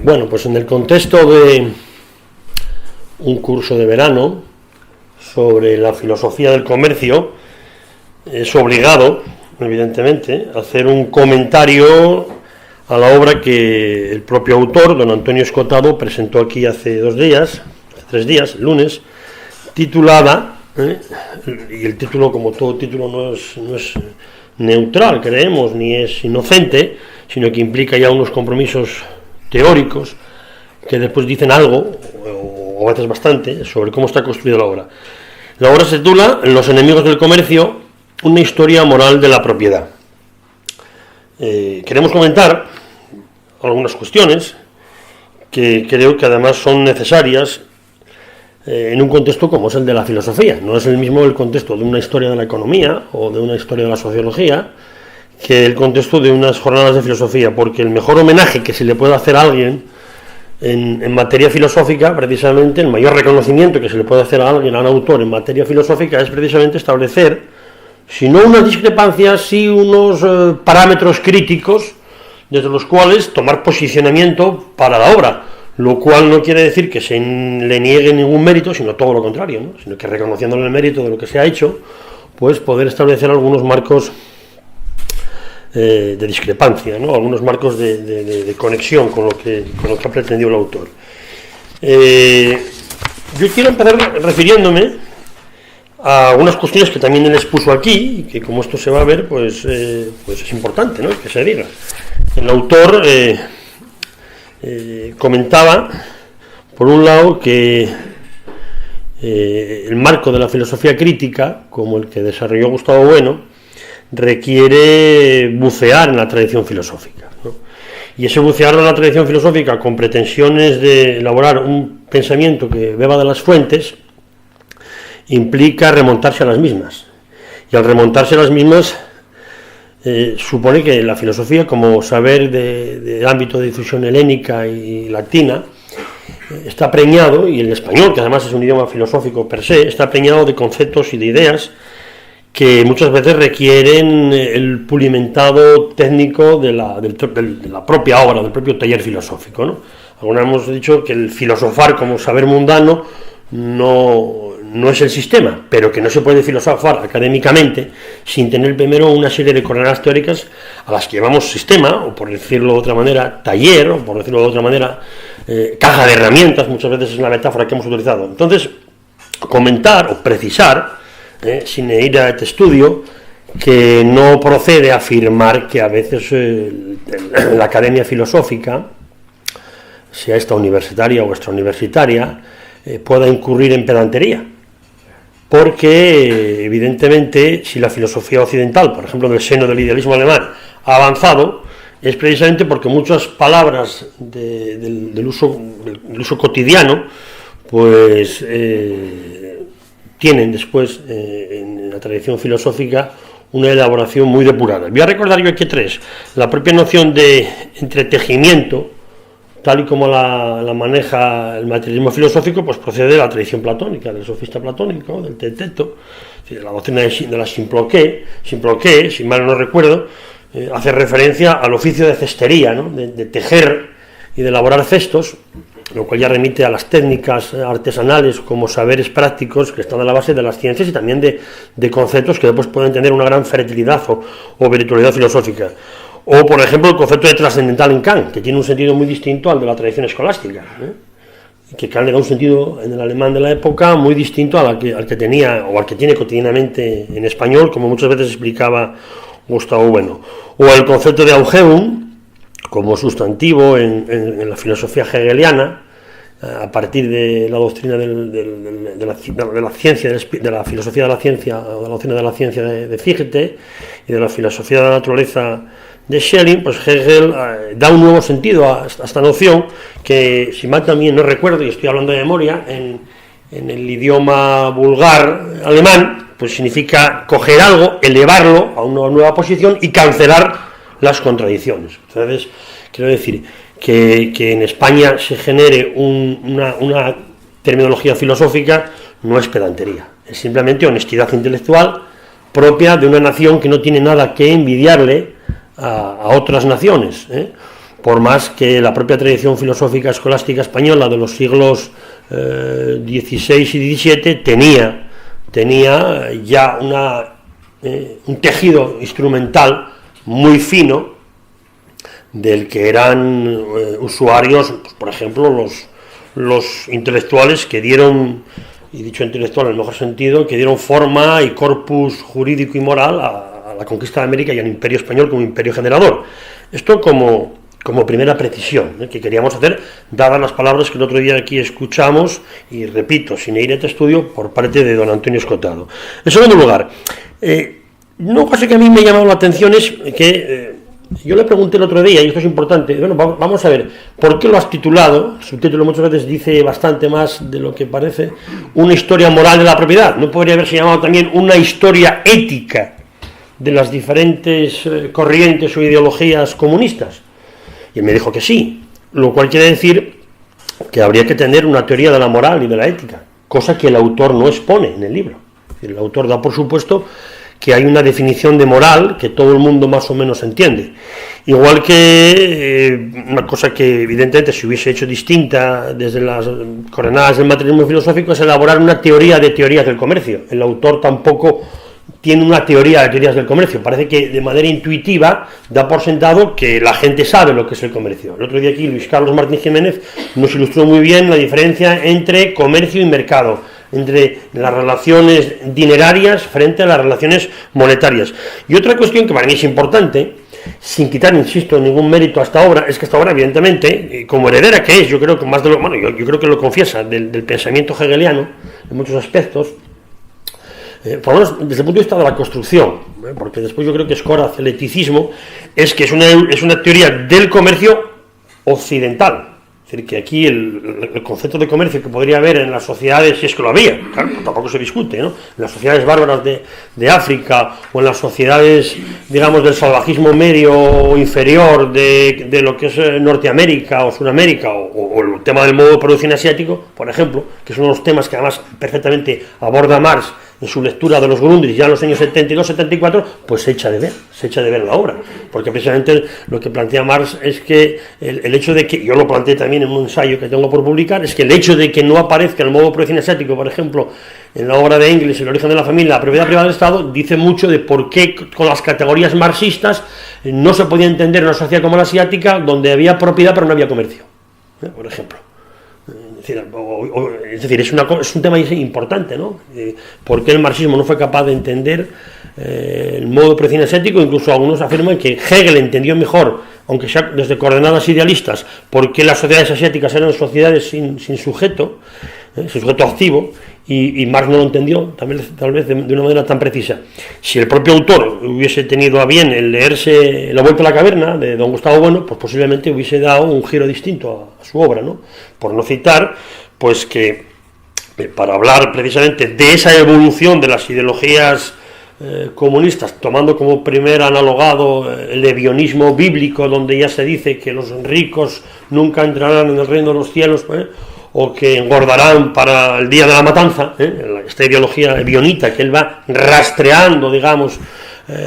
Bueno, pues en el contexto de un curso de verano sobre la filosofía del comercio, es obligado, evidentemente, hacer un comentario a la obra que el propio autor, don Antonio Escotado, presentó aquí hace 3 días, el lunes, titulada, y el título, como todo título, no es neutral, creemos, ni es inocente, sino que implica ya unos compromisos teóricos que después dicen algo, o a veces bastante, sobre cómo está construida la obra. La obra se titula Los enemigos del comercio, una historia moral de la propiedad. Queremos comentar algunas cuestiones que creo que además son necesarias en un contexto como es el de la filosofía. No es el mismo el contexto de una historia de la economía o de una historia de la sociología que el contexto de unas jornadas de filosofía, porque el mejor homenaje que se le puede hacer a alguien en materia filosófica, precisamente, el mayor reconocimiento que se le puede hacer a alguien, a un autor en materia filosófica, es precisamente establecer, si no unas discrepancias, sí unos parámetros críticos desde los cuales tomar posicionamiento para la obra, lo cual no quiere decir que se le niegue ningún mérito, sino todo lo contrario, ¿no? Sino que reconociéndole el mérito de lo que se ha hecho, pues poder establecer algunos marcos de discrepancia, ¿no? Algunos marcos de conexión con lo que ha pretendido el autor. Yo quiero empezar refiriéndome a algunas cuestiones que también él expuso aquí, y que como esto se va a ver, pues es importante, ¿no?, que se diga. El autor comentaba, por un lado, que el marco de la filosofía crítica, como el que desarrolló Gustavo Bueno, requiere bucear en la tradición filosófica, ¿no? Y ese bucear en la tradición filosófica con pretensiones de elaborar un pensamiento que beba de las fuentes implica remontarse a las mismas. Y al remontarse a las mismas supone que la filosofía, como saber del ámbito de difusión helénica y latina, está preñado, y el español, que además es un idioma filosófico per se, está preñado de conceptos y de ideas que muchas veces requieren el pulimentado técnico de la propia obra, del propio taller filosófico, ¿no? Algunos hemos dicho que el filosofar como saber mundano no es el sistema, pero que no se puede filosofar académicamente sin tener primero una serie de coordenadas teóricas a las que llamamos sistema, o por decirlo de otra manera, taller, o por decirlo de otra manera, caja de herramientas, muchas veces es una metáfora que hemos utilizado. Entonces, comentar o precisar, sin ir a este estudio, que no procede afirmar que a veces la academia filosófica, sea esta universitaria o extrauniversitaria, pueda incurrir en pedantería, porque evidentemente si la filosofía occidental, por ejemplo del seno del idealismo alemán, ha avanzado, es precisamente porque muchas palabras del uso cotidiano pues tienen después en la tradición filosófica una elaboración muy depurada. Voy a recordar yo aquí 3. La propia noción de entretejimiento, tal y como la maneja el materialismo filosófico, pues procede de la tradición platónica, del sofista platónico, del Teeteto, de la doctrina de la Simploqué, si mal no recuerdo, hace referencia al oficio de cestería, ¿no?, de tejer y de elaborar cestos, lo cual ya remite a las técnicas artesanales como saberes prácticos que están a la base de las ciencias y también de conceptos que después pueden tener una gran fertilidad o virtualidad filosófica. O, por ejemplo, el concepto de trascendental en Kant, que tiene un sentido muy distinto al de la tradición escolástica, que Kant le da un sentido en el alemán de la época muy distinto al que tenía o al que tiene cotidianamente en español, como muchas veces explicaba Gustavo Bueno. O el concepto de augeum como sustantivo en la filosofía hegeliana, a partir de la doctrina de la ciencia, de la filosofía de la ciencia, o de la doctrina de la ciencia de Fichte, y de la filosofía de la naturaleza de Schelling, pues Hegel da un nuevo sentido a esta noción, que si mal también no recuerdo, y estoy hablando de memoria, en el idioma vulgar alemán, pues significa coger algo, elevarlo a una nueva posición y cancelar las contradicciones. Entonces, quiero decir que en España se genere una terminología filosófica no es pedantería, es simplemente honestidad intelectual propia de una nación que no tiene nada que envidiarle a otras naciones, por más que la propia tradición filosófica escolástica española de los siglos XVI y XVII tenía ya un tejido instrumental muy fino del que eran usuarios, pues, por ejemplo, los intelectuales que dieron, y dicho intelectual en el mejor sentido, que dieron forma y corpus jurídico y moral a la conquista de América y al imperio español como imperio generador. Esto como primera precisión que queríamos hacer, dadas las palabras que el otro día aquí escuchamos, y repito, sin ir a este estudio, por parte de don Antonio Escotado. En segundo lugar, una cosa que a mí me ha llamado la atención es que yo le pregunté el otro día, y esto es importante, bueno, vamos a ver, ¿por qué lo has titulado? El subtítulo muchas veces dice bastante más de lo que parece, una historia moral de la propiedad. ¿No podría haberse llamado también una historia ética de las diferentes corrientes o ideologías comunistas? Y él me dijo que sí, lo cual quiere decir que habría que tener una teoría de la moral y de la ética, cosa que el autor no expone en el libro. El autor da por supuesto que hay una definición de moral que todo el mundo más o menos entiende. Igual que una cosa que evidentemente se hubiese hecho distinta desde las coordenadas del materialismo filosófico es elaborar una teoría de teorías del comercio. El autor tampoco tiene una teoría de teorías del comercio, parece que de manera intuitiva da por sentado que la gente sabe lo que es el comercio. El otro día aquí Luis Carlos Martín Jiménez nos ilustró muy bien la diferencia entre comercio y mercado, entre las relaciones dinerarias frente a las relaciones monetarias. Y otra cuestión que para mí es importante, sin quitar, insisto, ningún mérito a esta obra, es que esta obra, evidentemente, como heredera que es, yo creo que más de lo, bueno, yo creo que lo confiesa, del pensamiento hegeliano, en muchos aspectos, por lo menos desde el punto de vista de la construcción, porque después yo creo que escora hacia el eticismo, es que es una teoría del comercio occidental. Es decir, que aquí el concepto de comercio que podría haber en las sociedades, si es que lo había, claro, tampoco se discute, ¿no? En las sociedades bárbaras de África, o en las sociedades, digamos, del salvajismo medio o inferior de lo que es Norteamérica o Sudamérica, o el tema del modo de producción asiático, por ejemplo, que es uno de los temas que además perfectamente aborda Marx en su lectura de los Grundrisse ya en los años 72-74, pues se echa de ver la obra, porque precisamente lo que plantea Marx es que el hecho de que, yo lo planteé también en un ensayo que tengo por publicar, es que el hecho de que no aparezca el modo de producción asiático, por ejemplo, en la obra de Engels, El origen de la familia, la propiedad privada del Estado, dice mucho de por qué con las categorías marxistas no se podía entender una sociedad como la asiática, donde había propiedad pero no había comercio, por ejemplo. Es decir, es un tema importante, ¿no? ¿Por qué el marxismo no fue capaz de entender el modo de producción asiático? Incluso algunos afirman que Hegel entendió mejor, aunque sea desde coordenadas idealistas, por qué las sociedades asiáticas eran sociedades sin sujeto, sin sujeto activo, y Marx no lo entendió, tal vez de una manera tan precisa. Si el propio autor hubiese tenido a bien el leerse La vuelta a la caverna, de don Gustavo Bueno, pues posiblemente hubiese dado un giro distinto a su obra, ¿no? Por no citar, pues que para hablar precisamente de esa evolución de las ideologías comunistas, tomando como primer analogado el levionismo bíblico, donde ya se dice que los ricos nunca entrarán en el reino de los cielos, o que engordarán para el día de la matanza, esta ideología bionita que él va rastreando, digamos,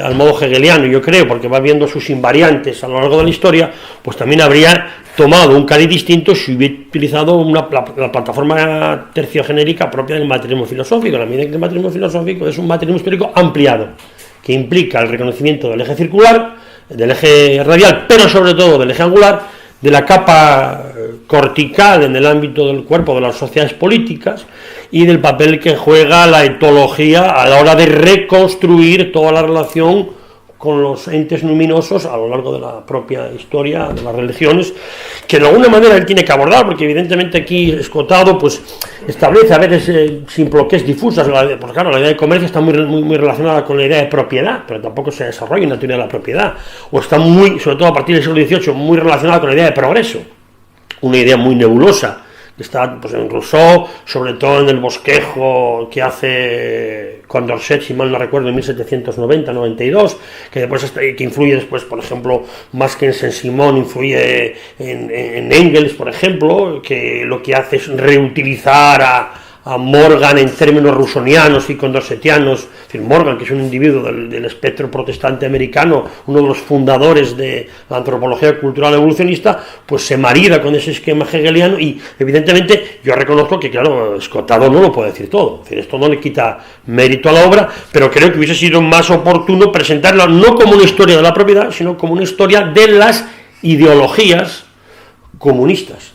al modo hegeliano, yo creo, porque va viendo sus invariantes a lo largo de la historia, pues también habría tomado un cariz distinto si hubiera utilizado la plataforma terciogenérica propia del materialismo filosófico. La medida que el materialismo filosófico es un materialismo histórico ampliado, que implica el reconocimiento del eje circular, del eje radial, pero sobre todo del eje angular, de la capa cortical en el ámbito del cuerpo de las sociedades políticas y del papel que juega la etología a la hora de reconstruir toda la relación con los entes luminosos a lo largo de la propia historia de las religiones, que de alguna manera él tiene que abordar, porque evidentemente aquí Escotado pues establece a veces simploques difusas, pues claro, la idea de comercio está muy relacionada con la idea de propiedad, pero tampoco se desarrolla una teoría de la propiedad, o está sobre todo a partir del siglo XVIII, muy relacionada con la idea de progreso, una idea muy nebulosa, que está pues en Rousseau, sobre todo en el bosquejo que hace Condorcet, si mal no recuerdo, en 1790-92, que después que influye después, por ejemplo, más que en Saint-Simon, influye en Engels, por ejemplo, que lo que hace es reutilizar a Morgan en términos rusonianos y condorsetianos, es decir, Morgan, que es un individuo del espectro protestante americano, uno de los fundadores de la antropología cultural evolucionista, pues se marida con ese esquema hegeliano y evidentemente yo reconozco que, claro, Escotado no lo puede decir todo, es decir, esto no le quita mérito a la obra, pero creo que hubiese sido más oportuno presentarla no como una historia de la propiedad, sino como una historia de las ideologías comunistas,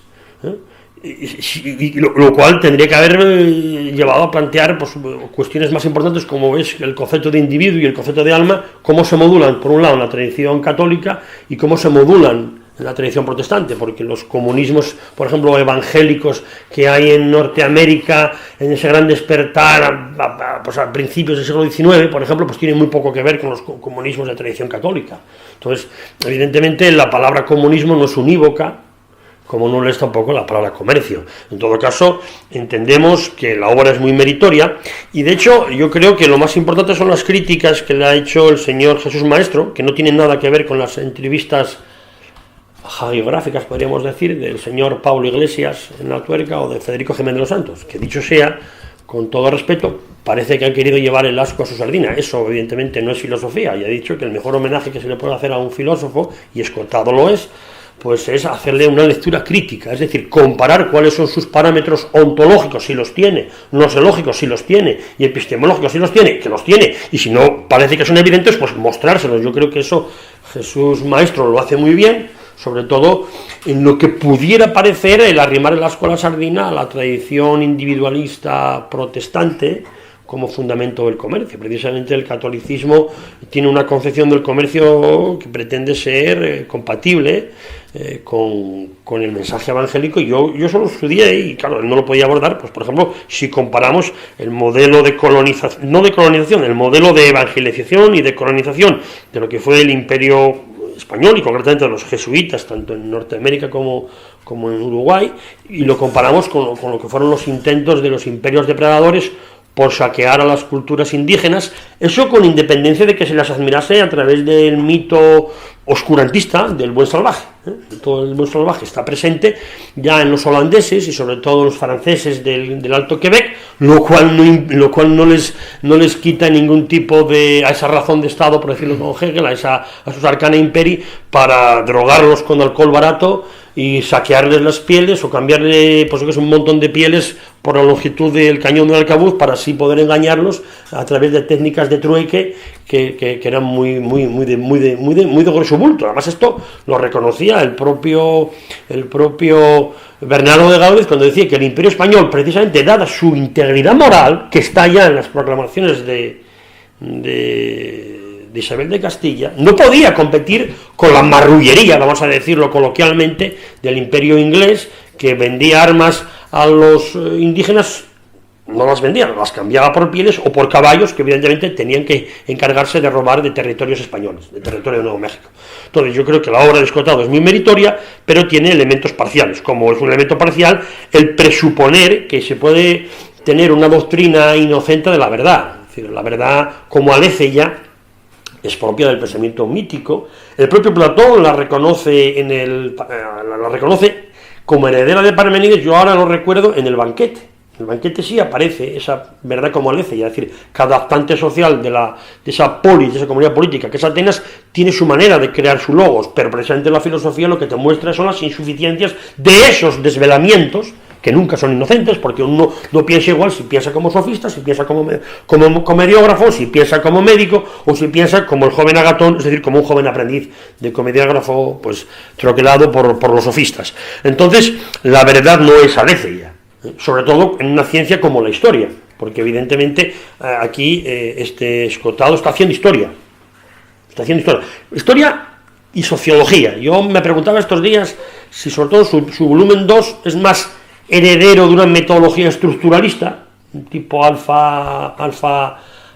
y lo cual tendría que haber llevado a plantear pues, cuestiones más importantes como es el concepto de individuo y el concepto de alma, cómo se modulan por un lado en la tradición católica y cómo se modulan en la tradición protestante, porque los comunismos, por ejemplo, evangélicos que hay en Norteamérica, en ese gran despertar pues a principios del siglo XIX, por ejemplo, pues tienen muy poco que ver con los comunismos de tradición católica. Entonces, evidentemente, la palabra comunismo no es unívoca, como no lo es tampoco la palabra comercio. En todo caso, entendemos que la obra es muy meritoria, y de hecho, yo creo que lo más importante son las críticas que le ha hecho el señor Jesús Maestro, que no tienen nada que ver con las entrevistas hagiográficas, podríamos decir, del señor Pablo Iglesias en La Tuerca o de Federico Jiménez de los Santos, que dicho sea, con todo respeto, parece que han querido llevar el asco a su sardina. Eso evidentemente no es filosofía, y ha dicho que el mejor homenaje que se le puede hacer a un filósofo, y Escotado lo es, pues es hacerle una lectura crítica, es decir, comparar cuáles son sus parámetros ontológicos, si los tiene, nosológicos, si los tiene, y epistemológicos, si los tiene, que los tiene, y si no parece que son evidentes, pues mostrárselos. Yo creo que eso Jesús Maestro lo hace muy bien, sobre todo en lo que pudiera parecer el arrimar el asco a la sardina a la tradición individualista protestante como fundamento del comercio. Precisamente el catolicismo tiene una concepción del comercio que pretende ser compatible con el mensaje evangélico, y yo solo estudié, y claro, él no lo podía abordar, pues por ejemplo, si comparamos el modelo de colonización, no de colonización, el modelo de evangelización y de colonización de lo que fue el imperio español y concretamente de los jesuitas, tanto en Norteamérica como en Uruguay, y lo comparamos con lo que fueron los intentos de los imperios depredadores por saquear a las culturas indígenas, eso con independencia de que se las admirase a través del mito oscurantista del buen salvaje. Todo el buen salvaje está presente ya en los holandeses y sobre todo en los franceses del Alto Quebec, lo cual no les quita ningún tipo de a esa razón de Estado, por decirlo con Hegel, a sus arcana imperi, para drogarlos con alcohol barato y saquearles las pieles o cambiarle pues que es un montón de pieles por la longitud del cañón del arcabuz para así poder engañarlos a través de técnicas de trueque que eran muy de grueso bulto. Además esto lo reconocía el propio Bernardo de Galvez cuando decía que el Imperio Español, precisamente dada su integridad moral, que está ya en las proclamaciones de Isabel de Castilla, no podía competir con la marrullería, vamos a decirlo coloquialmente, del Imperio inglés, que vendía armas a los indígenas, no las vendía, las cambiaba por pieles o por caballos que evidentemente tenían que encargarse de robar de territorios españoles, de territorio de Nuevo México. Entonces yo creo que la obra de Escotado es muy meritoria, pero tiene elementos parciales, como es un elemento parcial el presuponer que se puede tener una doctrina inocente de la verdad, es decir, la verdad como aletheia es propia del pensamiento mítico. El propio Platón la reconoce la reconoce como heredera de Parménides. Yo ahora lo recuerdo en el Banquete. En el Banquete sí aparece esa verdad como aletheia, es decir, cada actante social de esa polis, de esa comunidad política que es Atenas, tiene su manera de crear su logos, pero precisamente la filosofía lo que te muestra son las insuficiencias de esos desvelamientos, que nunca son inocentes, porque uno no piensa igual si piensa como sofista, si piensa como comediógrafo, si piensa como médico, o si piensa como el joven Agatón, es decir, como un joven aprendiz de comediógrafo, pues troquelado por los sofistas. Entonces, la verdad no es aletheia, sobre todo en una ciencia como la historia, porque evidentemente aquí este Escotado está haciendo historia. Historia y sociología. Yo me preguntaba estos días si sobre todo su volumen 2 es más heredero de una metodología estructuralista, tipo alfa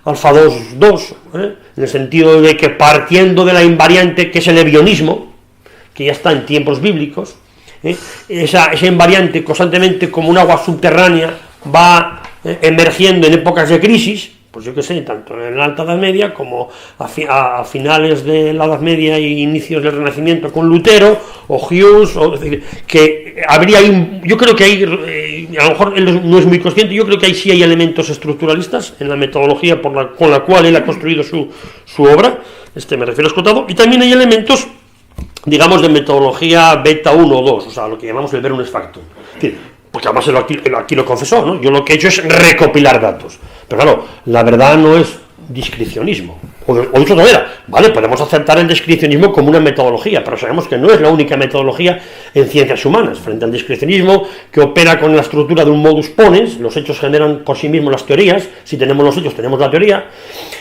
2, en el sentido de que partiendo de la invariante que es el ebionismo, que ya está en tiempos bíblicos, esa invariante constantemente como un agua subterránea va emergiendo en épocas de crisis, pues yo qué sé, tanto en la Alta Edad Media como a finales de la Edad Media y inicios del Renacimiento con Lutero o Hughes, es decir, que habría yo creo que hay a lo mejor él no es muy consciente, yo creo que ahí sí hay elementos estructuralistas en la metodología con la cual él ha construido su obra, me refiero a Escotado, y también hay elementos, digamos, de metodología beta 1 o 2, o sea, lo que llamamos el verum ex factum. Es decir, porque además él aquí lo confesó, ¿no? Yo lo que he hecho es recopilar datos. Pero claro, la verdad no es discrecionismo. O dicho de otra manera, vale, podemos aceptar el discrecionismo como una metodología, pero sabemos que no es la única metodología en ciencias humanas. Frente al discrecionismo, que opera con la estructura de un modus ponens, los hechos generan por sí mismos las teorías, si tenemos los hechos tenemos la teoría,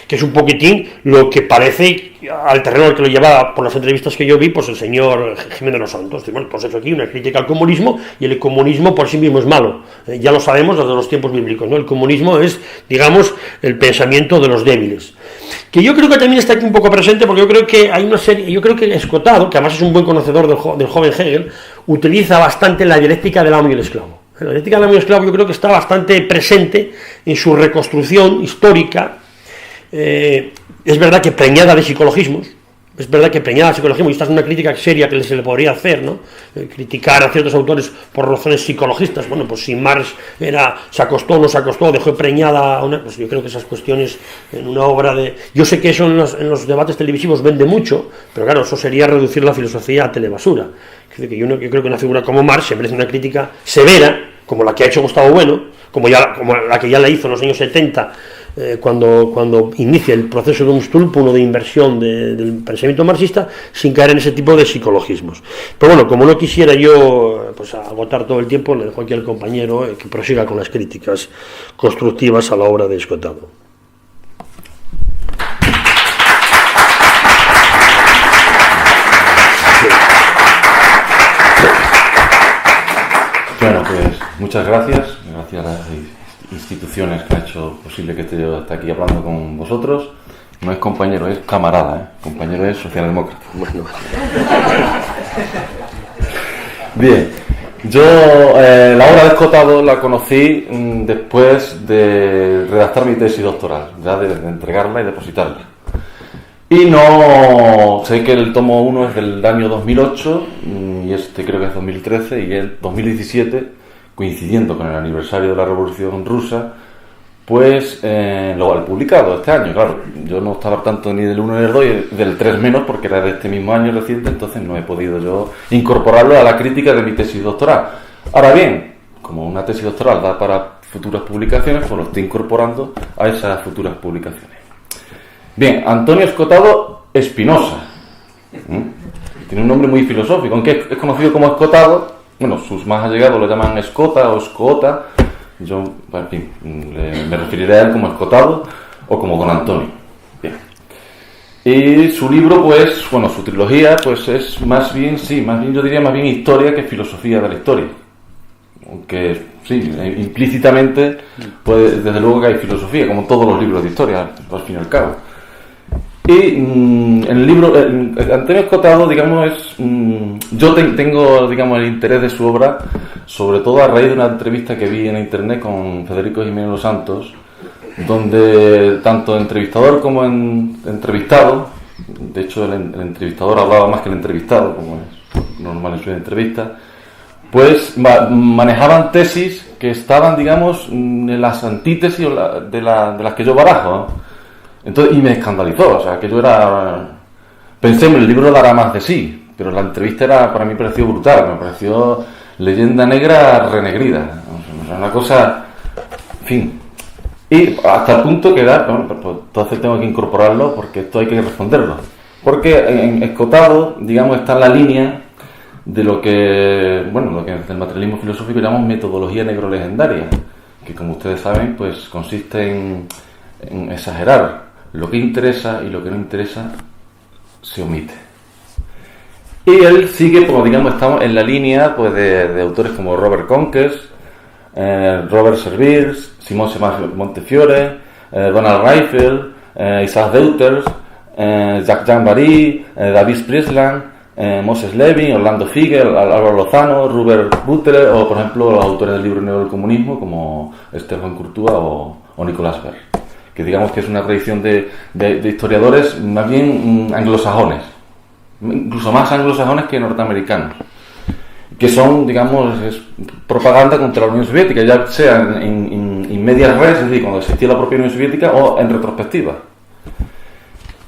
que es un poquitín lo que parece al terreno al que lo llevaba, por las entrevistas que yo vi, pues el señor Jiménez de los Santos. Bueno, pues hecho aquí una crítica al comunismo, y el comunismo por sí mismo es malo. Ya lo sabemos desde los tiempos bíblicos, ¿no? El comunismo es, digamos, el pensamiento de los débiles. Que yo creo que también está aquí un poco presente, porque yo creo que hay una serie, yo creo que Escotado, que además es un buen conocedor del joven Hegel, utiliza bastante la dialéctica del amo y el esclavo. La dialéctica del amo y el esclavo yo creo que está bastante presente en su reconstrucción histórica. Es verdad que preñada de psicologismos, y esta es una crítica seria que se le podría hacer, ¿no? Criticar a ciertos autores por razones psicologistas. Bueno, pues si Marx se acostó, no se acostó, dejó preñada a una, pues yo creo que esas cuestiones en una obra de... Yo sé que eso en los debates televisivos vende mucho, pero claro, eso sería reducir la filosofía a telebasura. Yo creo que una figura como Marx se merece una crítica severa, como la que ha hecho Gustavo Bueno, como la que ya la hizo en los años 70, cuando inicia el proceso de un stulpo, uno de inversión del pensamiento marxista, sin caer en ese tipo de psicologismos. Pero bueno, como no quisiera yo pues agotar todo el tiempo, le dejo aquí al compañero que prosiga con las críticas constructivas a la obra de Escotado. Bueno, pues muchas gracias a las instituciones que han hecho posible que esté aquí hablando con vosotros. No es compañero, es camarada, ¿eh? Compañero es socialdemócrata. Bueno. Bien, yo la obra de Escotado la conocí después de redactar mi tesis doctoral, ya de entregarla y depositarla. Y no sé que el tomo 1 es del año 2008 y este creo que es 2013, y el 2017, coincidiendo con el aniversario de la Revolución Rusa, pues lo han publicado este año. Claro, yo no estaba tanto ni del 1 ni del 2 y del 3 menos, porque era de este mismo año reciente, entonces no he podido yo incorporarlo a la crítica de mi tesis doctoral. Ahora bien, como una tesis doctoral da para futuras publicaciones, pues lo estoy incorporando a esas futuras publicaciones. Bien, Antonio Escotado Espinosa. Tiene un nombre muy filosófico, aunque es conocido como Escotado. Bueno, sus más allegados lo llaman Escota o Escota. Yo, en fin, me referiré a él como Escotado o como Don Antonio. Bien. Y su libro, pues, bueno, su trilogía, pues es más bien yo diría más bien historia que filosofía de la historia. Aunque, sí, implícitamente, pues, desde luego que hay filosofía, como todos los libros de historia, al fin y al cabo. Y en el libro, Antonio Escotado, digamos, yo tengo, digamos, el interés de su obra, sobre todo a raíz de una entrevista que vi en internet con Federico Jiménez Los Santos, donde tanto entrevistador como entrevistado, de hecho el entrevistador hablaba más que el entrevistado, como es normal en su entrevista, pues manejaban tesis que estaban, digamos, en las antítesis de las que yo barajo, ¿no? Entonces, y me escandalizó, o sea, que yo pensé en el libro dará más de sí, pero la entrevista para mí pareció brutal, me pareció leyenda negra renegrida, o sea, una cosa, en fin, y hasta el punto que bueno, pues, entonces tengo que incorporarlo porque esto hay que responderlo, porque en Escotado, digamos, está en la línea de lo que en el materialismo filosófico llamamos metodología negrolegendaria, que como ustedes saben, pues consiste en exagerar lo que interesa, y lo que no interesa se omite. Y él sigue, pues, digamos, estamos en la línea, pues, de autores como Robert Conques, Robert Servire, Simón Semás Montefiore, Donald Reifel, Isaac Deuters, Jacques-Jean Barry, David Priesland, Moses Levin, Orlando Figes, Álvaro Lozano, Robert Butler, o por ejemplo los autores del libro Negro del Comunismo como Esteban Courtois o Nicolas Berg, que digamos que es una tradición de historiadores más bien anglosajones, incluso más anglosajones que norteamericanos. que son, digamos, propaganda contra la Unión Soviética, ya sea en medias res, es decir, cuando existía la propia Unión Soviética, o en retrospectiva.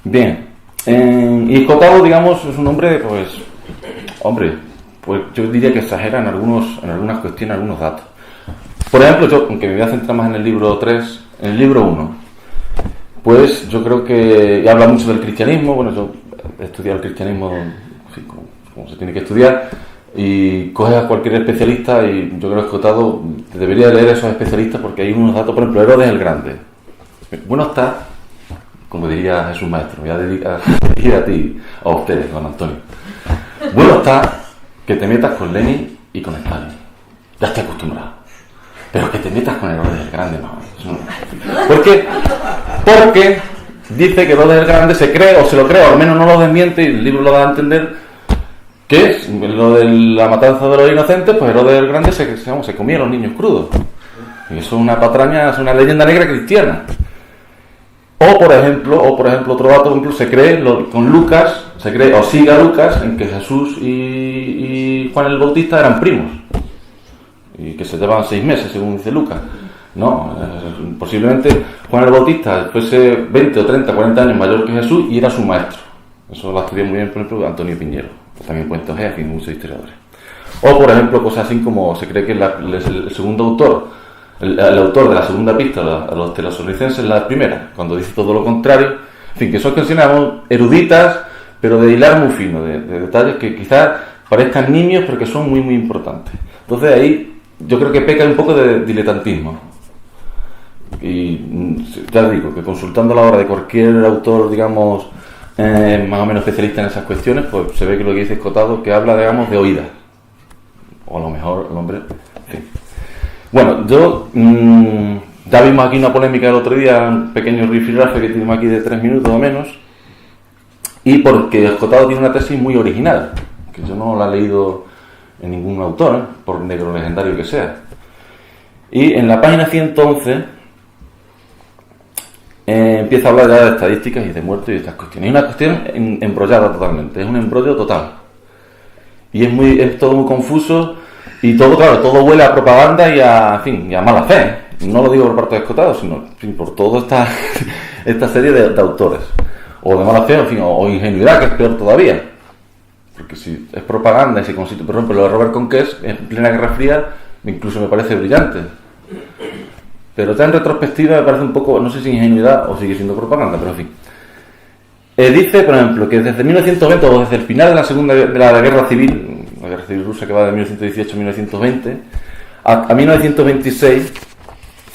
Bien, y Escotado, digamos, es un hombre, pues yo diría que exagera en algunas cuestiones, algunos datos. Por ejemplo, yo, aunque me voy a centrar más en el libro 3, en el libro 1, pues yo creo que habla mucho del cristianismo. Bueno, yo he estudiado el cristianismo, en fin, como se tiene que estudiar, y coges a cualquier especialista, y yo creo que Escotado debería leer a esos especialistas porque hay unos datos. Por ejemplo, Herodes el Grande. Bueno está, como diría Jesús Maestro, me voy a dirigir a ti, a ustedes, don Antonio. Bueno está que te metas con Lenin y con Stalin. Ya estoy acostumbrado. Pero que te metas con Herodes el Grande, no. ¿Por qué? Porque dice que Herodes el Grande se cree, o se lo cree, o al menos no lo desmiente, y el libro lo da a entender, que es lo de la matanza de los inocentes. Pues Herodes el Grande se comía a los niños crudos. Y eso es una patraña, es una leyenda negra cristiana. O por ejemplo, otro dato, por ejemplo, se cree con Lucas, se cree, o sigue a Lucas, en que Jesús y Juan el Bautista eran primos, y que se llevaban 6 meses, según dice Lucas. No, posiblemente Juan el Bautista fuese 20 o 30, 40 años mayor que Jesús y era su maestro. Eso lo estudió muy bien, por ejemplo, Antonio Piñero, también Puente Ojea, y muchos historiadores. O por ejemplo, cosas así como se cree que el segundo autor, el autor de la segunda epístola a los tesalonicenses es la primera, cuando dice todo lo contrario. En fin, que son cuestiones eruditas, pero de hilar muy fino, de detalles que quizás parezcan nimios, pero que son muy, muy importantes. Entonces ahí yo creo que peca un poco de diletantismo. Y ya digo, que consultando la obra de cualquier autor, digamos, más o menos especialista en esas cuestiones, pues se ve que lo que dice Escotado, que habla, digamos, de oídas. O a lo mejor el hombre... En fin. Bueno, yo... ya vimos aquí una polémica el otro día, un pequeño rifirrafe que tenemos aquí de 3 minutos o menos, y porque Escotado tiene una tesis muy original, que yo no la he leído en ningún autor, por negro legendario que sea. Y en la página 111 empieza a hablar ya de estadísticas y de muertos y de estas cuestiones. Es una cuestión embrollada totalmente, es un embrollo total. Y es todo muy confuso, y todo, claro, todo huele a propaganda y a mala fe. No lo digo por parte de Escotado, sino por toda esta serie de autores. O de mala fe, en fin, o ingenuidad, que es peor todavía. Porque si es propaganda y se constituye, por ejemplo, lo de Robert Conquest en plena Guerra Fría, incluso me parece brillante. Pero ya en retrospectiva me parece un poco, no sé si ingenuidad o sigue siendo propaganda, pero en fin. Dice, por ejemplo, que desde 1920, o desde el final de la Guerra Civil, la Guerra Civil rusa, que va de 1918 a 1920, a 1926,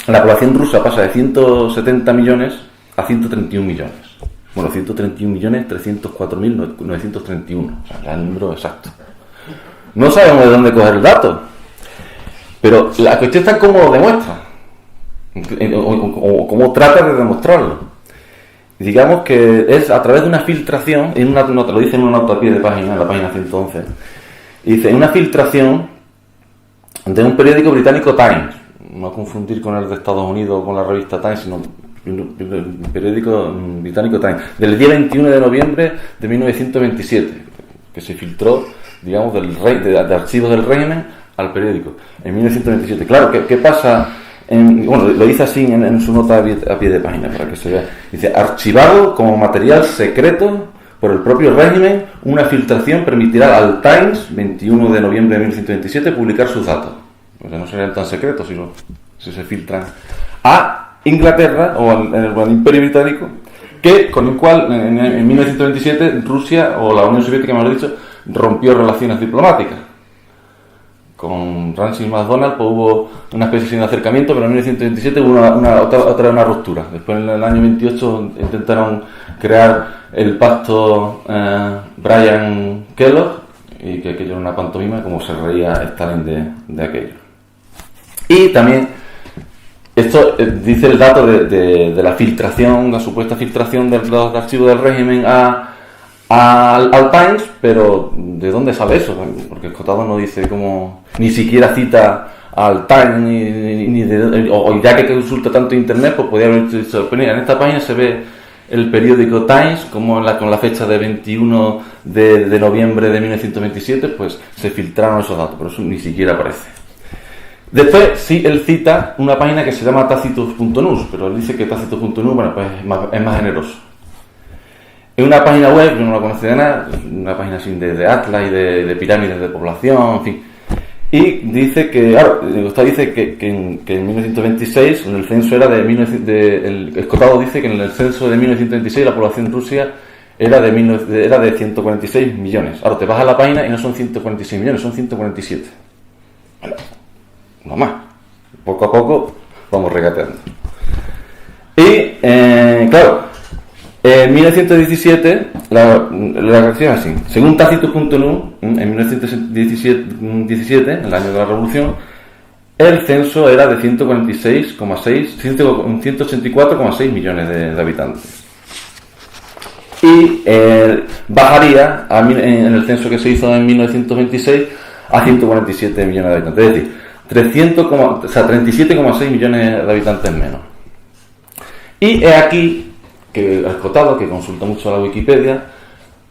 la población rusa pasa de 170 millones a 131 millones. Bueno, 131.304.931, o sea, el número exacto. No sabemos de dónde coger el dato, pero la cuestión está en cómo lo demuestra, o cómo trata de demostrarlo. Digamos que es a través de una filtración, en una nota, lo dice en una nota a pie de página, en la página 111, y dice, en una filtración de un periódico británico Times, no confundir con el de Estados Unidos o con la revista Times, sino el periódico británico Times, del día 21 de noviembre de 1927, que se filtró, digamos, de archivos del régimen al periódico, en 1927. Claro, ¿qué pasa? Bueno, lo dice así en su nota a pie de página, para que se vea. Dice, archivado como material secreto por el propio régimen, una filtración permitirá al Times, 21 de noviembre de 1927, publicar sus datos. O sea, no serían tan secretos si se filtran a Inglaterra o al Imperio Británico, con el cual en 1927 Rusia, o la Unión Soviética, mejor dicho, rompió relaciones diplomáticas. Con Ramsay MacDonald pues hubo una especie de acercamiento, pero en 1927 hubo una ruptura. Después, en el año 28, intentaron crear el pacto Bryan-Kellogg, y que aquello era una pantomima, como se reía Stalin de aquello. Y también esto dice el dato de la filtración, la supuesta filtración de los archivos del régimen al Times, pero ¿de dónde sale eso? Porque Escotado no dice cómo, ni siquiera cita al Times, o ya que consulta tanto internet, pues podría haber dicho, en esta página se ve el periódico Times, como con la fecha de 21 de noviembre de 1927, pues se filtraron esos datos, pero eso ni siquiera aparece. Después, sí, él cita una página que se llama Tacitus.news, pero él dice que Tacitus.news, bueno, pues es más generoso. Es una página web, yo no la conocía de nada, una página así de atlas y de pirámides de población, en fin. Y dice que, claro, usted dice que en 1926 en el censo era el escotado dice que en el censo de 1926 la población de Rusia era de 146 millones. Ahora te vas a la página y no son 146 millones, son 147. Bueno, no más. Poco a poco vamos regateando. Y, claro, en 1917 la reacción es así. Según Tacitus.news, en 1917, en el año de la Revolución, el censo era de 184,6 millones de habitantes. Y bajaría en el censo que se hizo en 1926 a 147 millones de habitantes. Es decir, 37,6 millones de habitantes menos. Y es aquí que ha escotado, que consulta mucho la Wikipedia,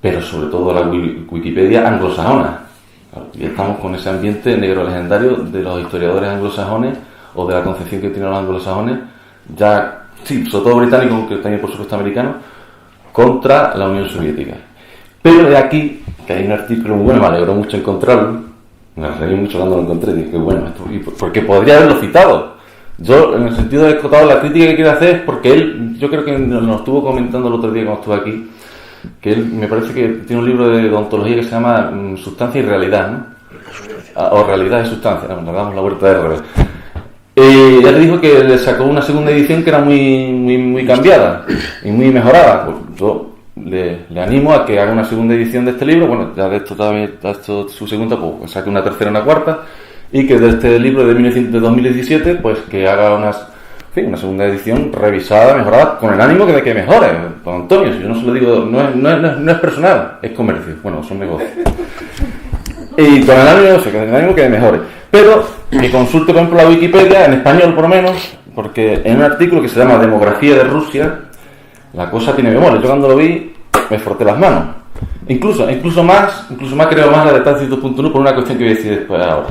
pero sobre todo la Wikipedia anglosajona. Y estamos con ese ambiente negro legendario de los historiadores anglosajones, o de la concepción que tienen los anglosajones, ya, sí, sobre todo británicos, aunque también por supuesto americanos, contra la Unión Soviética. Pero de aquí, que hay un artículo muy bueno, me alegró mucho encontrarlo, me reí mucho cuando lo encontré, dije, qué bueno, porque podría haberlo citado. Yo, en el sentido de escotado, la crítica que quiero hacer es porque él, yo creo que nos estuvo comentando el otro día cuando estuve aquí, que él me parece que tiene un libro de odontología que se llama Sustancia y Realidad, ¿no? O Realidad y Sustancia, nos damos la vuelta de revés. Y ya le dijo que le sacó una segunda edición que era muy cambiada y muy mejorada. Pues yo le animo a que haga una segunda edición de este libro. Bueno, ya de esto también, su segunda, pues saque una tercera y una cuarta. Y que de este libro de 2017, pues que haga una segunda edición revisada, mejorada, con el ánimo de que mejore, don Antonio. Si yo no se lo digo, no es personal, es comercio. Bueno, son negocios. Y con el ánimo que mejore. Pero que consulte, por ejemplo, la Wikipedia, en español por lo menos, porque en un artículo que se llama Demografía de Rusia, la cosa tiene memoria. Yo cuando lo vi, me froté las manos. Incluso más creo más la de Tacitus.news por una cuestión que voy a decir después ahora,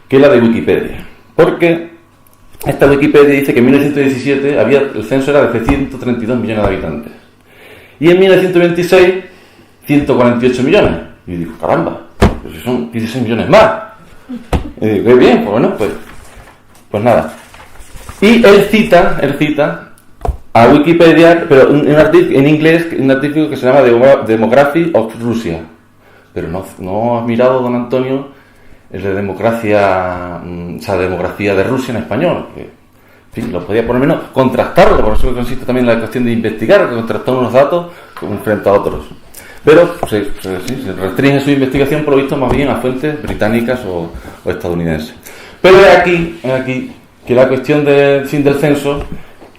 que es la de Wikipedia. Porque esta Wikipedia dice que en 1917 el censo era de 132 millones de habitantes. Y en 1926, 148 millones. Y digo, caramba, pues son 16 millones más. Y digo, qué bien, pues bueno, pues nada. Y él cita a Wikipedia, pero en inglés, un artículo que se llama Demography of Russia. Pero no has mirado, don Antonio, el de demografía de Rusia en español. Que, en fin, lo podía por lo menos contrastarlo, por eso consiste también en la cuestión de investigar, contrastar unos datos frente a otros. Pero se restringe su investigación, por lo visto, más bien a fuentes británicas o estadounidenses. Pero es aquí que la cuestión del censo,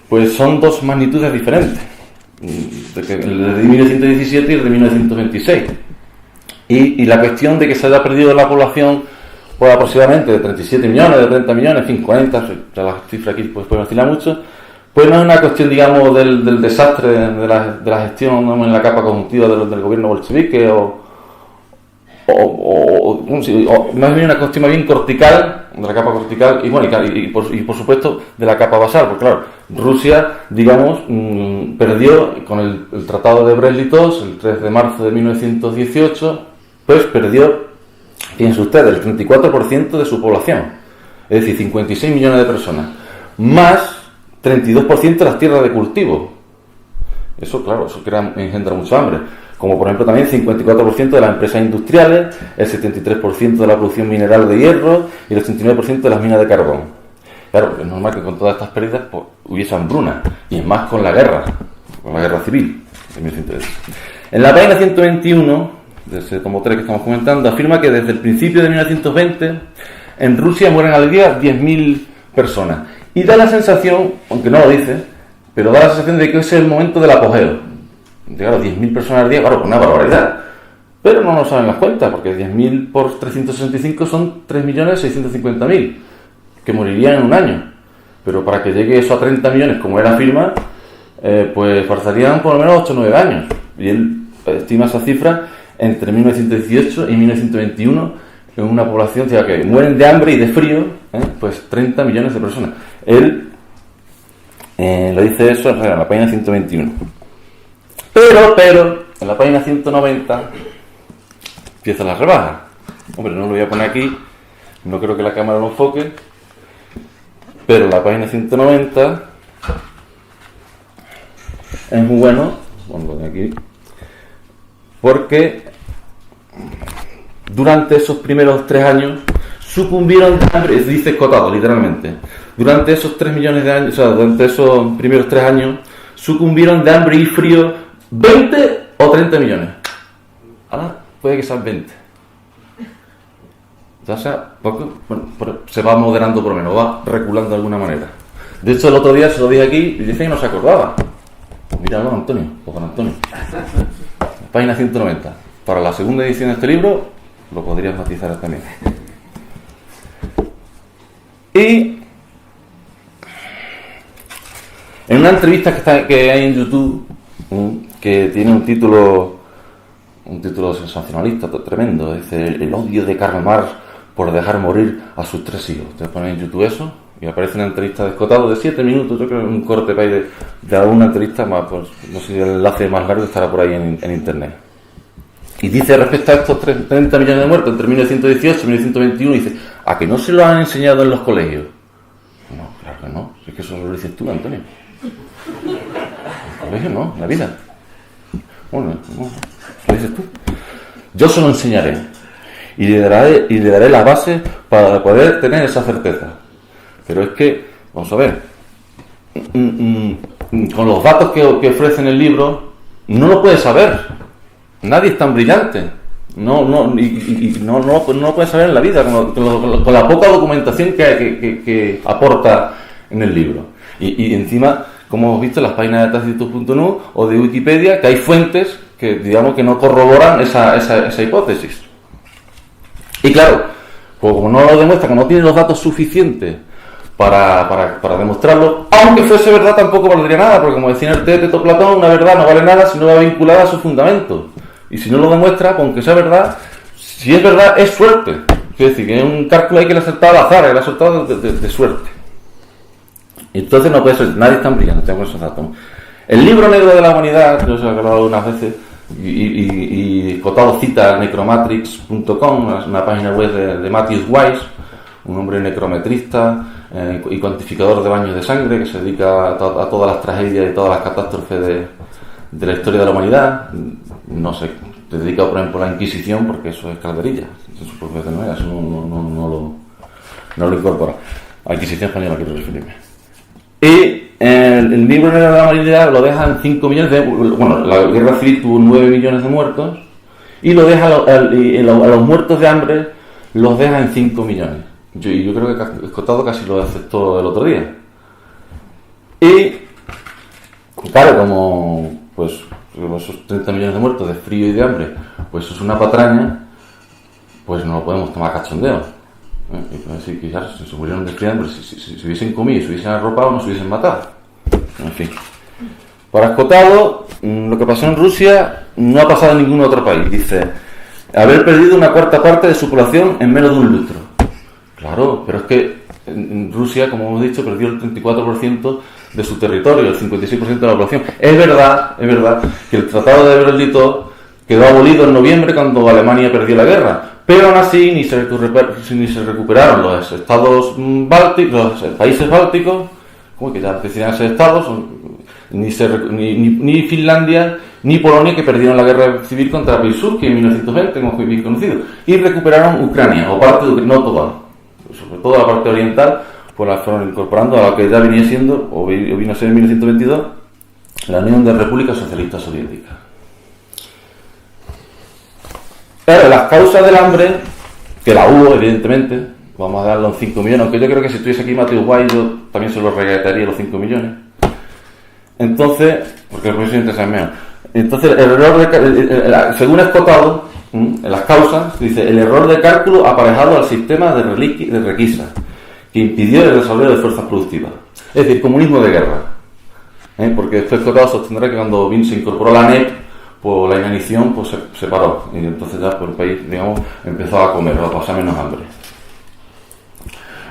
pues son dos magnitudes diferentes, el de 1917 y el de 1926. Y la cuestión de que se haya perdido la población por aproximadamente de 37 millones, de 30 millones, en fin, 40, la cifra aquí pues puede oscilar mucho, pues no es una cuestión, digamos, del desastre de la gestión, ¿no?, en la capa conjuntiva del gobierno bolchevique o más bien una cuestión más bien cortical, de la capa cortical, y bueno, y por supuesto de la capa basal, porque claro, Rusia, digamos, perdió con el Tratado de Brest-Litovsk el 3 de marzo de 1918, pues perdió, fíjense ustedes, el 34% de su población, es decir, 56 millones de personas, más 32% de las tierras de cultivo. Eso, claro, eso engendra mucho hambre. Como por ejemplo también 54% de las empresas industriales, el 73% de la producción mineral de hierro y el 89% de las minas de carbón. Claro, es normal que con todas estas pérdidas pues, hubiese hambruna, y es más con la guerra civil. En la página 121, de ese tomo 3 que estamos comentando, afirma que desde el principio de 1920 en Rusia mueren al día 10.000 personas. Y da la sensación, aunque no lo dice, pero da la sensación de que ese es el momento del apogeo. Llegar a 10.000 personas al día, claro, una barbaridad. Pero no nos saben las cuentas, porque 10.000 por 365 son 3.650.000, que morirían en un año. Pero para que llegue eso a 30 millones, como él afirma, pues pasarían por lo menos 8 o 9 años. Y él estima esa cifra entre 1918 y 1921 en una población, o sea, que mueren de hambre y de frío, pues 30 millones de personas. Él lo dice eso en la página 121. Pero, en la página 190 empieza la rebaja. Hombre, no lo voy a poner aquí, no creo que la cámara lo enfoque, pero la página 190 es muy bueno, pongo de aquí, porque durante esos primeros 3 años sucumbieron de hambre, dice escotado literalmente, durante esos 3 millones de años, o sea, durante esos primeros 3 años sucumbieron de hambre y frío 20 o 30 millones. Ahora puede que sean 20. Ya sea, poco, bueno, se va moderando por lo menos, va reculando de alguna manera. De hecho, el otro día se lo dije aquí y dice que no se acordaba. Míralo, Antonio, o con Antonio. Página 190. Para la segunda edición de este libro, lo podrías matizar también. Y en una entrevista que hay en YouTube, que tiene un título sensacionalista tremendo, dice el odio de Karl Marx por dejar morir a sus 3 hijos. Te pones en YouTube eso y aparece una entrevista de escotado de 7 minutos, yo creo que un corte para ir de alguna entrevista más, pues no sé si el enlace más largo estará por ahí en internet. Y dice respecto a estos 30 millones de muertos entre 1918 y 1921, dice, ¿a que no se lo han enseñado en los colegios? No, claro que no, es que eso lo dices tú, Antonio. En el colegio no, en la vida. Bueno, no, lo dices tú. Yo se lo enseñaré y le daré la base para poder tener esa certeza. Pero es que, vamos a ver, con los datos que ofrece en el libro, no lo puedes saber. Nadie es tan brillante. No lo puedes saber en la vida, con la poca documentación que aporta en el libro. Y encima, como hemos visto en las páginas de Tacitus.nu o de Wikipedia, que hay fuentes que, digamos, que no corroboran esa hipótesis. Y claro, pues como no lo demuestra, como no tiene los datos suficientes para demostrarlo, aunque fuese verdad tampoco valdría nada, porque como decía el Teto Platón, una verdad no vale nada si no va vinculada a su fundamento. Y si no lo demuestra, pues aunque sea verdad, si es verdad, es suerte. Quiere decir, que es un cálculo ahí que le ha saltado al azar, que le ha saltado de suerte. Entonces no puede ser, nadie es tan brillante, tengo esos datos. El libro negro de la humanidad, que os he hablado algunas veces, y Cotado cita necromatrix.com, una página web de Matthew Weiss, un hombre necrometrista y cuantificador de baños de sangre, que se dedica a todas las tragedias y todas las catástrofes de la historia de la humanidad. No sé, se dedica por ejemplo a la Inquisición, porque eso es calderilla, eso no lo incorpora. A la Inquisición española quiero referirme. Y el libro negro de la humanidad lo deja en 5 millones de... Bueno, la guerra civil tuvo 9 millones de muertos, y lo deja a los muertos de hambre los deja en 5 millones. Yo creo que Escotado casi lo aceptó el otro día. Y claro, como pues esos 30 millones de muertos de frío y de hambre, pues eso es una patraña, pues no lo podemos tomar cachondeo. Y pues decir que ya se murieron de frío y hambre, si hubiesen comido, si hubiesen arropado, no se hubiesen matado. En fin. Para Escotado, lo que pasó en Rusia no ha pasado en ningún otro país. Dice, haber perdido una cuarta parte de su población en menos de un lustro. Claro, pero es que en Rusia, como hemos dicho, perdió el 34% de su territorio, el 56% de la población. Es verdad que el Tratado de Brest-Litov quedó abolido en noviembre cuando Alemania perdió la guerra, pero aún así ni se recuperaron los estados bálticos, los países bálticos, como que ya decían ser estados, ni Finlandia ni Polonia, que perdieron la guerra civil contra Pilsudski en 1920, como fue bien conocido, y recuperaron Ucrania, o parte de no toda, sobre todo la parte oriental, pues la fueron incorporando a lo que ya venía siendo, o vino a ser en 1922, la Unión de Repúblicas Socialistas Soviéticas. Pero las causas del hambre, que la hubo, evidentemente, vamos a darlo en 5 millones, aunque yo creo que si estuviese aquí Matthew Weiss, yo también se lo regalaría los 5 millones. Entonces, porque el presidente es menos. Entonces, el error según Escotado, en las causas, dice, el error de cálculo aparejado al sistema de requisa, que impidió el desarrollo de fuerzas productivas. Es decir, comunismo de guerra. Porque después Escotado sostendrá que cuando se incorporó a la ANEP, pues la inanición pues se paró, y entonces ya pues, el país, digamos, empezó a comer, a pasar menos hambre.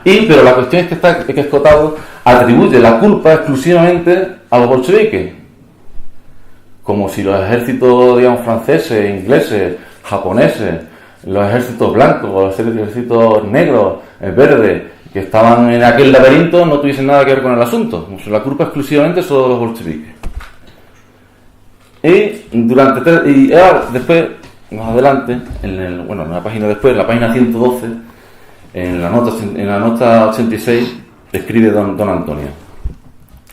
Pero la cuestión es que Escotado atribuye la culpa exclusivamente a los bolcheviques, como si los ejércitos, digamos, franceses, ingleses, japoneses, los ejércitos blancos, los ejércitos negros, verdes, que estaban en aquel laberinto, no tuviesen nada que ver con el asunto. La culpa exclusivamente son de los bolcheviques. Y ahora, después, más adelante, en la página después, en la página 112, en la nota 86, escribe don Antonio.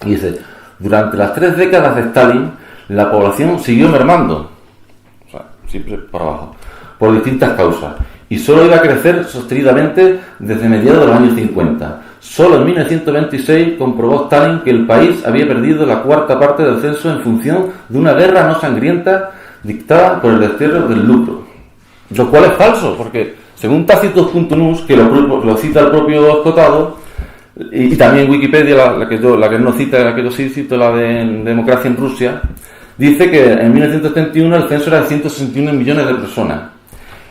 Y dice: durante las 3 décadas de Stalin, la población siguió mermando, o sea, siempre por abajo, por distintas causas, y solo iba a crecer sostenidamente desde mediados de los años 50. Solo en 1926 comprobó Stalin que el país había perdido la 4ª parte del censo en función de una guerra no sangrienta dictada por el destierro del lucro. Lo cual es falso, porque según Tacitus.news, que lo cita el propio Escotado, y también Wikipedia, la que no cita, la que yo sí cito, la de Democracia en Rusia, dice que en 1931 el censo era de 161 millones de personas.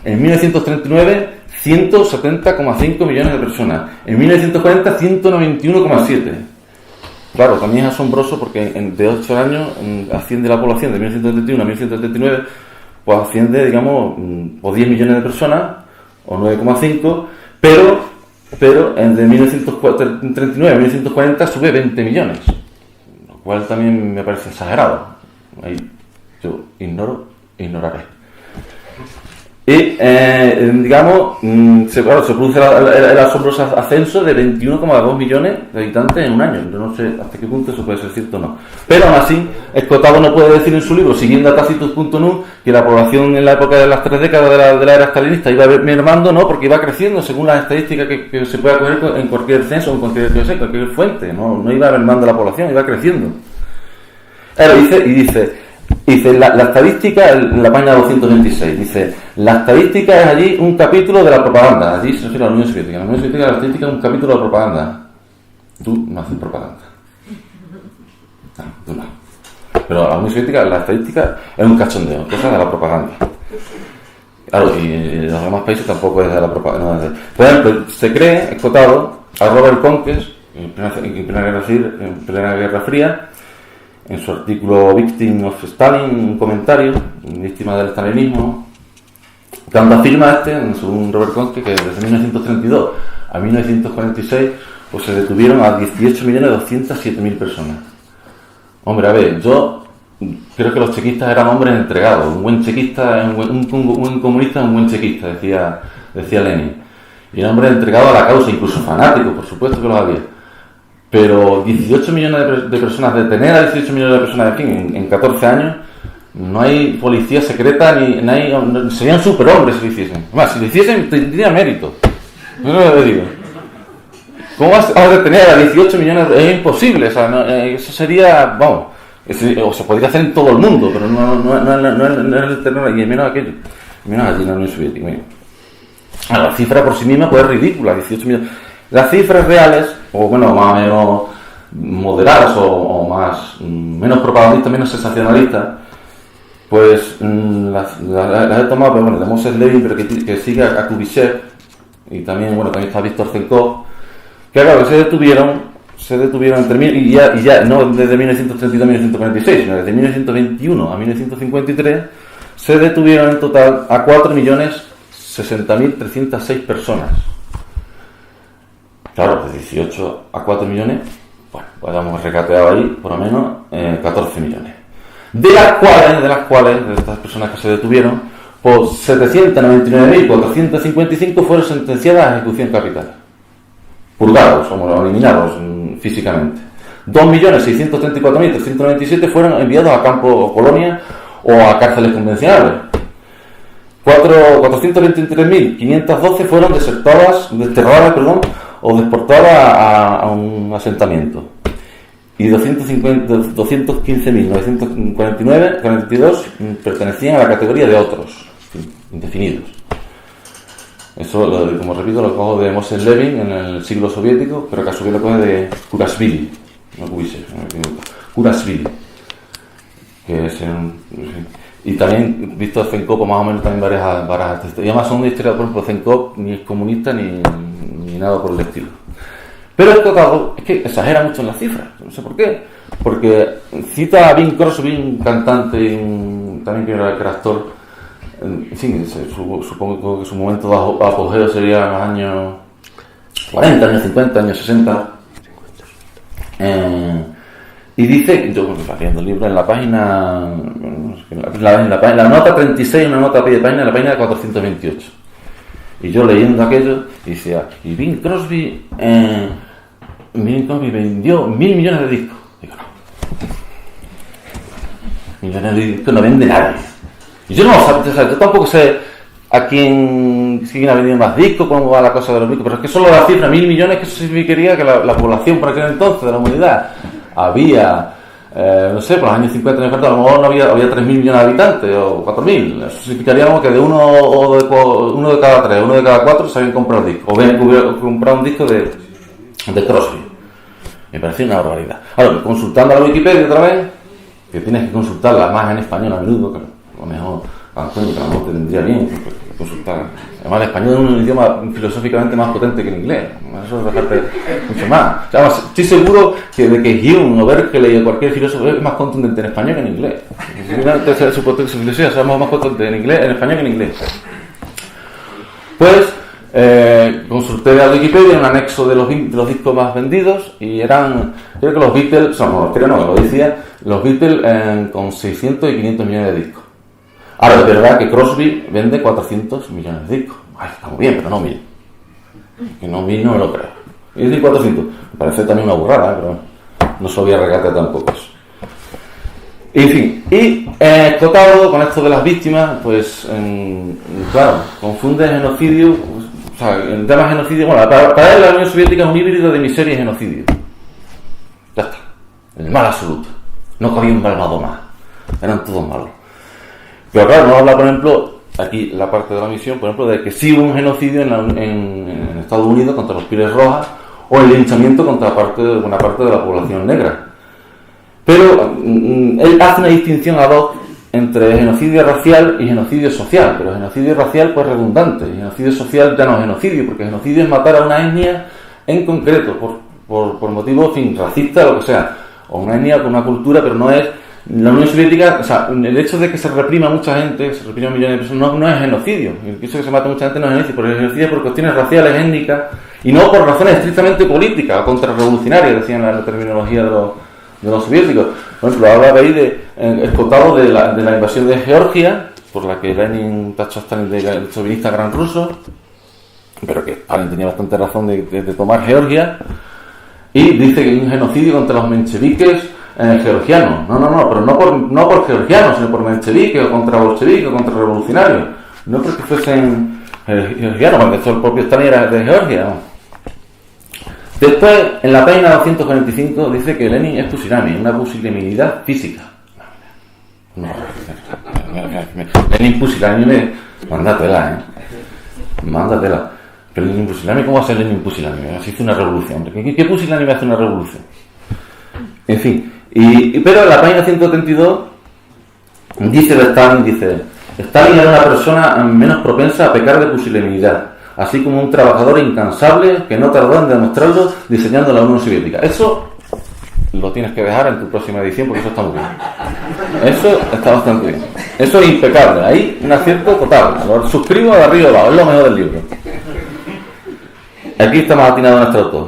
En 1939, 170,5 millones de personas. En 1940, 191,7. Claro, también es asombroso porque de 8 años asciende la población de 1931 a 1939, pues asciende, digamos, o 10 millones de personas, o 9,5, pero de 1939 a 1940 sube 20 millones, lo cual también me parece exagerado. Ahí yo ignoraré. Y, digamos, se produce el asombroso ascenso de 21,2 millones de habitantes en un año. Yo no sé hasta qué punto eso puede ser cierto o no. Pero aún así, Escotado no puede decir en su libro, siguiendo a Tacitus.news, que la población en la época de las 3 décadas de la era stalinista iba mermando, no, porque iba creciendo según las estadísticas que se pueda coger en cualquier censo, en cualquier fuente. No iba mermando la población, iba creciendo. Dice la estadística, en la página 226, dice: la estadística es allí un capítulo de la propaganda. Allí se refiere a la Unión Soviética. En la Unión Soviética la estadística es un capítulo de la propaganda. Tú no haces propaganda. No, tú no. Pero la Unión Soviética, la estadística es un cachondeo, cosa de la propaganda. Claro, y en los demás países tampoco es de la propaganda. No, por ejemplo, se cree, Escotado, a Robert Conques, en plena Guerra Fría, en su artículo Victim of Stalin, un comentario, víctima del stalinismo, cuando afirma según Robert Conque, que desde 1932 a 1946 pues se detuvieron a 18.207.000 personas. Hombre, a ver, yo creo que los chequistas eran hombres entregados. Un buen chequista, un comunista es un buen chequista, decía Lenin. Y un hombre entregado a la causa, incluso fanático, por supuesto que los había. Pero 18 millones de personas, detener a 18 millones de personas en 14 años, no hay policía secreta, serían superhombres si lo hiciesen. Además, si lo hiciesen, tendría mérito. No lo digo. ¿Cómo vas a detener a 18 millones? Es imposible, o sea, eso sería, vamos, o se podría hacer en todo el mundo, pero no es el terreno, y menos aquello, menos allí en la Unión Soviética. La cifra por sí misma pues es ridícula, 18 millones. Las cifras reales, o bueno, más o menos moderadas o menos propagandistas, menos sensacionalistas, pues las he tomado, pero bueno, de Moses Levin, pero que sigue a Kubitschek, y también está Víctor Zenkov, que claro, se detuvieron y ya no desde 1932 a 1946, sino desde 1921 a 1953, se detuvieron en total a 4.060.306 personas. Claro, de 18 a 4 millones, bueno, pues hemos recateado ahí por lo menos 14 millones. De las cuales, de estas personas que se detuvieron, pues 799.455 fueron sentenciadas a ejecución capital. Purgados, o eliminados físicamente. 2.634.397 fueron enviados a campos o colonias o a cárceles convencionales. 423.512 fueron desterradas, o deportadas a un asentamiento. Y 215.942 pertenecían a la categoría de otros, indefinidos. Eso, como repito, lo cojo de Moses Levin en el siglo soviético, pero que a su vez lo coge de Kurashvili, no Kubitschek, Urashvili, que es y también Víctor Zenkov, más o menos también varias y además son historias, por ejemplo, Zenkov ni es comunista ni nada por el estilo. Pero el tratado es que exagera mucho en las cifras, no sé por qué, porque cita a Bing Crosby, un cantante y también que era actor, en fin, supongo que su momento de apogeo sería en los años 40, años 50, años 60. Y dice, yo haciendo el libro en la página, la nota 36, una nota a pie de página, en la página 428. Y yo leyendo aquello, decía, y Bing Crosby vendió 1.000 millones de discos. Digo, no. Millones de discos no vende nadie. Y yo no lo sé, yo tampoco sé a quién ha vendido más discos, cómo va la cosa de los discos, pero es que solo la cifra 1.000 millones, que eso significaría que la población por aquel entonces de la humanidad había, no sé, por los años 50, a lo mejor no había 3.000 millones de habitantes o 4.000. Eso significaría como que de uno de cada 3, uno de cada 4 se habían comprado discos, o habían comprado un disco de Crosby. Me pareció una barbaridad. Ahora, consultando a la Wikipedia otra vez, que tienes que consultarla más en español a menudo, que a lo mejor Antonio, que a lo mejor te vendría bien consultar. Además, el español es un idioma filosóficamente más potente que el inglés. Eso es dejarte mucho más. Además, estoy seguro que de que Hume o Berkeley o cualquier filósofo es más contundente en español que en inglés. Su filosofía es más contundente en español que en inglés. Pues consulté a Wikipedia un anexo de los discos más vendidos y eran, creo que los Beatles, lo decía, los Beatles con 600 y 500 millones de discos. Ahora, es verdad que Crosby vende 400 millones de discos. Ay, está muy bien, pero no 1.000. Que no 1.000 no me lo creo. Y decir 400, me parece también una burrada, pero no se lo voy a regatear tampoco eso. En fin, y tocado con esto de las víctimas, pues claro, confunde genocidio, o sea, el tema genocidio, bueno, para él la Unión Soviética es un híbrido de miseria y genocidio. Ya está, el mal absoluto. No cabía un malvado más, eran todos malos. Pero claro, no habla, por ejemplo, aquí la parte de la misión, por ejemplo, de que sí hubo un genocidio en Estados Unidos contra los pieles rojas o el linchamiento contra una parte de la población negra. Pero él hace una distinción ad hoc entre genocidio racial y genocidio social, pero genocidio racial pues redundante, y genocidio social ya no es genocidio, porque genocidio es matar a una etnia en concreto, por motivos, en fin, racistas o lo que sea, o una etnia con una cultura, pero no es la Unión Soviética, o sea, el hecho de que se reprima mucha gente, se reprima millones de personas, no es genocidio. El hecho de que se mate mucha gente no es genocidio, porque el genocidio es por cuestiones raciales, étnicas, y no por razones estrictamente políticas o contrarrevolucionarias, decían la terminología de los soviéticos. Por ejemplo, ahora veis escotado de la invasión de Georgia, por la que Lenin tachó a Stalin de chauvinista gran ruso, pero que Stalin tenía bastante razón de tomar Georgia, y dice que hay un genocidio contra los mencheviques georgianos. No, pero no por georgianos, sino por mencheviques o contra bolcheviques o contra revolucionarios. No porque fuesen georgianos, porque el propio Stalin era de Georgia, ¿no? Después, en la página 245, dice que Lenin es pusilánime, una pusilanimidad física. No, Lenin pusilánime, mándatela, mándatela. Pero Lenin pusilánime, ¿cómo va a ser Lenin pusilánime? Así hizo una revolución. ¿Qué pusilánime hace una revolución? En fin, pero en la página 132 dice Stalin era una persona menos propensa a pecar de pusilanimidad, así como un trabajador incansable que no tardó en demostrarlo diseñando la Unión Soviética. Eso lo tienes que dejar en tu próxima edición porque eso está muy bien. Eso está bastante bien. Eso es impecable. Ahí un acierto total. Lo suscribo de arriba abajo. Es lo mejor del libro. Aquí está más atinado nuestro autor.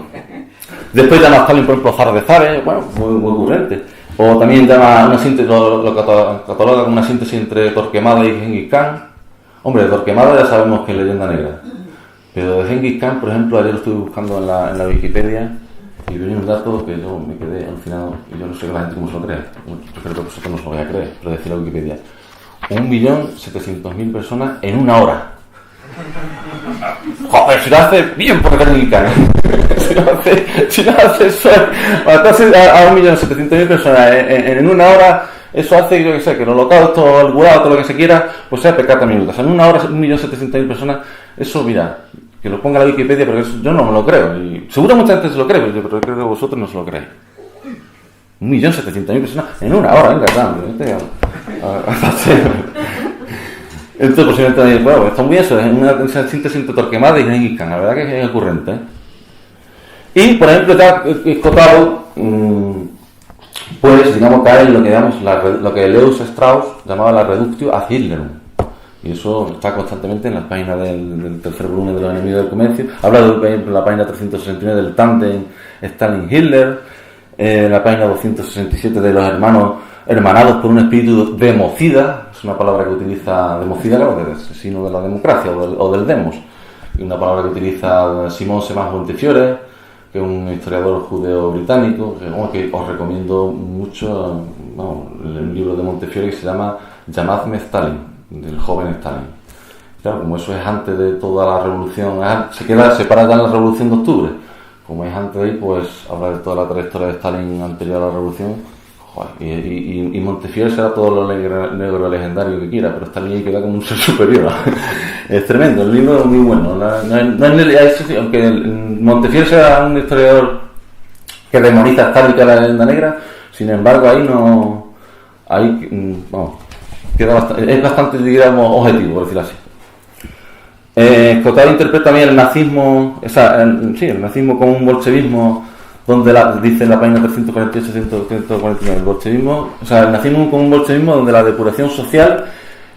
Después llama a Stalin, por ejemplo, zar de zares. Bueno, muy ocurrente. O también llama una síntesis, lo cataloga como una síntesis entre Torquemada y Genghis Khan. Hombre, de Torquemada ya sabemos que es leyenda negra. Pero de Genghis Khan, por ejemplo, ayer lo estuve buscando en la Wikipedia y vi un dato que yo me quedé alucinado y yo no sé que la gente cómo se lo cree. Yo creo que vosotros no se lo vais a creer, pero decía la Wikipedia. 1.700.000 personas en una hora. Joder, si lo hace bien por Genghis Khan. si lo hace eso, matarse a 1.700.000 personas en una hora. Eso hace, yo que sé, que el holocausto, el gulado, todo lo que se quiera, pues sea pecata minutos. En una hora, 1.700.000 personas, eso, mira, que lo ponga la Wikipedia, porque eso, yo no me lo creo. Y seguro mucha gente se lo cree, pero yo creo que vosotros no se lo creéis. 1.700.000 personas en una hora, venga, entonces posiblemente también, bueno, está muy bien, eso es una síntesis entre Torquemada y Genghis Khan, la verdad que es ocurrente, ¿eh? Y, por ejemplo, está escotado, pues, digamos, cae en lo que llamamos lo que Leus Strauss llamaba la reductio ad Hitlerum. Y eso está constantemente en las páginas del tercer volumen de los enemigos del comercio. Habla, por ejemplo, en la página 369 del tándem Stalin-Hitler, en la página 267 de los hermanados por un espíritu democida, es una palabra que utiliza, democida, claro, del asesino de la democracia o del demos, y una palabra que utiliza Simón Semás Montefiore, que es un historiador judeo-británico, que os recomiendo mucho, el libro de Montefiore que se llama Llamadme Stalin, del joven Stalin. Claro, como eso es antes de toda la revolución, se para ya en la revolución de octubre, como es antes de ahí, pues habla de toda la trayectoria de Stalin anterior a la revolución. Y Montefiore será todo lo negro legendario que quiera, pero Stalin ahí queda como un ser superior. Es tremendo, el libro es muy bueno. Aunque Montefiore sea un historiador que demoniza a Stalin, que es la leyenda negra, sin embargo ahí no. Es bastante, digamos, objetivo, por decirlo así. Escotado interpreta también el nazismo, el nazismo como un bolchevismo, donde dice en la página 348-149 el bolchevismo, el nazismo como un bolchevismo donde la depuración social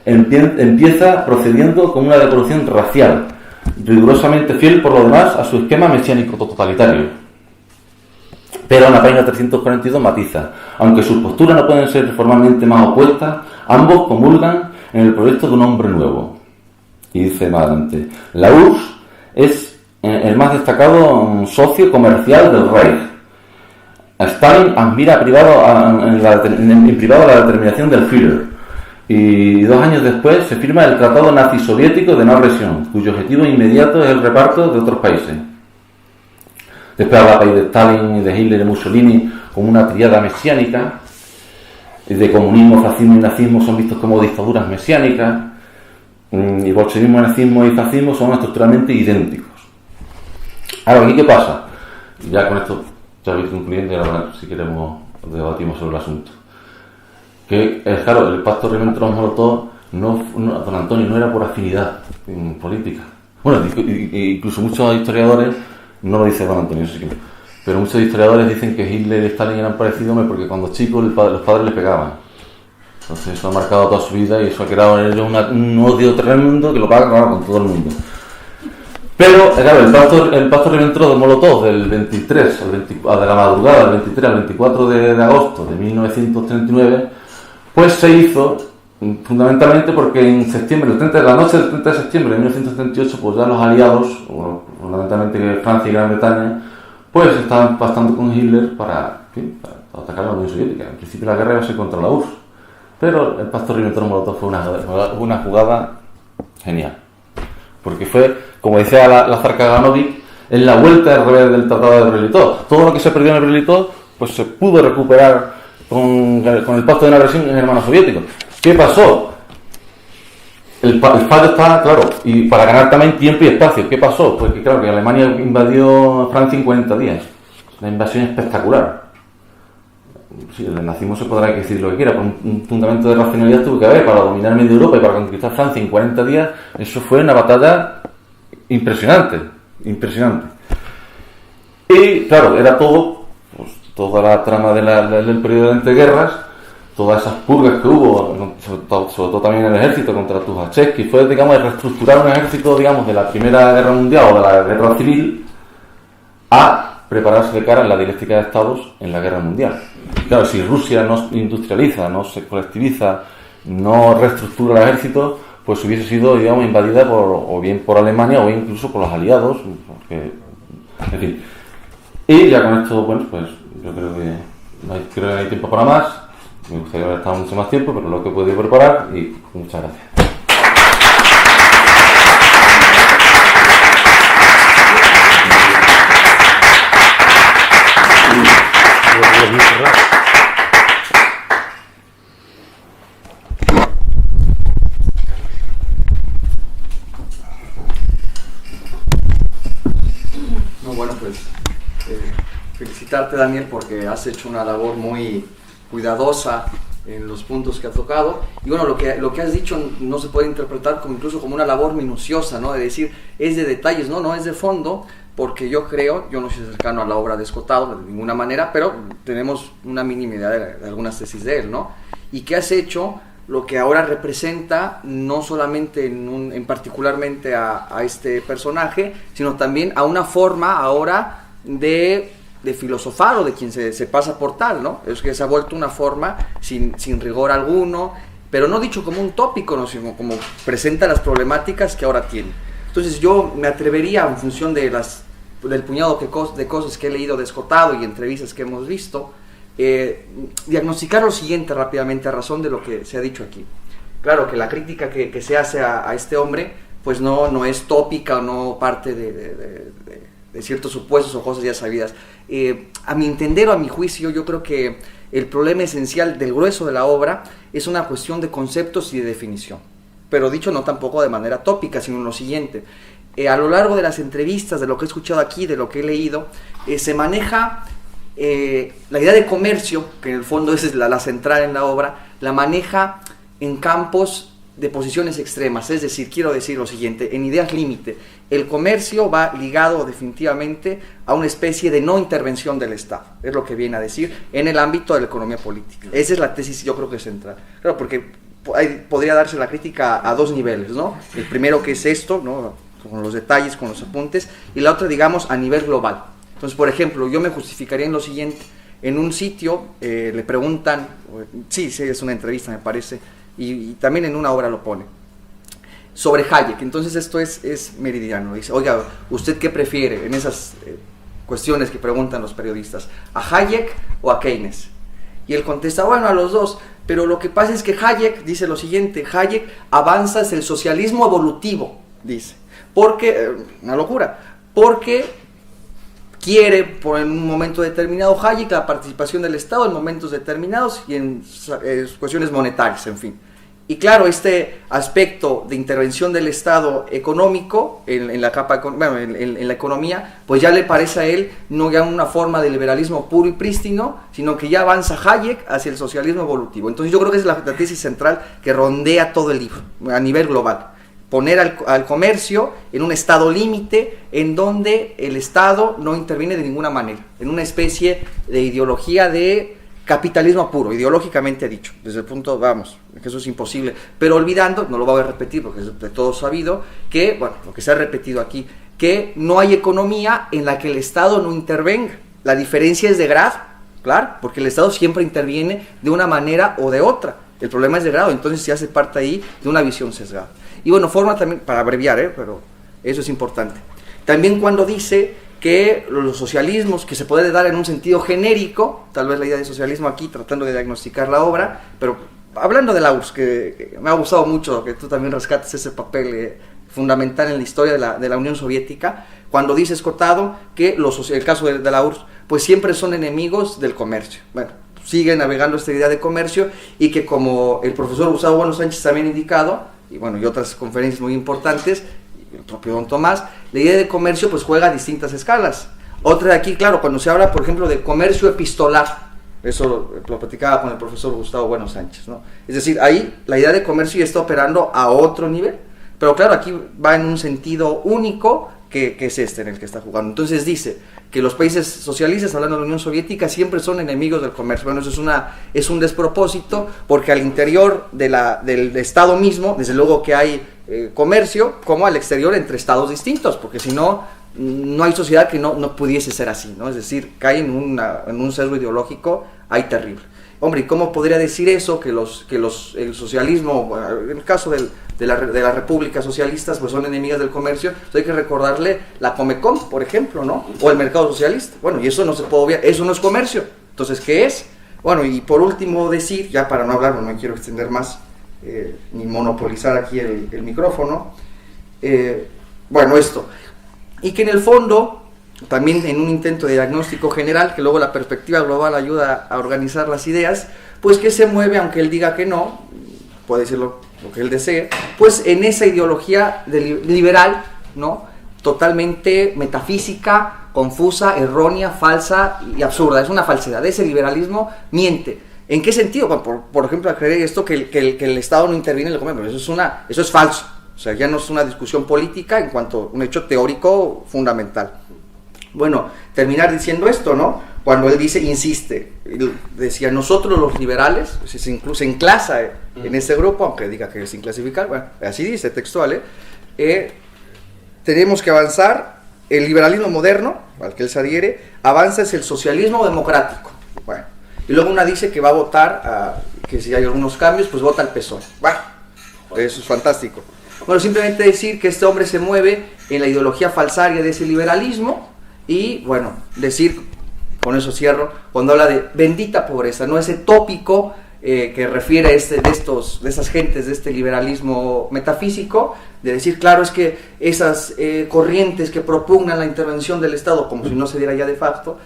empieza procediendo con una depuración racial, rigurosamente fiel por lo demás a su esquema mesiánico totalitario. Pero en la página 342 matiza: aunque sus posturas no pueden ser formalmente más opuestas, ambos comulgan en el proyecto de un hombre nuevo. Y dice más adelante: la URSS es el más destacado socio comercial del Reich. Stalin admira en privado la determinación del Führer. Y 2 años después se firma el Tratado Nazi-Soviético de no agresión, cuyo objetivo inmediato es el reparto de otros países. Después habla de Stalin, de Hitler y Mussolini como una triada mesiánica. De comunismo, fascismo y nazismo son vistos como dictaduras mesiánicas. Y bolchevismo, nazismo y fascismo son estructuralmente idénticos. Ahora, ¿aquí qué pasa? Ya con esto ya voy concluyendo y ahora, si queremos, debatimos sobre el asunto. Que, claro, el pacto Ribbentrop-Molotov, don Antonio, no era por afinidad política. Bueno, incluso muchos historiadores, no lo dice don Antonio, eso sí que no, pero muchos historiadores dicen que Hitler y Stalin eran parecidos porque cuando chicos los padres les pegaban. Entonces eso ha marcado toda su vida y eso ha creado en ellos un odio tremendo que lo paga, claro, con todo el mundo. Pero, claro, el pacto Ribbentrop-Molotov del 23, de la madrugada del 23 al 24 de agosto de 1939, pues se hizo fundamentalmente porque en septiembre, la noche del 30 de septiembre de 1938, pues ya los aliados, fundamentalmente Francia y Gran Bretaña, pues estaban pactando con Hitler para atacar a la Unión Soviética. En principio la guerra iba a ser contra la URSS, pero el pacto Ribbentrop-Molotov fue una jugada genial. Porque fue, como decía la zar Kaganovic, en la vuelta al revés del Tratado de Brest-Litov. Todo lo que se perdió en el Brest-Litov, pues se pudo recuperar con el pacto de no agresión en hermanos soviéticos. ¿Qué pasó? El fallo está claro, y para ganar también tiempo y espacio. ¿Qué pasó? Pues que claro, que Alemania invadió Francia en 40 días. Una invasión espectacular. Sí, el nazismo se podrá decir lo que quiera, pero un fundamento de racionalidad tuvo que haber para dominar medio Europa y para conquistar Francia en 40 días. Eso fue una batalla impresionante. Y claro, era todo, pues, toda la trama del periodo de entreguerras, todas esas purgas que hubo, sobre todo también en el ejército contra Tukhachevsky, fue, digamos, reestructurar un ejército, digamos, de la Primera Guerra Mundial o de la Guerra Civil a prepararse de cara en la dialéctica de Estados en la Guerra Mundial. Claro, si Rusia no industrializa, no se colectiviza, no reestructura el ejército, pues hubiese sido, digamos, invadida o bien por Alemania o bien incluso por los aliados, porque, en fin. Y ya con esto, bueno, pues yo creo que no hay tiempo para más. Me gustaría haber estado mucho más tiempo, pero lo que he podido preparar, y muchas gracias. Felicitarte felicitarte, Daniel, porque has hecho una labor muy cuidadosa en los puntos que has tocado. Y bueno, lo que has dicho no se puede interpretar como incluso como una labor minuciosa, ¿no? De decir, es de detalles, no es de fondo, porque yo no soy cercano a la obra de Escotado de ninguna manera, pero tenemos una mínima idea de algunas tesis de él, ¿no? Y que has hecho lo que ahora representa, no solamente en particularmente a este personaje, sino también a una forma ahora de filosofar o de quien se pasa por tal, ¿no? Es que se ha vuelto una forma sin rigor alguno, pero no dicho como un tópico, ¿no? Sino como presenta las problemáticas que ahora tiene. Entonces yo me atrevería, en función del puñado de cosas que he leído de Escotado y entrevistas que hemos visto, diagnosticar lo siguiente rápidamente a razón de lo que se ha dicho aquí. Claro que la crítica que se hace a este hombre pues no es tópica o no parte de ciertos supuestos o cosas ya sabidas. A mi entender o a mi juicio, yo creo que el problema esencial del grueso de la obra es una cuestión de conceptos y de definición, pero dicho no tampoco de manera tópica, sino en lo siguiente. A lo largo de las entrevistas, de lo que he escuchado aquí, de lo que he leído, se maneja la idea de comercio, que en el fondo es la central en la obra, la maneja en campos de posiciones extremas. Es decir, quiero decir lo siguiente, en ideas límite, el comercio va ligado definitivamente a una especie de no intervención del Estado, es lo que viene a decir, en el ámbito de la economía política. Esa es la tesis, yo creo que es central. Claro, porque podría darse la crítica a dos niveles, ¿no? El primero, que es esto, ¿no? Con los detalles, con los apuntes, y la otra, digamos, a nivel global. Entonces, por ejemplo, yo me justificaría en lo siguiente. En un sitio le preguntan, sí, es una entrevista me parece, y también en una obra lo pone, sobre Hayek. Entonces esto es meridiano. Dice, oiga, ¿usted qué prefiere en esas cuestiones que preguntan los periodistas? ¿A Hayek o a Keynes? Y él contesta, bueno, a los dos, pero lo que pasa es que Hayek dice lo siguiente, Hayek avanza hacia el socialismo evolutivo, dice, porque, una locura, porque quiere, por un momento determinado, Hayek, la participación del Estado en momentos determinados y en cuestiones monetarias, en fin. Y claro, este aspecto de intervención del Estado económico en la economía, pues ya le parece a él no ya una forma de liberalismo puro y prístino, sino que ya avanza Hayek hacia el socialismo evolutivo. Entonces yo creo que esa es la tesis central que rondea todo el libro, a nivel global. Poner al comercio en un estado límite en donde el Estado no interviene de ninguna manera, en una especie de ideología de capitalismo puro, ideológicamente dicho, desde el punto, que eso es imposible, pero olvidando, no lo voy a repetir porque es de todo sabido, que, bueno, lo que se ha repetido aquí, que no hay economía en la que el Estado no intervenga. La diferencia es de grado, claro, porque el Estado siempre interviene de una manera o de otra. El problema es de grado, entonces se hace parte ahí de una visión sesgada. Y bueno, forma también, para abreviar, pero eso es importante. También cuando dice que los socialismos, que se puede dar en un sentido genérico, tal vez la idea de socialismo aquí, tratando de diagnosticar la obra, pero hablando de la URSS, que me ha gustado mucho que tú también rescates ese papel fundamental en la historia de la Unión Soviética, cuando dice Escotado que el caso de la URSS, pues siempre son enemigos del comercio. Bueno, sigue navegando esta idea de comercio y que, como el profesor Gustavo Bueno Sánchez también ha indicado, y bueno, y otras conferencias muy importantes, y el propio don Tomás, la idea de comercio pues juega a distintas escalas. Otra de aquí, claro, cuando se habla, por ejemplo, de comercio epistolar, eso lo platicaba con el profesor Gustavo Bueno Sánchez, ¿no? Es decir, ahí la idea de comercio ya está operando a otro nivel, pero claro, aquí va en un sentido único, que es este en el que está jugando. Entonces dice que los países socialistas, hablando de la Unión Soviética, siempre son enemigos del comercio. Bueno, eso es un despropósito, porque al interior del Estado mismo, desde luego que hay comercio, como al exterior entre estados distintos, porque si no, no hay sociedad que no pudiese ser así, ¿no? Es decir, cae en un sesgo ideológico ahí terrible. Hombre, ¿y cómo podría decir eso? Que el socialismo, bueno, en el caso de las repúblicas socialistas, pues son enemigas del comercio. Entonces hay que recordarle la Comecom, por ejemplo, ¿no? O el mercado socialista. Bueno, y eso no se puede obviar, eso no es comercio. Entonces, ¿qué es? Bueno, y por último decir, ya para no hablar, no me quiero extender más, ni monopolizar aquí el micrófono, bueno, esto. Y que en el fondo, también en un intento de diagnóstico general, que luego la perspectiva global ayuda a organizar las ideas, pues que se mueve, aunque él diga que no, puede decir lo que él desee, pues en esa ideología liberal, ¿no? totalmente metafísica, confusa, errónea, falsa y absurda. Es una falsedad. Ese liberalismo miente. ¿En qué sentido? Por ejemplo, creer esto que el Estado no interviene en el comercio. Eso es falso. O sea, ya no es una discusión política en cuanto a un hecho teórico fundamental. Bueno, terminar diciendo esto, ¿no? Cuando él dice, insiste, él decía, nosotros los liberales, se enclasa en ese grupo, aunque diga que es sin clasificar, bueno, así dice textual, tenemos que avanzar, el liberalismo moderno, al que él se adhiere, avanza es el socialismo democrático. Bueno, y luego una dice que va a votar, que si hay algunos cambios, pues vota al PSOE. Bueno, eso es fantástico. Bueno, simplemente decir que este hombre se mueve en la ideología falsaria de ese liberalismo y, bueno, decir, con eso cierro, cuando habla de bendita pobreza, no ese tópico que refiere a de esas gentes de este liberalismo metafísico, de decir, claro, es que esas corrientes que propugnan la intervención del Estado, como si no se diera ya de facto,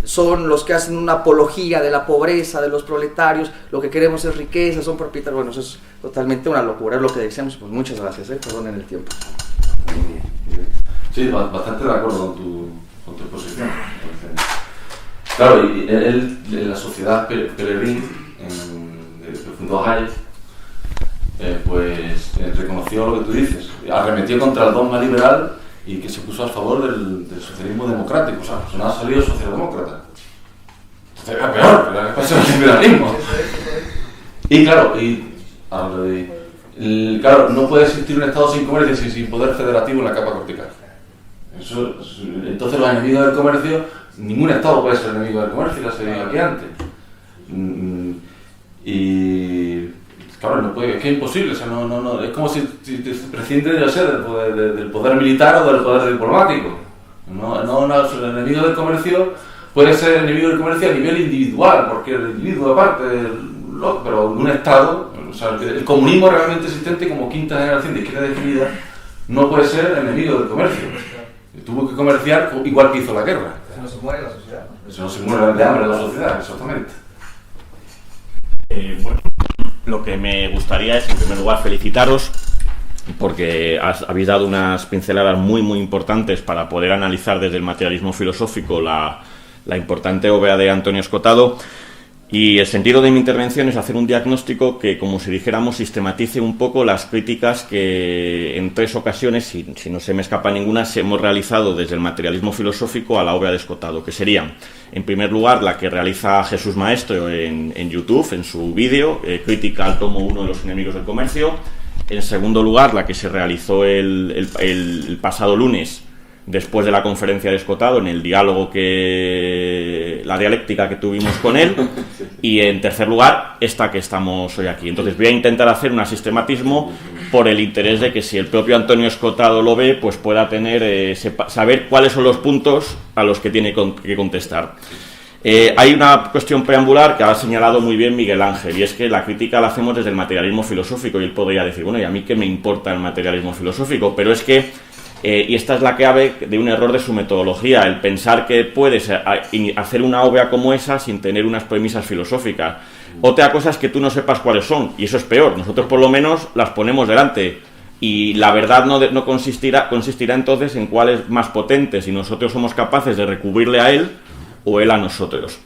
son los que hacen una apología de la pobreza, de los proletarios, lo que queremos es riqueza, son propietarios. Bueno, eso es totalmente una locura, es lo que decíamos. Pues muchas gracias, perdonen el tiempo. Sí, bastante de acuerdo con tu exposición. Claro, y él, en la sociedad Pellegrini, que fundó Hayek, pues reconoció lo que tú dices, arremetió contra el dogma liberal y que se puso a favor del socialismo democrático. O sea, pues no ha salido socialdemócrata. Entonces era peor, era que pasó el liberalismo. Y claro, claro, no puede existir un Estado sin comercio sin poder federativo en la capa cortical. Entonces los enemigos del comercio, ningún Estado puede ser enemigo del comercio, ya se dijo aquí antes. Y claro, no puede, es que es imposible, o sea, no, es como si prescinde del poder militar o del poder diplomático. El enemigo del comercio puede ser enemigo del comercio a nivel individual, porque el individuo aparte, pero un Estado, o sea, el comunismo realmente existente como quinta generación de izquierda definida no puede ser enemigo del comercio. Tuvo que comerciar igual que hizo la guerra. Eso no se muere la sociedad. Eso no se muere de hambre la sociedad, exactamente. Bueno, lo que me gustaría es, en primer lugar, felicitaros porque habéis dado unas pinceladas muy, muy importantes para poder analizar desde el materialismo filosófico la importante obra de Antonio Escotado. Y el sentido de mi intervención es hacer un diagnóstico que, como si dijéramos, sistematice un poco las críticas que en 3 ocasiones, si no se me escapa ninguna, hemos realizado desde el materialismo filosófico a la obra de Escotado, que serían, en primer lugar, la que realiza Jesús Maestro en YouTube, en su vídeo, crítica al tomo 1 de los enemigos del comercio. En segundo lugar, la que se realizó el pasado lunes, después de la conferencia de Escotado, en el diálogo la dialéctica que tuvimos con él, y en tercer lugar, esta que estamos hoy aquí. Entonces voy a intentar hacer un sistematismo por el interés de que si el propio Antonio Escotado lo ve, pues pueda saber cuáles son los puntos a los que tiene que contestar. Hay una cuestión preambular que ha señalado muy bien Miguel Ángel, y es que la crítica la hacemos desde el materialismo filosófico, y él podría decir, bueno, ¿y a mí qué me importa el materialismo filosófico? Pero es que y esta es la clave de un error de su metodología, el pensar que puedes hacer una obra como esa sin tener unas premisas filosóficas. Otra cosa es que tú no sepas cuáles son, y eso es peor. Nosotros por lo menos las ponemos delante, y la verdad no consistirá entonces en cuál es más potente, si nosotros somos capaces de recubrirle a él o él a nosotros.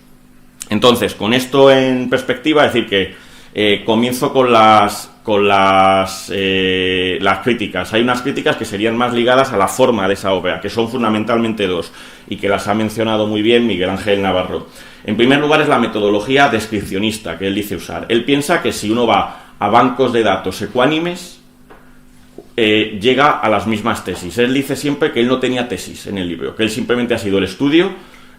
Entonces, con esto en perspectiva, es decir que comienzo con las críticas. Hay unas críticas que serían más ligadas a la forma de esa obra, que son fundamentalmente 2, y que las ha mencionado muy bien Miguel Ángel Navarro. En primer lugar es la metodología descripcionista que él dice usar. Él piensa que si uno va a bancos de datos ecuánimes, llega a las mismas tesis. Él dice siempre que él no tenía tesis en el libro, que él simplemente ha sido el estudio,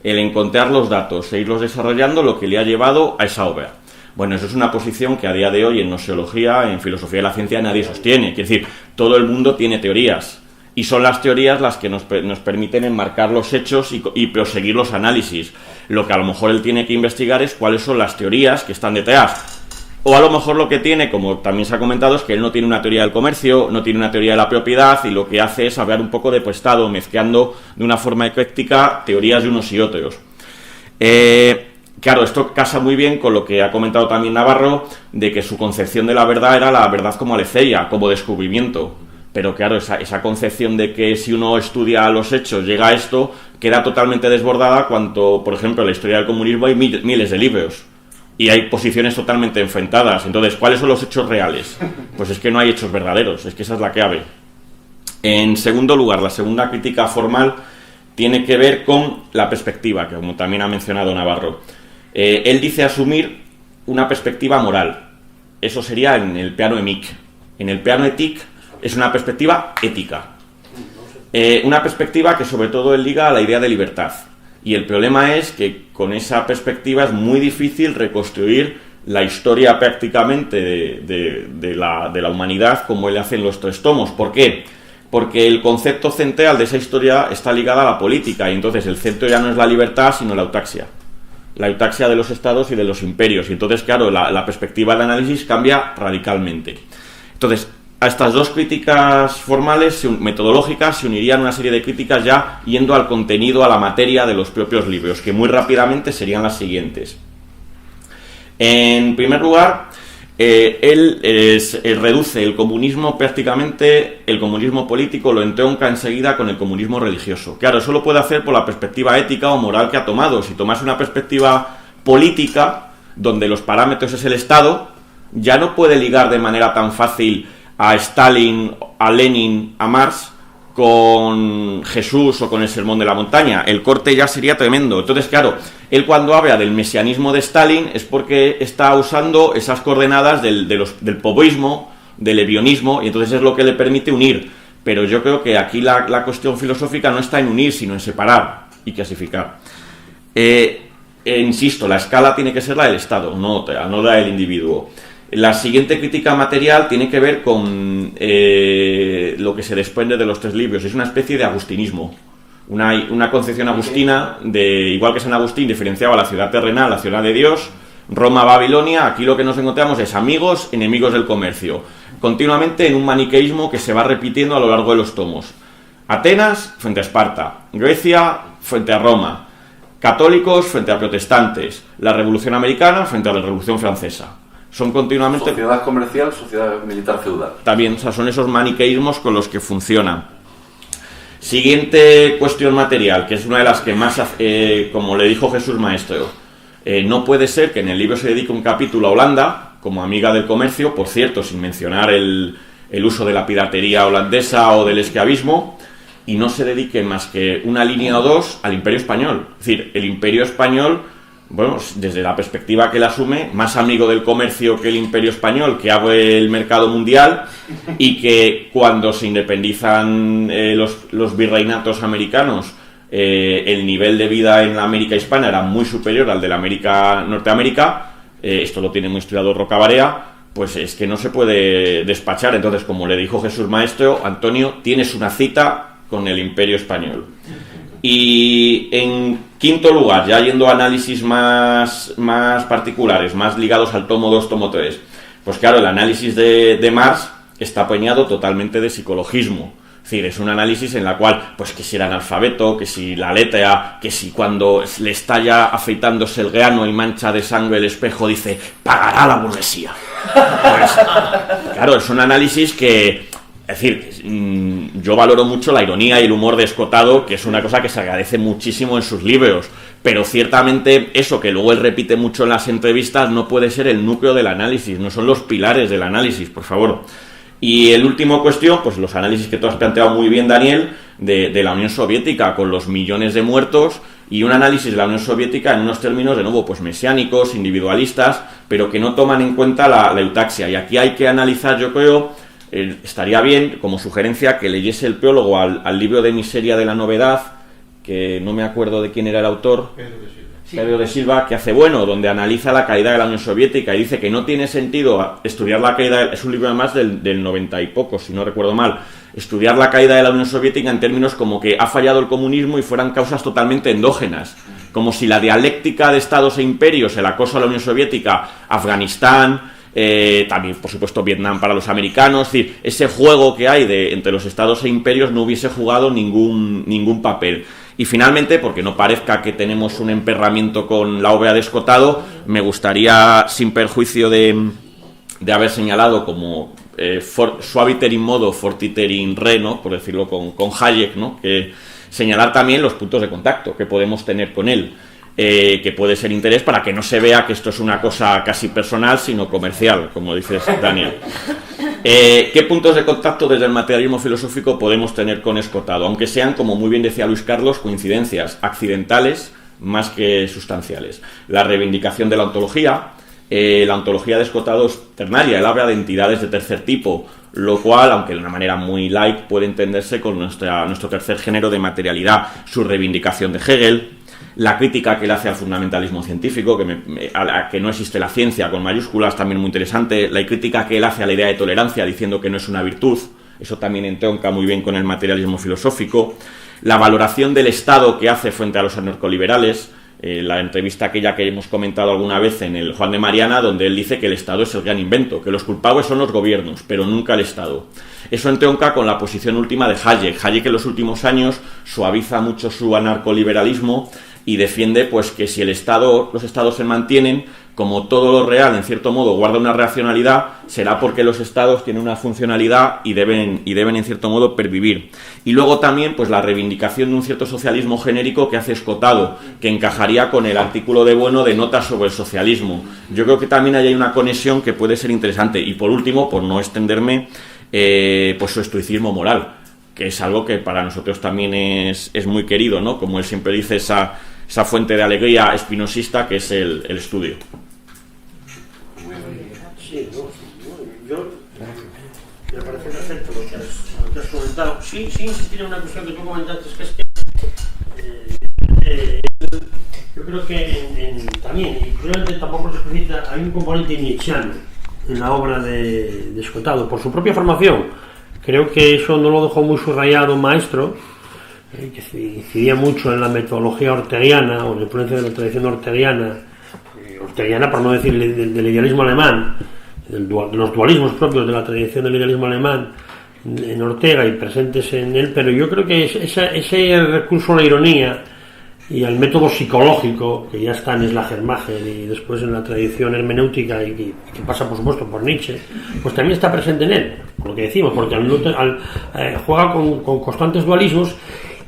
el encontrar los datos e irlos desarrollando, lo que le ha llevado a esa obra. Bueno, eso es una posición que a día de hoy en gnoseología, en filosofía de la ciencia, nadie sostiene. Es decir, todo el mundo tiene teorías, y son las teorías las que nos permiten enmarcar los hechos y proseguir los análisis. Lo que a lo mejor él tiene que investigar es cuáles son las teorías que están detrás. O a lo mejor lo que tiene, como también se ha comentado, es que él no tiene una teoría del comercio, no tiene una teoría de la propiedad, y lo que hace es hablar un poco de prestado, mezclando de una forma ecléctica teorías de unos y otros. Claro, esto casa muy bien con lo que ha comentado también Navarro, de que su concepción de la verdad era la verdad como aletheia, como descubrimiento. pero claro, esa concepción de que si uno estudia los hechos llega a esto, queda totalmente desbordada cuando, por ejemplo, en la historia del comunismo hay miles de libros y hay posiciones totalmente enfrentadas. Entonces, ¿cuáles son los hechos reales? Pues es que no hay hechos verdaderos, es que esa es la clave. En segundo lugar, la segunda crítica formal tiene que ver con la perspectiva, que como también ha mencionado Navarro. Él dice asumir una perspectiva moral. Eso sería en el plano emic. En el plano etic es una perspectiva ética. Una perspectiva que sobre todo él liga a la idea de libertad. Y el problema es que con esa perspectiva es muy difícil reconstruir la historia prácticamente de la humanidad como él hace en los 3 tomos. ¿Por qué? Porque el concepto central de esa historia está ligado a la política y entonces el centro ya no es la libertad sino la autaxia. La autaxia de los estados y de los imperios. Y entonces, claro, la perspectiva del análisis cambia radicalmente. Entonces, a estas 2 críticas formales, metodológicas, se unirían una serie de críticas ya yendo al contenido, a la materia de los propios libros, que muy rápidamente serían las siguientes. En primer lugar, él reduce el comunismo prácticamente, el comunismo político lo entronca enseguida con el comunismo religioso. Claro, eso lo puede hacer por la perspectiva ética o moral que ha tomado. Si tomas una perspectiva política, donde los parámetros es el Estado, ya no puede ligar de manera tan fácil a Stalin, a Lenin, a Marx, con Jesús o con el Sermón de la Montaña. El corte ya sería tremendo. Entonces, claro, él cuando habla del mesianismo de Stalin es porque está usando esas coordenadas del poboísmo, del levionismo, y entonces es lo que le permite unir. Pero yo creo que aquí la cuestión filosófica no está en unir, sino en separar y clasificar. Insisto, la escala tiene que ser la del Estado, no la del individuo. La siguiente crítica material tiene que ver con lo que se desprende de los 3 libros. Es una especie de agustinismo, una concepción agustina, igual que San Agustín diferenciaba la ciudad terrenal, la ciudad de Dios, Roma, Babilonia. Aquí lo que nos encontramos es amigos, enemigos del comercio, continuamente en un maniqueísmo que se va repitiendo a lo largo de los tomos. Atenas frente a Esparta, Grecia frente a Roma, católicos frente a protestantes, la Revolución Americana frente a la Revolución Francesa. Son continuamente... Sociedad comercial, sociedad militar feudal. También, o sea, son esos maniqueísmos con los que funciona. Siguiente cuestión material, que es una de las que más, como le dijo Jesús Maestro, no puede ser que en el libro se dedique un capítulo a Holanda, como amiga del comercio, por cierto, sin mencionar el uso de la piratería holandesa o del esclavismo, y no se dedique más que una línea o 2 al Imperio Español. Es decir, el Imperio Español... Bueno, desde la perspectiva que él asume, más amigo del comercio que el Imperio Español, que abre el mercado mundial, y que cuando se independizan los virreinatos americanos, el nivel de vida en la América hispana era muy superior al de la Norteamérica. Esto lo tiene muy estudiado Roca Barea. Pues es que no se puede despachar. Entonces, como le dijo Jesús Maestro, Antonio, tienes una cita con el Imperio Español. Y en quinto lugar, ya yendo a análisis más particulares, más ligados al tomo 2, tomo 3, pues claro, el análisis de Marx está apañado totalmente de psicologismo. Es decir, es un análisis en la cual, pues que si era analfabeto, que si la letra, que si cuando le está ya afeitándose el grano y mancha de sangre el espejo dice, pagará la burguesía. Pues, claro, es un análisis que... Es decir, yo valoro mucho la ironía y el humor de Escotado, que es una cosa que se agradece muchísimo en sus libros, pero ciertamente eso que luego él repite mucho en las entrevistas no puede ser el núcleo del análisis, no son los pilares del análisis, por favor. Y el último cuestión, pues los análisis que tú has planteado muy bien, Daniel, de la Unión Soviética, con los millones de muertos, y un análisis de la Unión Soviética en unos términos, de nuevo, pues mesiánicos, individualistas, pero que no toman en cuenta la eutaxia. Y aquí hay que analizar, yo creo... estaría bien, como sugerencia, que leyese el prólogo al libro de Miseria de la Novedad, que no me acuerdo de quién era el autor, Pedro de Silva, que hace bueno, donde analiza la caída de la Unión Soviética y dice que no tiene sentido estudiar la caída, es un libro además del 90 y poco, si no recuerdo mal, estudiar la caída de la Unión Soviética en términos como que ha fallado el comunismo y fueran causas totalmente endógenas, como si la dialéctica de estados e imperios, el acoso a la Unión Soviética, Afganistán... también, por supuesto, Vietnam para los americanos, es decir, ese juego que hay entre los estados e imperios no hubiese jugado ningún papel. Y finalmente, porque no parezca que tenemos un emperramiento con la obra de Escotado, me gustaría, sin perjuicio de haber señalado como suaviter in modo, fortiter in re, ¿no? Por decirlo con Hayek, ¿no? Que señalar también los puntos de contacto que podemos tener con él, que puede ser interés para que no se vea que esto es una cosa casi personal, sino comercial, como dices, Daniel. ¿Qué puntos de contacto desde el materialismo filosófico podemos tener con Escotado? Aunque sean, como muy bien decía Luis Carlos, coincidencias accidentales más que sustanciales. La reivindicación de la ontología de Escotado es ternaria, él habla de entidades de tercer tipo, lo cual, aunque de una manera muy light, puede entenderse con nuestro tercer género de materialidad, su reivindicación de Hegel, la crítica que él hace al fundamentalismo científico, a que no existe la ciencia con mayúsculas, también muy interesante, la crítica que él hace a la idea de tolerancia, diciendo que no es una virtud, eso también entronca muy bien con el materialismo filosófico, la valoración del Estado que hace frente a los anarcoliberales, la entrevista aquella que hemos comentado alguna vez en el Juan de Mariana, donde él dice que el Estado es el gran invento, que los culpables son los gobiernos, pero nunca el Estado. Eso entronca con la posición última de Hayek. Hayek en los últimos años suaviza mucho su anarcoliberalismo y defiende pues que si los estados se mantienen, como todo lo real en cierto modo guarda una racionalidad, será porque los estados tienen una funcionalidad y deben en cierto modo pervivir. Y luego también pues la reivindicación de un cierto socialismo genérico que hace Escotado, que encajaría con el artículo de Bueno de Notas sobre el socialismo. Yo creo que también ahí hay una conexión que puede ser interesante. Y por último, por no extenderme, pues su estoicismo moral, que es algo que para nosotros también es muy querido, ¿no? Como él siempre dice, esa fuente de alegría espinosista que es el estudio. Sí, yo me parece perfecto lo que has comentado. Sí, insistir en una cuestión que tú comentaste, que yo creo que también, y probablemente tampoco se explicita, hay un componente nietzscheano en la obra de Escotado, por su propia formación. Creo que eso no lo dejó muy subrayado Maestro, que incidía mucho en la metodología orteguiana o en la influencia de la tradición orteguiana, por no decir del idealismo alemán, de los dualismos propios de la tradición del idealismo alemán en Ortega y presentes en él, pero yo creo que ese recurso a la ironía y al método psicológico, que ya está en Slagermacher y después en la tradición hermenéutica y que pasa por supuesto por Nietzsche, pues también está presente en él, por lo que decimos, porque juega con constantes dualismos.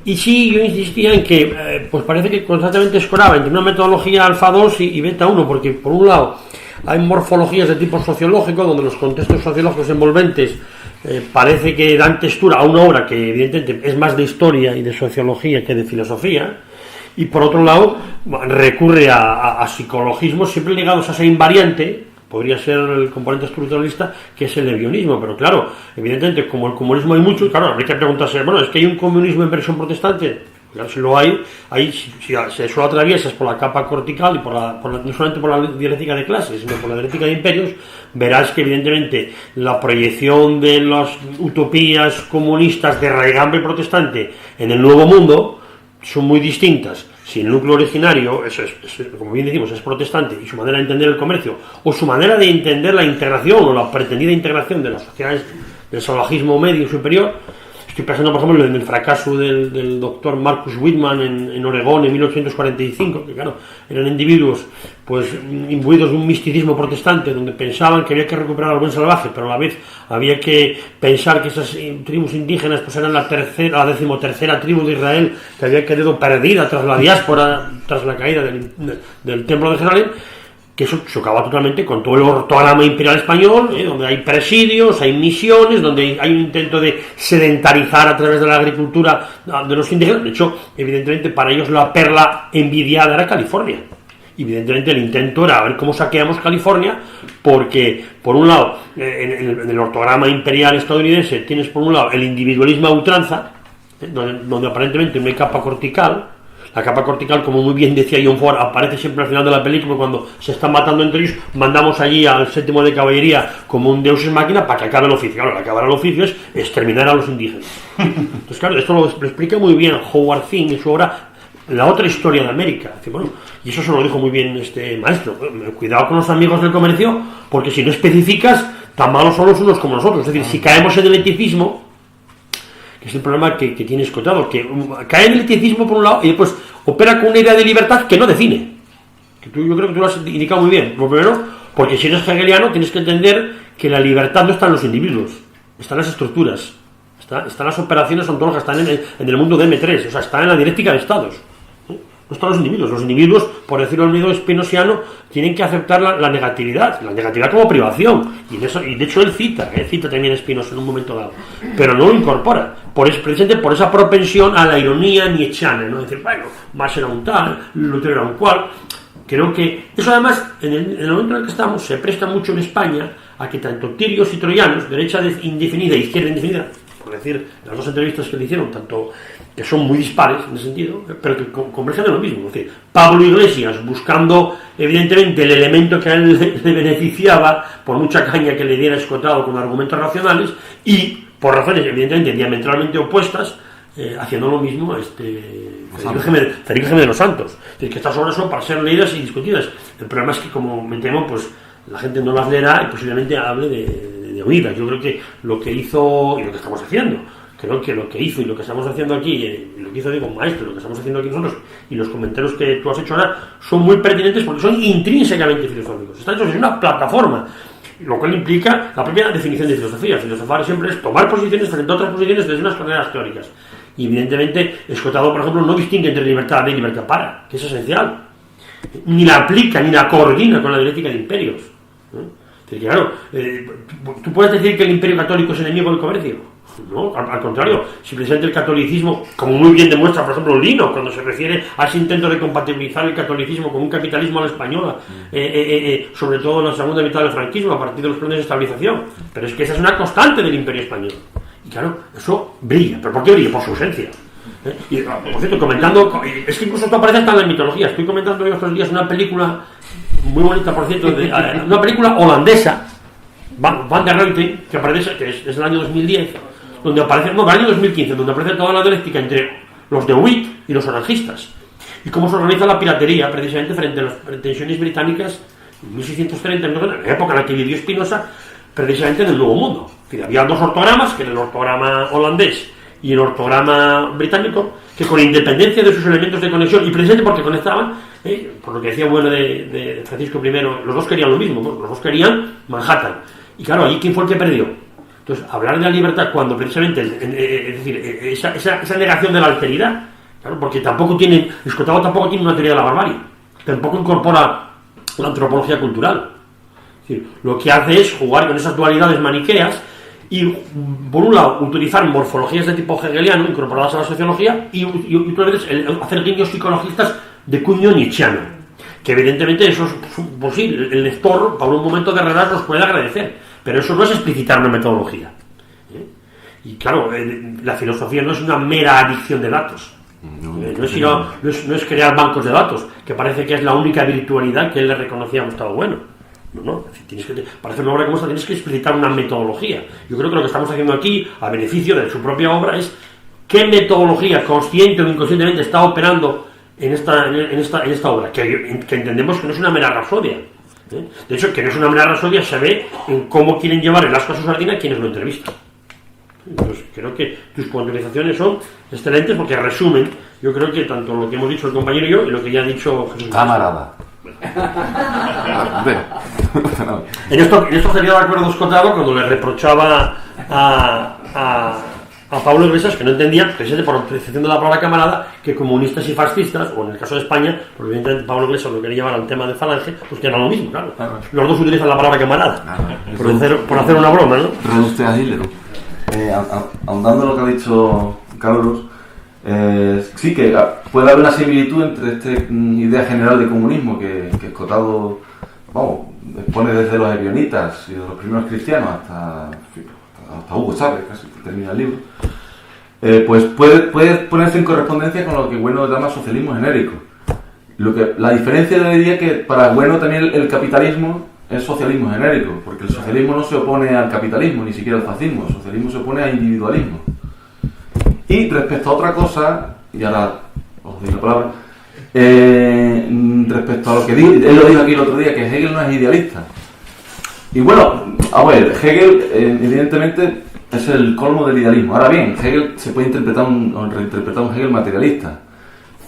Y sí, yo insistía en que pues parece que constantemente escoraba entre una metodología alfa 2 y beta 1, porque por un lado hay morfologías de tipo sociológico, donde los contextos sociológicos envolventes parece que dan textura a una obra que evidentemente es más de historia y de sociología que de filosofía, y por otro lado recurre a psicologismos siempre ligados a esa invariante, podría ser el componente estructuralista, que es el nevionismo, pero claro, evidentemente como el comunismo hay mucho, claro, habría que preguntarse, bueno, ¿es que hay un comunismo en versión protestante? Claro, si lo hay, si eso lo atraviesas por la capa cortical y no solamente por la dialéctica de clases, sino por la dialéctica de imperios, verás que evidentemente la proyección de las utopías comunistas de raigambre protestante en el Nuevo Mundo son muy distintas. Si el núcleo originario, como bien decimos, es protestante, y su manera de entender el comercio, o su manera de entender la integración o la pretendida integración de las sociedades del salvajismo medio superior, estoy pensando por ejemplo en el fracaso del doctor Marcus Whitman en Oregón en 1845, que claro, eran individuos pues imbuidos de un misticismo protestante, donde pensaban que había que recuperar al buen salvaje, pero a la vez había que pensar que esas tribus indígenas pues eran la 13ª tribu de Israel, que había quedado perdida tras la diáspora, tras la caída del templo de Jerusalén, que eso chocaba totalmente con todo el ortograma imperial español, donde hay presidios, hay misiones, donde hay un intento de sedentarizar a través de la agricultura de los indígenas. De hecho, evidentemente para ellos la perla envidiada era California. Evidentemente el intento era a ver cómo saqueamos California, porque por un lado en el ortograma imperial estadounidense tienes por un lado el individualismo a ultranza, donde aparentemente no hay capa cortical. La capa cortical, como muy bien decía John Ford, aparece siempre al final de la película, cuando se están matando entre ellos, mandamos allí al 7º de caballería como un deus ex machina para que acabe el oficio. Claro, acabar el oficio es exterminar a los indígenas. Entonces, claro, esto lo explica muy bien Howard Zinn en su obra La otra historia de América. Bueno, y eso se lo dijo muy bien este maestro. Cuidado con los amigos del comercio, porque si no especificas, tan malos son los unos como los otros. Es decir, si caemos en el eticismo, es el problema que tiene Escotado, que cae en el eticismo por un lado y después opera con una idea de libertad que no define. Yo creo que tú lo has indicado muy bien. Lo primero, porque si eres hegeliano tienes que entender que la libertad no está en los individuos, está en las estructuras, están las operaciones ontológicas, están en el mundo de M3, o sea, está en la dialéctica de estados. No están los individuos. Los individuos, por decirlo en medio spinosiano, tienen que aceptar la negatividad como privación. Y de hecho él cita también Spinoza en un momento dado, pero no lo incorpora. Precisamente por esa propensión a la ironía nietzscheana, ¿no? Decir, bueno, Marx era un tal, Lutero era un cual. Creo que eso además, en el momento en el que estamos, se presta mucho en España a que tanto tirios y troyanos, derecha indefinida e izquierda indefinida, por decir, las dos entrevistas que le hicieron, tanto que son muy dispares en ese sentido, pero que convergen en lo mismo. Es decir, Pablo Iglesias buscando, evidentemente, el elemento que a él le beneficiaba, por mucha caña que le diera Escotado con argumentos racionales, y por razones, evidentemente, diametralmente opuestas, haciendo lo mismo Federico Jiménez de los Santos. Es decir, que estas obras son para ser leídas y discutidas. El problema es que, como me temo, pues la gente no las leerá y posiblemente hable de oídas. Yo creo que lo que hizo y lo que estamos haciendo, creo que lo que hizo y lo que estamos haciendo aquí, y lo que hizo Diego Maestro, lo que estamos haciendo aquí nosotros, y los comentarios que tú has hecho ahora, son muy pertinentes porque son intrínsecamente filosóficos. Están hechos en una plataforma, lo cual implica la propia definición de filosofía. Filosofar siempre es tomar posiciones frente a otras posiciones desde unas carreras teóricas. Y evidentemente, Escotado, por ejemplo, no distingue entre libertad y libertad para, que es esencial. Ni la aplica, ni la coordina con la dialéctica de imperios. Es decir, claro, ¿tú puedes decir que el imperio católico es enemigo del comercio? No, al contrario, si precisamente el catolicismo, como muy bien demuestra, por ejemplo, Lino, cuando se refiere a ese intento de compatibilizar el catolicismo con un capitalismo a la española, sobre todo en la segunda mitad del franquismo, a partir de los planes de estabilización. Pero es que esa es una constante del imperio español. Y claro, eso brilla. ¿Pero por qué brilla? Por su ausencia. Y, por cierto, comentando, es que incluso esto aparece hasta en la mitología. Estoy comentando hoy estos días una película muy bonita, por cierto, una película holandesa, Van der Ruiten, que aparece, que es del año 2010, donde aparece, no, del año 2015, donde aparece toda la dialéctica entre los de Witt y los orangistas, y cómo se organiza la piratería precisamente frente a las pretensiones británicas en 1630, en la época en la que vivió Spinoza, precisamente en el Nuevo Mundo. Es decir, había dos ortogramas, que era el ortograma holandés y el ortograma británico, que con independencia de sus elementos de conexión, y precisamente porque conectaban, por lo que decía bueno de Francisco I, los dos querían lo mismo, los dos querían Manhattan. Y claro, allí ¿quién fue el que perdió? Entonces, hablar de la libertad cuando precisamente, es decir, esa negación de la alteridad, claro, porque Escotado tampoco tiene una teoría de la barbarie, tampoco incorpora la antropología cultural. Es decir, lo que hace es jugar con esas dualidades maniqueas y, por un lado, utilizar morfologías de tipo hegeliano incorporadas a la sociología y otras veces hacer guiños psicologistas de cuño nietzscheano, que evidentemente eso es posible. El lector, para un momento de realidad, los puede agradecer, pero eso no es explicitar una metodología. Y claro, la filosofía no es una mera adicción de datos. No es crear bancos de datos, que parece que es la única virtualidad que él le reconocía a Gustavo Bueno. No, para hacer una obra como esta tienes que explicitar una metodología. Yo creo que lo que estamos haciendo aquí, a beneficio de su propia obra, es qué metodología, consciente o inconscientemente, está operando en esta obra, que entendemos que no es una mera rapsodia. De hecho, que no es una mera rapsodia se ve en cómo quieren llevar el asco a su sardina quienes lo entrevistan. Entonces, creo que tus puntualizaciones son excelentes porque resumen, yo creo que tanto lo que hemos dicho el compañero y yo y lo que ya ha dicho Jesús. Camarada. En esto sería de acuerdo Escotado cuando le reprochaba a Pablo Iglesias que no entendía, precisamente por utilización de la palabra camarada, que comunistas y fascistas, o en el caso de España, porque evidentemente Pablo Iglesias lo quería llevar al tema de Falange, pues que era lo mismo, claro. Los dos utilizan la palabra camarada, por hacer una broma, ¿no? Reduce a Hitler. Ahondando lo que ha dicho Carlos, sí que puede haber una similitud entre esta idea general de comunismo que Escotado, expone desde los ebionitas y de los primeros cristianos hasta Hugo Chávez, casi que termina el libro, pues puede ponerse en correspondencia con lo que Bueno llama socialismo genérico. La diferencia yo diría que para Bueno también el capitalismo es socialismo genérico, porque el socialismo no se opone al capitalismo, ni siquiera al fascismo, el socialismo se opone al individualismo. Y respecto a otra cosa, y ahora os doy la palabra, respecto a lo que él lo dijo aquí el otro día, que Hegel no es idealista. Y bueno, a ver, Hegel evidentemente es el colmo del idealismo. Ahora bien, Hegel se puede interpretar o reinterpretar un Hegel materialista.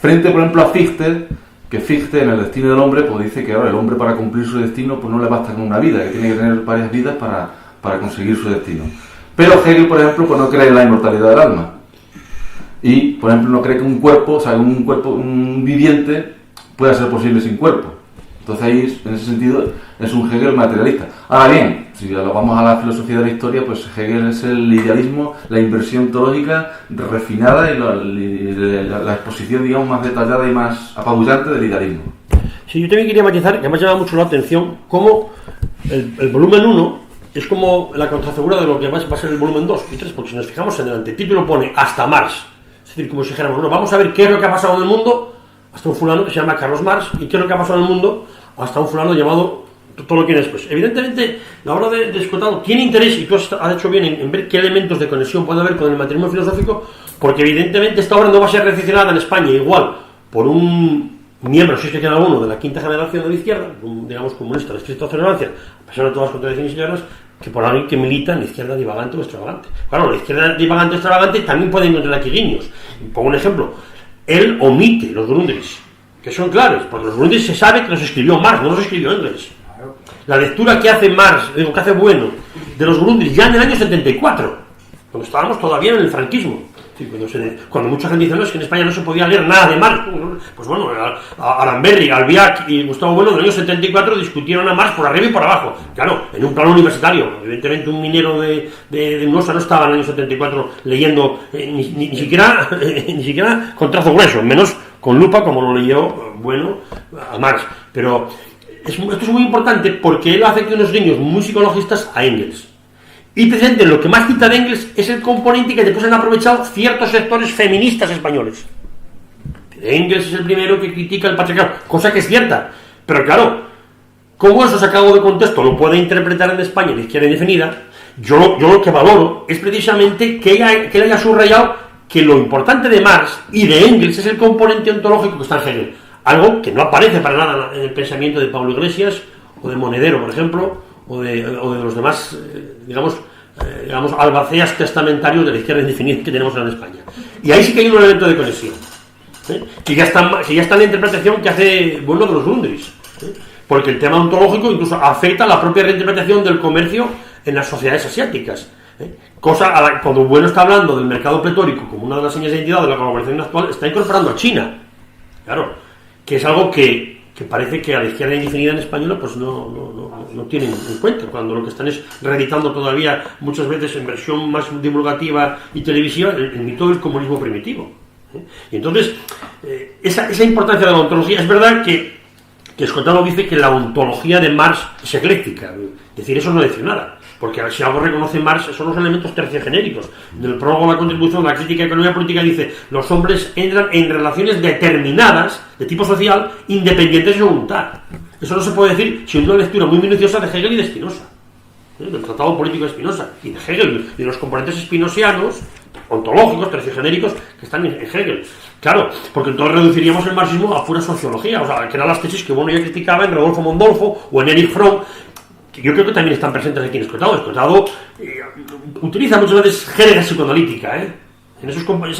Frente, por ejemplo, a Fichte, que Fichte en el destino del hombre pues dice que ahora el hombre para cumplir su destino pues no le basta con una vida, que tiene que tener varias vidas para conseguir su destino. Pero Hegel, por ejemplo, pues no cree en la inmortalidad del alma. Y, por ejemplo, no cree que un cuerpo, o sea, un viviente pueda ser posible sin cuerpo. Entonces ahí, en ese sentido, es un Hegel materialista. Ahora bien, si lo vamos a la filosofía de la historia, pues Hegel es el idealismo, la inversión ontológica refinada y la exposición, digamos, más detallada y más apabullante del idealismo. Sí, yo también quería matizar, que me ha llamado mucho la atención, cómo el volumen 1 es como la contrafigura de lo que va a ser el volumen 2 y 3, porque si nos fijamos en el antetítulo pone hasta Marx. Es decir, como si dijéramos, bueno, vamos a ver qué es lo que ha pasado en el mundo hasta un fulano que se llama Carlos Marx y qué es lo que ha pasado en el mundo hasta un fulano llamado todo lo que viene después. Evidentemente, la obra de Escotado tiene interés, y tú has hecho bien en ver qué elementos de conexión puede haber con el materialismo filosófico, porque evidentemente esta obra no va a ser recepcionada en España igual por un miembro, si es que queda uno, de la quinta generación de la izquierda, un, digamos, comunista de estricta tolerancia, a pesar de todas las contradicciones internas, que por alguien que milita en la izquierda divagante o extravagante. Claro, la izquierda divagante o extravagante también puede encontrar aquí guiños. Pongo un ejemplo. Él omite los Grundrisse, que son claves, porque los Grundrisse se sabe que los escribió Marx, no los escribió Engels. La lectura que hace Marx, digo, que hace Bueno, de los Grundrisse ya en el año 74, cuando estábamos todavía en el franquismo. Sí, cuando mucha gente dice, no, es que en España no se podía leer nada de Marx. Pues bueno, Aramberri, Albiac y Gustavo Bueno en el año 74 discutieron a Marx por arriba y por abajo. Claro, en un plano universitario. Evidentemente un minero de Unosa no estaba en el año 74 leyendo ni siquiera con trazo grueso, menos con lupa como lo leyó Bueno a Marx. Pero esto es muy importante porque él hace que unos guiños muy psicologistas a Engels. Y precisamente lo que más cita de Engels es el componente que después han aprovechado ciertos sectores feministas españoles. Engels es el primero que critica el patriarcado, cosa que es cierta, pero claro, como eso sacado de contexto lo puede interpretar en España la izquierda indefinida, yo lo que valoro es precisamente que él haya subrayado que lo importante de Marx y de Engels es el componente ontológico que está en Hegel, algo que no aparece para nada en el pensamiento de Pablo Iglesias o de Monedero, por ejemplo, o de los demás, digamos, albaceas testamentarios de la izquierda indefinida que tenemos en España. Y ahí sí que hay un elemento de conexión, que ya está en la interpretación que hace Bueno de los Grundrisse, porque el tema ontológico incluso afecta a la propia reinterpretación del comercio en las sociedades asiáticas. Cuando Bueno está hablando del mercado pletórico como una de las señas de identidad de la globalización actual, está incorporando a China, claro, que es algo que parece que a la izquierda indefinida en española pues no tienen en cuenta, cuando lo que están es reeditando todavía muchas veces en versión más divulgativa y televisiva el mito del comunismo primitivo. Y entonces esa importancia de la ontología, es verdad que Escotado dice que la ontología de Marx es ecléctica, es decir, eso no dice nada, porque si algo reconoce Marx son los elementos terciogenéricos. En el prólogo de la contribución de la crítica de economía política dice: los hombres entran en relaciones determinadas de tipo social independientes de su voluntad. Eso no se puede decir sin una lectura muy minuciosa de Hegel y de Spinoza, del tratado político de Spinoza y de Hegel y de los componentes spinosianos ontológicos, terciogenéricos que están en Hegel. Claro, porque entonces reduciríamos el marxismo a pura sociología, o sea, que eran las tesis que Bueno ya criticaba en Rodolfo Mondolfo o en Erich Fromm, que yo creo que también están presentes aquí en Escotado. Escotado utiliza muchas veces jerga psicoanalítica, en esos o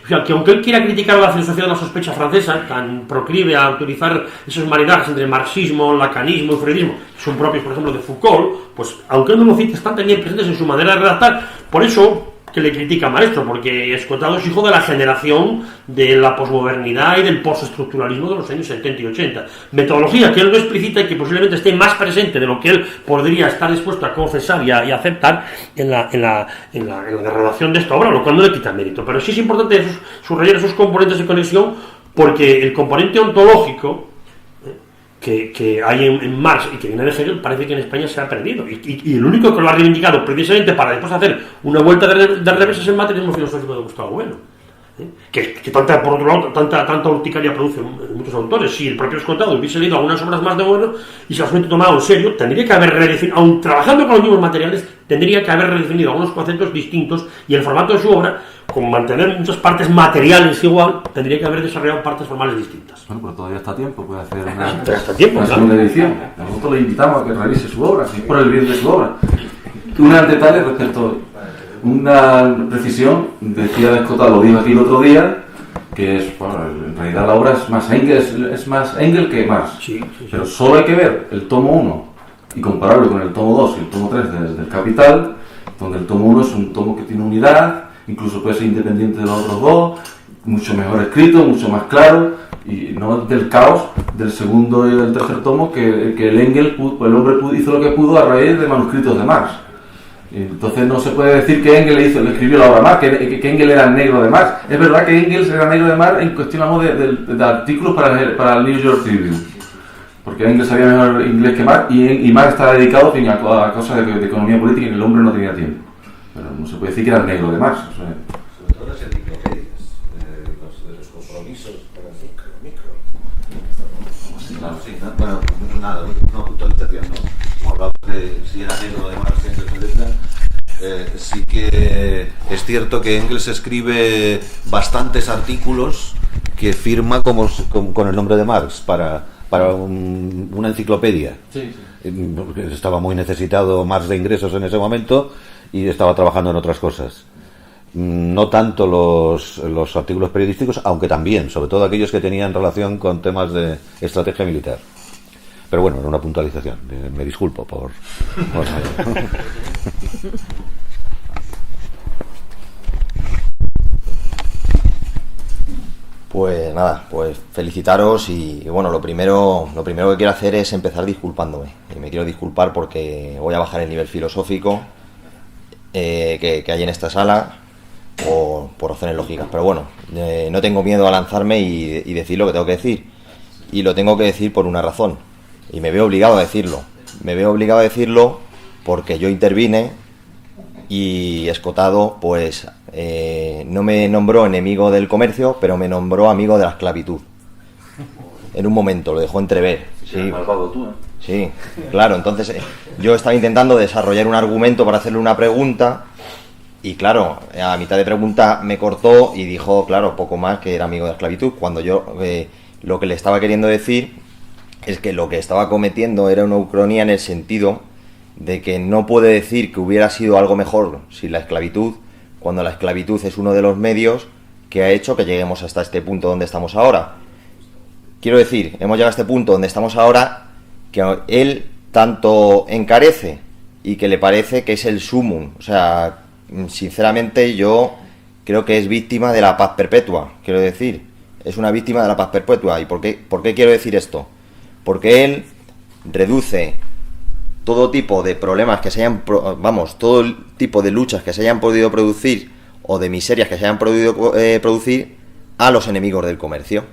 sea, que aunque él quiera criticar la filosofía de la sospecha francesa, tan proclive a utilizar esos maridajes entre marxismo, lacanismo y freudismo, que son propios, por ejemplo, de Foucault, pues aunque él no lo cite, están también presentes en su manera de redactar. Por eso que le critica Maestro, porque Escotado es hijo de la generación de la posmodernidad y del postestructuralismo de los años 70 y 80. Metodología que él no explicita y que posiblemente esté más presente de lo que él podría estar dispuesto a confesar y a aceptar en la redacción de esta obra, lo cual no le quita mérito. Pero sí es importante subrayar esos componentes de conexión, porque el componente ontológico que hay en Marx y que viene de Hegel parece que en España se ha perdido, y el único que lo ha reivindicado precisamente para después hacer una vuelta de revés es el materialismo filosófico de Gustavo Bueno, que tanta, por otro lado, tanta urticaria produce en muchos autores. Si el propio Escotado hubiese leído algunas obras más de Bueno y se las hubiese tomado en serio, tendría que haber redefinido, aun trabajando con los mismos materiales, tendría que haber redefinido algunos conceptos distintos, y el formato de su obra, con mantener muchas partes materiales igual, tendría que haber desarrollado partes formales distintas. Bueno, pero todavía está tiempo, puede hacer una segunda edición. Nosotros le invitamos a que revise su obra, si por el bien de su obra. Unos detalles respecto a una precisión, decía Escotado, lo dijo aquí el otro día, que es, bueno, en realidad la obra es más Engels que Marx. Sí, sí, sí. Pero solo hay que ver el tomo 1 y compararlo con el tomo 2 y el tomo 3 del Capital, donde el tomo 1 es un tomo que tiene unidad, incluso puede ser independiente de los otros dos, mucho mejor escrito, mucho más claro, y no del caos del segundo y del tercer tomo que el Engels, el hombre hizo lo que pudo a raíz de manuscritos de Marx. Entonces no se puede decir que Engels le escribió la obra Marx, que Engels era el negro de Marx. Es verdad que Engels era negro de Marx en cuestión de artículos para el New York Tribune, porque Engels sabía mejor inglés que Marx, y Marx estaba dedicado a cosas de economía política y que el hombre no tenía tiempo. Pero no se puede decir que era el negro de Marx. O sea, sobre todo las enciclopedias, los compromisos para el micro. Sí, claro, sí, ¿no? Bueno, nada, una puntualización, ¿no? Como hablaba de si era negro de Marx, etc. Sí que es cierto que Engels escribe bastantes artículos que firma con el nombre de Marx para una enciclopedia. Sí, sí. Porque estaba muy necesitado Marx de ingresos en ese momento y estaba trabajando en otras cosas. No tanto los artículos periodísticos, aunque también, sobre todo aquellos que tenían relación con temas de estrategia militar. Pero bueno, era una puntualización. Me disculpo por Pues nada, pues felicitaros y bueno, lo primero que quiero hacer es empezar disculpándome. Y me quiero disculpar porque voy a bajar el nivel filosófico que hay en esta sala por razones lógicas. Pero bueno, no tengo miedo a lanzarme y decir lo que tengo que decir. Y lo tengo que decir por una razón. Y me veo obligado a decirlo. Me veo obligado a decirlo porque yo intervine y Escotado pues no me nombró enemigo del comercio, pero me nombró amigo de la esclavitud. En un momento, lo dejó entrever. Sí, malvado tú, ¿eh? Sí, claro, entonces yo estaba intentando desarrollar un argumento para hacerle una pregunta y claro, a mitad de pregunta me cortó y dijo, claro, poco más que era amigo de la esclavitud, cuando yo lo que le estaba queriendo decir es que lo que estaba cometiendo era una ucronía en el sentido de que no puede decir que hubiera sido algo mejor sin la esclavitud, cuando la esclavitud es uno de los medios que ha hecho que lleguemos hasta este punto donde estamos ahora. Quiero decir, hemos llegado a este punto donde estamos ahora, que él tanto encarece y que le parece que es el sumum. O sea, sinceramente yo creo que es víctima de la paz perpetua, quiero decir. Es una víctima de la paz perpetua. ¿Y por qué quiero decir esto? Porque él reduce todo tipo de problemas que se hayan, todo el tipo de luchas que se hayan podido producir o de miserias que se hayan podido producir a los enemigos del comercio.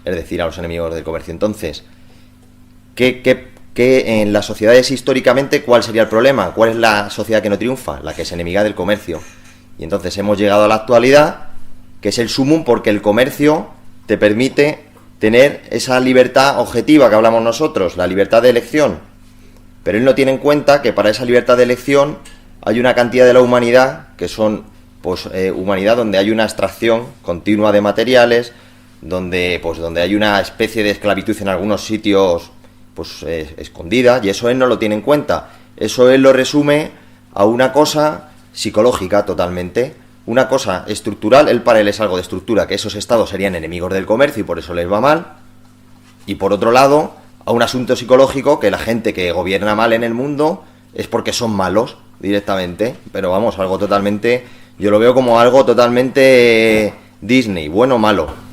Es decir, a los enemigos del comercio. Entonces, ¿qué en las sociedades históricamente cuál sería el problema? ¿Cuál es la sociedad que no triunfa? La que es enemiga del comercio. Y entonces hemos llegado a la actualidad, que es el sumum, porque el comercio te permite tener esa libertad objetiva que hablamos nosotros, la libertad de elección. Pero él no tiene en cuenta que para esa libertad de elección hay una cantidad de la humanidad que son humanidad donde hay una extracción continua de materiales, donde hay una especie de esclavitud en algunos sitios escondida, y eso él no lo tiene en cuenta. Eso él lo resume a una cosa psicológica totalmente, una cosa estructural. Para él es algo de estructura, que esos estados serían enemigos del comercio y por eso les va mal. Y por otro lado, a un asunto psicológico, que la gente que gobierna mal en el mundo es porque son malos directamente. Pero vamos, algo totalmente, yo lo veo como algo totalmente Disney, bueno o malo.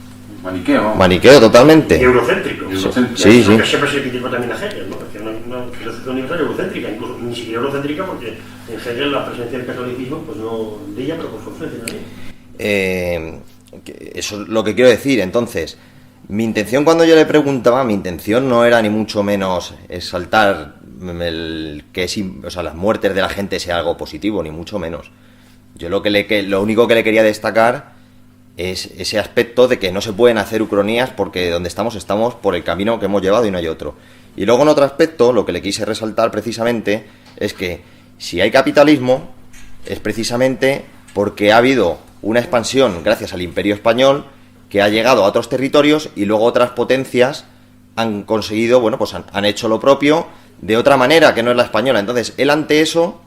Maniqueo, ¿no? Maniqueo totalmente. Y eurocéntrico. Sí, sí. Que siempre se criticó también a Hegel, ¿no? Que una filosofía universal eurocéntrica, incluso ni siquiera eurocéntrica, porque en Hegel la presencia del catolicismo, pues no de ella, pero por su ausencia también. Eso es lo que quiero decir. Entonces, mi intención cuando yo le preguntaba, mi intención no era ni mucho menos exaltar las muertes de la gente sea algo positivo, ni mucho menos. Yo lo único que le quería destacar es ese aspecto de que no se pueden hacer ucronías porque donde estamos por el camino que hemos llevado y no hay otro. Y luego en otro aspecto, lo que le quise resaltar precisamente es que si hay capitalismo es precisamente porque ha habido una expansión gracias al Imperio Español que ha llegado a otros territorios y luego otras potencias han conseguido, han hecho lo propio de otra manera que no es la española. Entonces, él ante eso,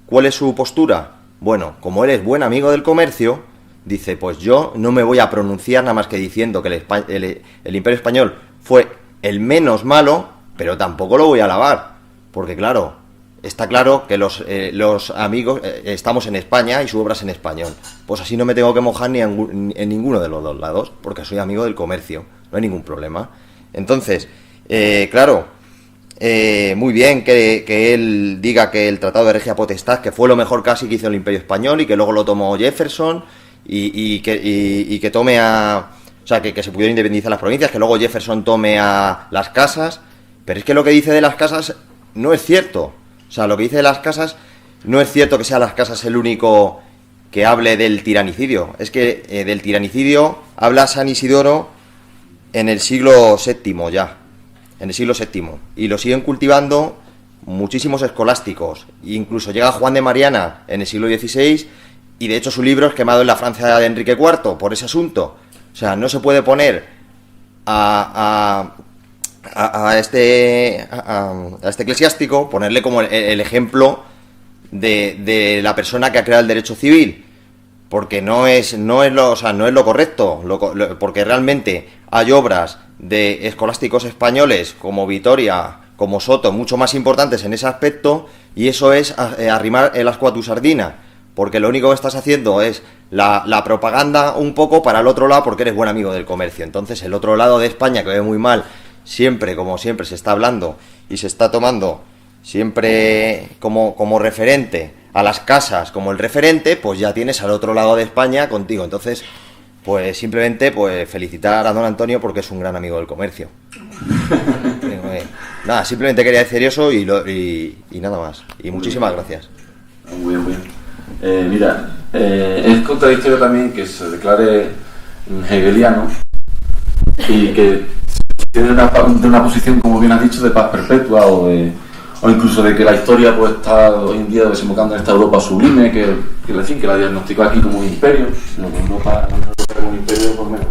¿cuál es su postura? Bueno, como él es buen amigo del comercio, dice, pues yo no me voy a pronunciar nada más que diciendo que el Imperio Español fue el menos malo, pero tampoco lo voy a alabar, porque claro, está claro que los amigos estamos en España y su obra es en español. Pues así no me tengo que mojar ni en ninguno de los dos lados, porque soy amigo del comercio, no hay ningún problema. Entonces, claro, muy bien que él diga que el Tratado de Regia Potestad, que fue lo mejor casi que hizo el Imperio Español y que luego lo tomó Jefferson y que tome a... O sea, que se pudieron independizar las provincias, que luego Jefferson tome a las casas, pero es que lo que dice de las casas no es cierto. O sea, lo que dice de las casas no es cierto que sea las casas el único que hable del tiranicidio. Es que del tiranicidio habla San Isidoro en el siglo VII ya, en el siglo VII, y lo siguen cultivando muchísimos escolásticos. Incluso llega Juan de Mariana en el siglo XVI, y de hecho su libro es quemado en la Francia de Enrique IV por ese asunto. O sea, no se puede poner a este eclesiástico, ponerle como el ejemplo de la persona que ha creado el derecho civil, porque no es lo correcto, porque realmente hay obras de escolásticos españoles como Vitoria, como Soto, mucho más importantes en ese aspecto, y eso es arrimar el ascua a tu sardina, porque lo único que estás haciendo es la propaganda un poco para el otro lado, porque eres buen amigo del comercio. Entonces el otro lado de España, que ve muy mal, siempre, como siempre, se está hablando y se está tomando siempre como referente a las casas, como el referente, pues ya tienes al otro lado de España contigo. Entonces, pues simplemente pues felicitar a don Antonio porque es un gran amigo del comercio. Nada, simplemente quería decir eso y nada más. Y muchísimas gracias. Muy bien, muy bien. Mira, es contradictorio también que se declare hegeliano y que tiene una posición, como bien has dicho, de paz perpetua o incluso de que la historia pues está hoy en día desembocando en esta Europa sublime que la diagnosticó aquí como un imperio, sino que Europa como un imperio por menos,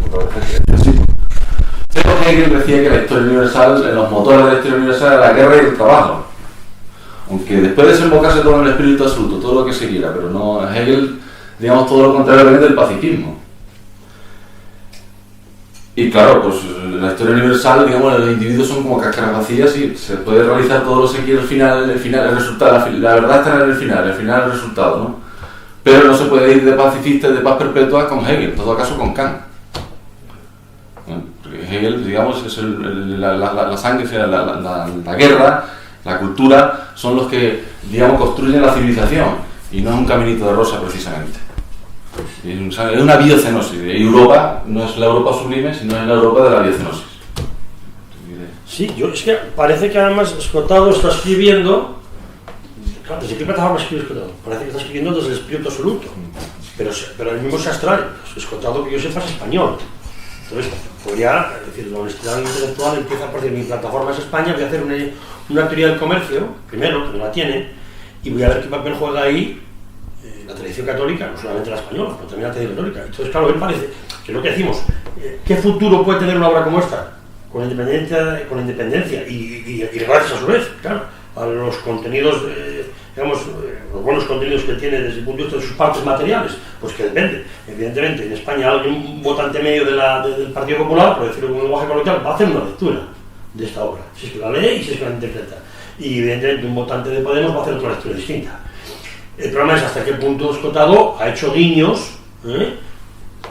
pero Hegel decía que la historia universal, los motores de la historia universal era la guerra y el trabajo, aunque después de desembocarse todo en el espíritu absoluto, todo lo que se quiera, pero no Hegel, digamos, todo lo contrario del pacifismo. Y claro, pues la historia universal, digamos, los individuos son como cáscaras vacías y se puede realizar todo lo que se quiere al final, el resultado, la verdad está en el final el resultado, ¿no? Pero no se puede ir de pacifista y de paz perpetua con Hegel, en todo caso con Kant. Porque Hegel, digamos, es la sangre, la guerra, la cultura, son los que, digamos, construyen la civilización y no es un caminito de rosa precisamente. Es una biocenosis. Y Europa no es la Europa sublime, sino es la Europa de la biocenosis. Sí, es que parece que además Escotado está escribiendo. Claro, ¿desde qué plataforma escribe Escotado? Parece que está escribiendo desde el espíritu absoluto. Pero el mismo se abstrae. Escotado, que yo sepa, es español. Entonces, podría decir, la honestidad intelectual empieza por decir: mi plataforma es España, voy a hacer una teoría del comercio, primero, que no la tiene, y voy a ver qué papel juega ahí la tradición católica, no solamente la española, pero también la tradición católica. Entonces, claro, me parece que es lo que decimos, ¿qué futuro puede tener una obra como esta? Con la independencia y gracias a su vez, claro, a los contenidos, digamos, los buenos contenidos que tiene desde el punto de vista de sus partes materiales, pues que depende. Evidentemente, en España alguien, un votante medio del Partido Popular, por decirlo con un lenguaje coloquial, va a hacer una lectura de esta obra, si es que la lee y si es que la interpreta. Y evidentemente un votante de Podemos va a hacer otra lectura distinta. El problema es hasta qué punto Escotado ha hecho guiños,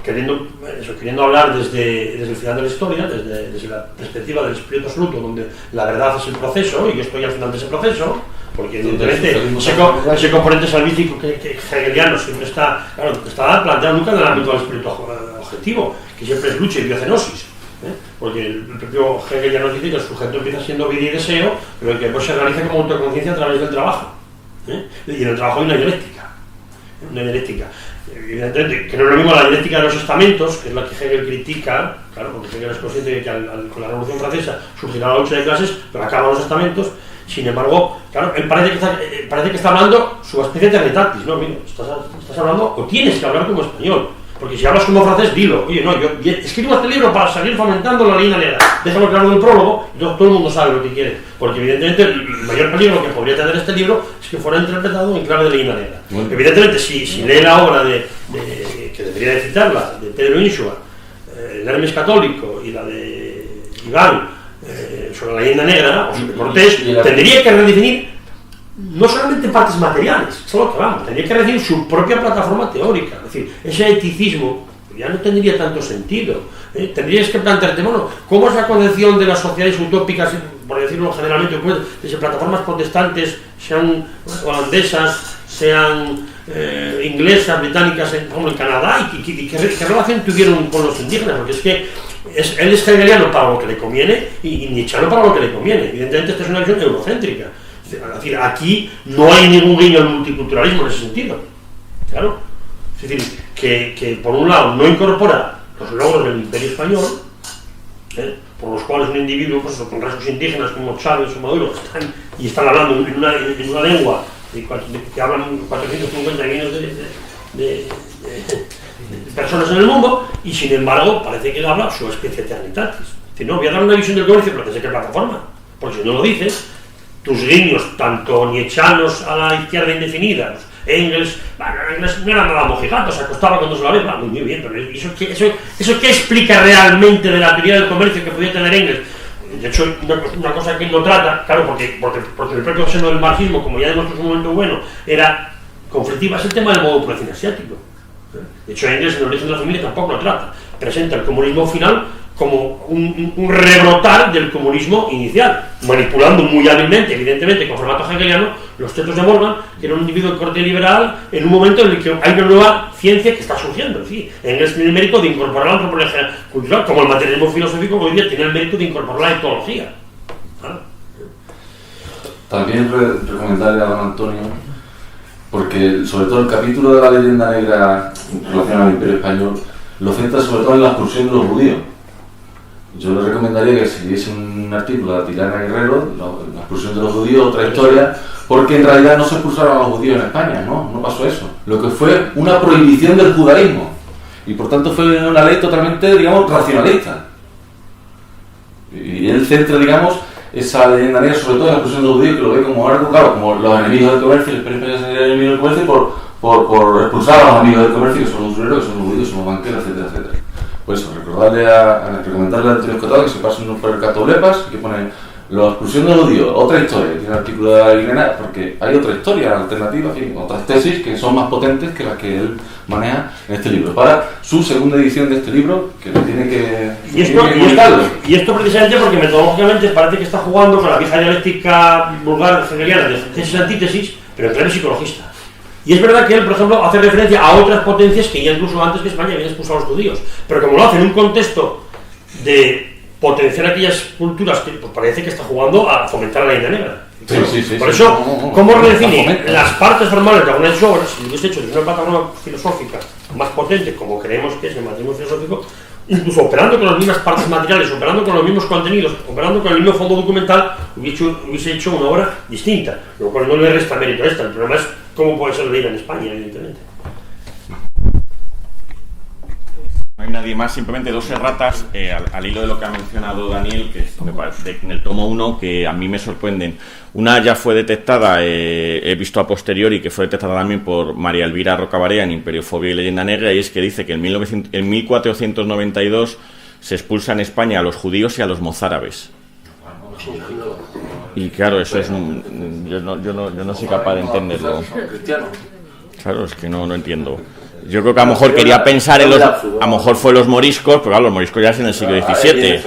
queriendo hablar desde el final de la historia, desde la perspectiva del espíritu absoluto, donde la verdad es el proceso, y yo estoy al final de ese proceso, porque evidentemente ese componente salvífico que hegeliano siempre está planteado nunca en el ámbito del espíritu objetivo, que siempre es lucha y biocenosis. Porque el propio Hegel ya nos dice que el sujeto empieza siendo vida y deseo, pero que después se realiza como autoconciencia a través del trabajo. Y en el trabajo hay una dialéctica. Evidentemente, que no es lo mismo la dialéctica de los estamentos, que es la que Hegel critica, claro, porque Hegel es consciente de que con la Revolución Francesa surgirá la lucha de clases, pero acaban los estamentos. Sin embargo, claro, él parece que está hablando su especie de eternitatis, ¿no? Mira, estás hablando, o tienes que hablar como español. Porque si hablas como francés, dilo. Oye, no, yo escribo este libro para seguir fomentando la línea negra. Déjalo claro en el prólogo, y todo el mundo sabe lo que quiere. Porque evidentemente el mayor peligro que podría tener este libro es que fuera interpretado en clave de línea negra. Bueno. Evidentemente, si lee la obra que que debería de citar, la de Pedro Insua, el Hermes Católico, y la de Iván sobre la leyenda negra, o sobre Cortés, tendría que redefinir no solamente partes materiales, es a lo que vamos, tendría que redefinir su propia plataforma teórica. Es decir, ese eticismo ya no tendría tanto sentido. Tendrías que plantearte, bueno, ¿cómo es la concepción de las sociedades utópicas, por decirlo generalmente, pues, desde plataformas protestantes, sean holandesas, sean inglesas, británicas, como en Canadá, y qué relación tuvieron con los indígenas? Porque es que él es hegeliano para lo que le conviene y nietzscheano para lo que le conviene. Evidentemente, esta es una visión eurocéntrica. Es decir, aquí no hay ningún guiño al multiculturalismo en ese sentido. Claro. Es decir, que por un lado no incorpora los logros del Imperio Español, por los cuales un individuo, pues, con rasgos indígenas como Chávez o Maduro están hablando en una lengua que hablan 450 millones de personas en el mundo, y sin embargo parece que él habla su especie eternitatis. Es decir, no, voy a dar una visión del comercio, pero desde qué plataforma, porque si no lo dices, tus guiños, tanto nietzscheanos a la izquierda indefinida, Engels no era nada mojigato, se acostaba cuando se la ve, muy bien, pero ¿eso qué explica realmente de la teoría del comercio que podía tener Engels? De hecho, una cosa que él no trata, claro, porque el propio seno del marxismo, como ya demostró en su momento bueno, era conflictiva, es el tema del modo cine asiático. De hecho, Engels en el origen de la familia tampoco lo trata, presenta el comunismo final como un rebrotar del comunismo inicial, manipulando muy hábilmente, evidentemente, con formato hegeliano, los textos de Morgan, que era un individuo de corte liberal, en un momento en el que hay una nueva ciencia que está surgiendo. En fin, Engels tiene el mérito de incorporar la antropología cultural, como el materialismo filosófico hoy día tiene el mérito de incorporar la etología. ¿Vale? También recomendarle a don Antonio, porque sobre todo el capítulo de la leyenda negra en relación al Imperio Español lo centra sobre todo en la expulsión de los judíos. Yo le recomendaría que siguiese un artículo de Atilana Guerrero, la expulsión de los judíos, otra historia, porque en realidad no se expulsaron a los judíos en España, no pasó eso. Lo que fue una prohibición del judaísmo, y por tanto fue una ley totalmente, digamos, racionalista. Y él centra, digamos, esa leyenda negra sobre todo en la expulsión de los judíos, que lo ve como algo, claro, como los enemigos del comercio, el Imperio Español sería el enemigo del comercio por expulsar a los amigos del comercio, que son los usureros, que son los judíos, son los banqueros, etcétera, etcétera. Pues eso, recomendarle a Antonio Escotado que se pasen por el Catolepas, que pone la expulsión de los judíos, otra historia, tiene el artículo de la Guinea, porque hay otra historia alternativa, en fin, otras tesis que son más potentes que las que él maneja en este libro, para su segunda edición de este libro, que le tiene que y esto precisamente porque metodológicamente parece que está jugando con la vieja dialéctica vulgar hegeliana de tesis-antítesis, pero en clave psicologista. Y es verdad que él, por ejemplo, hace referencia a otras potencias que ya incluso antes que España habían expulsado a los judíos, pero como lo hace en un contexto de potenciar aquellas culturas que pues, parece que está jugando a fomentar la leyenda negra. Sí, por eso, ¿cómo redefine las partes formales de algunas de sus obras, si lo hubiese hecho desde una plataforma filosófica más potente, como creemos que es el materialismo filosófico, incluso operando con las mismas partes materiales, operando con los mismos contenidos, operando con el mismo fondo documental, hubiese hecho una obra distinta, lo cual no le resta mérito a esta. El problema es cómo puede ser leída en España, evidentemente. No hay nadie más, simplemente dos erratas al hilo de lo que ha mencionado Daniel, que me parece en el tomo 1, que a mí me sorprenden. Una ya fue detectada, he visto a posteriori, que fue detectada también por María Elvira Rocabarea en Imperiofobia y Leyenda Negra, y es que dice que en 1492 se expulsa en España a los judíos y a los mozárabes. Y claro, eso es yo no soy capaz de entenderlo. Claro, es que no entiendo. Yo creo que a lo mejor quería pensar en a lo mejor fue los moriscos, pero claro, los moriscos ya es en el siglo XVII.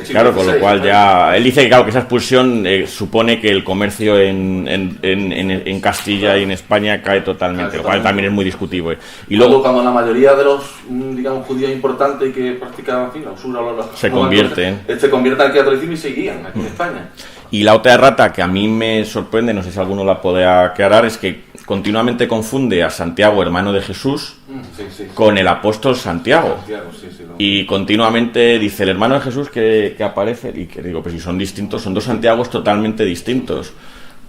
Claro, con lo cual ya... Él dice que claro, que esa expulsión supone que el comercio en Castilla y en España cae totalmente, lo cual también es muy discutible. Y luego cuando la mayoría de los, digamos, judíos importantes y que practicaban, en fin, la usura, se convierten al catolicismo y seguían aquí en España. Y la otra errata que a mí me sorprende, no sé si alguno la puede aclarar, es que continuamente confunde a Santiago, hermano de Jesús, con el apóstol Santiago. Y continuamente dice el hermano de Jesús que aparece, y que digo, pues si son distintos, son dos Santiagos totalmente distintos.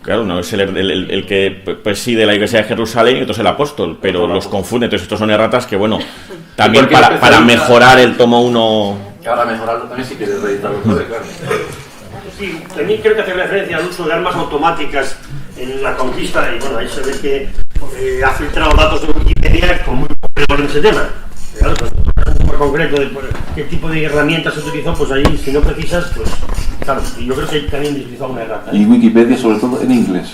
Claro, no es el que preside la iglesia de Jerusalén y otro es el apóstol, pero los confunde. Entonces estos son erratas que, bueno, también para mejorar el tomo 1... Para mejorarlo también si quieres reeditarlo, claro. Sí, también creo que hace referencia al uso de armas automáticas en la conquista, y bueno, ahí se ve que ha filtrado datos de Wikipedia con muy poco rigor en ese tema. claro, un tema concreto de qué tipo de herramientas se utilizó, pues ahí, si no precisas, pues claro, y yo creo que también utilizó una errata. Y Wikipedia, sobre todo, en inglés.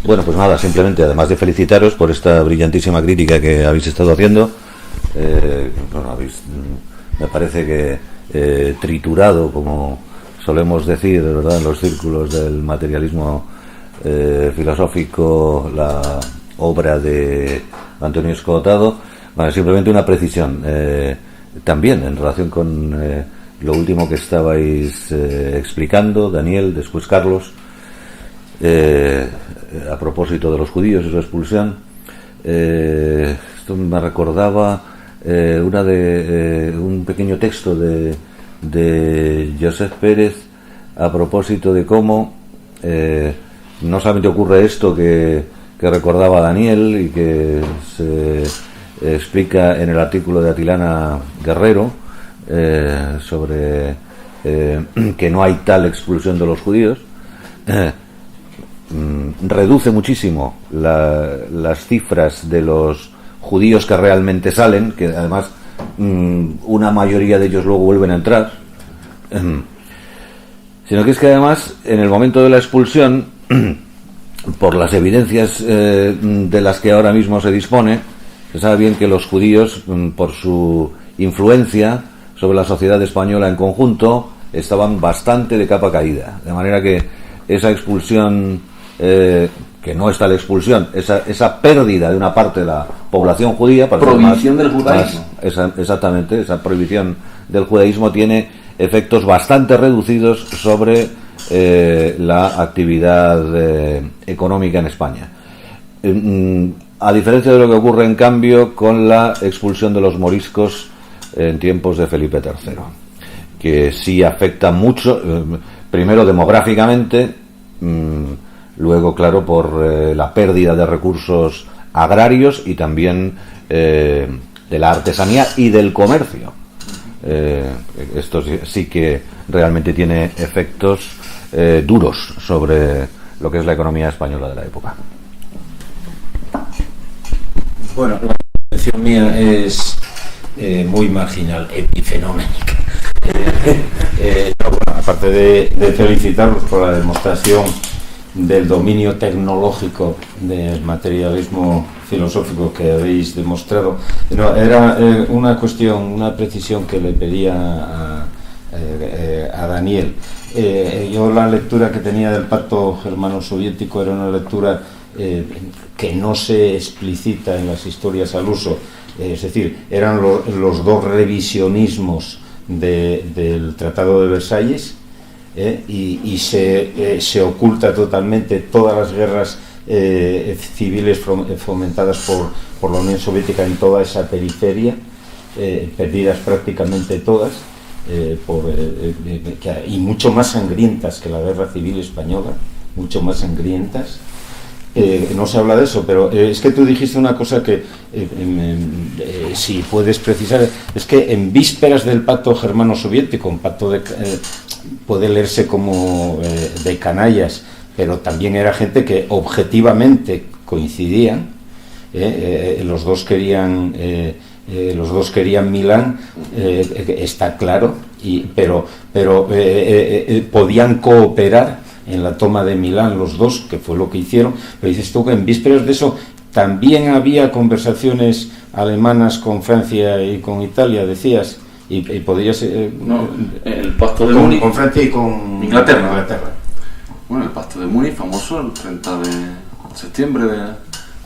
Bueno, pues nada, simplemente, además de felicitaros por esta brillantísima crítica que habéis estado haciendo, bueno, me parece que triturado, como solemos decir, de verdad, en los círculos del materialismo filosófico, la obra de Antonio Escotado. Bueno, simplemente una precisión, también en relación con lo último que estabais explicando, Daniel, después Carlos, a propósito de los judíos y su expulsión. Esto me recordaba un pequeño texto de Josep Pérez a propósito de cómo no solamente ocurre esto que recordaba Daniel y que se explica en el artículo de Atilana Guerrero sobre que no hay tal expulsión de los judíos. Reduce muchísimo las cifras de los judíos que realmente salen, que además una mayoría de ellos luego vuelven a entrar, sino que es que además en el momento de la expulsión, por las evidencias de las que ahora mismo se dispone, se sabe bien que los judíos, por su influencia sobre la sociedad española en conjunto, estaban bastante de capa caída, de manera que esa expulsión, que no está la expulsión, esa pérdida de una parte de la población judía, para prohibición del judaísmo. Exactamente, esa prohibición del judaísmo tiene efectos bastante reducidos sobre la actividad económica en España. A diferencia de lo que ocurre en cambio con la expulsión de los moriscos en tiempos de Felipe III, que sí afecta mucho, primero demográficamente, luego claro por la pérdida de recursos agrarios y también de la artesanía y del comercio. Esto sí que realmente tiene efectos duros sobre lo que es la economía española de la época. Bueno, la intervención mía es muy marginal, epifenoménica. Aparte de felicitaros por la demostración del dominio tecnológico del materialismo filosófico que habéis demostrado, no, era una cuestión, una precisión que le pedía a Daniel. Yo la lectura que tenía del pacto germano-soviético era una lectura que no se explicita en las historias al uso, es decir, eran los dos revisionismos del Tratado de Versalles, y se oculta totalmente todas las guerras civiles fomentadas por la Unión Soviética en toda esa periferia, perdidas prácticamente todas, y mucho más sangrientas que la guerra civil española, mucho más sangrientas. No se habla de eso, pero es que tú dijiste una cosa que si puedes precisar, es que en vísperas del pacto germano-soviético, un pacto puede leerse como de canallas, pero también era gente que objetivamente coincidían, los dos querían Milán, está claro, pero podían cooperar en la toma de Milán los dos, que fue lo que hicieron. Pero dices tú que en vísperas de eso también había conversaciones alemanas con Francia y con Italia, decías, y podrías no, el pacto de Múnich con Francia y con Inglaterra. Bueno, el pacto de Múnich, famoso, el 30 de septiembre de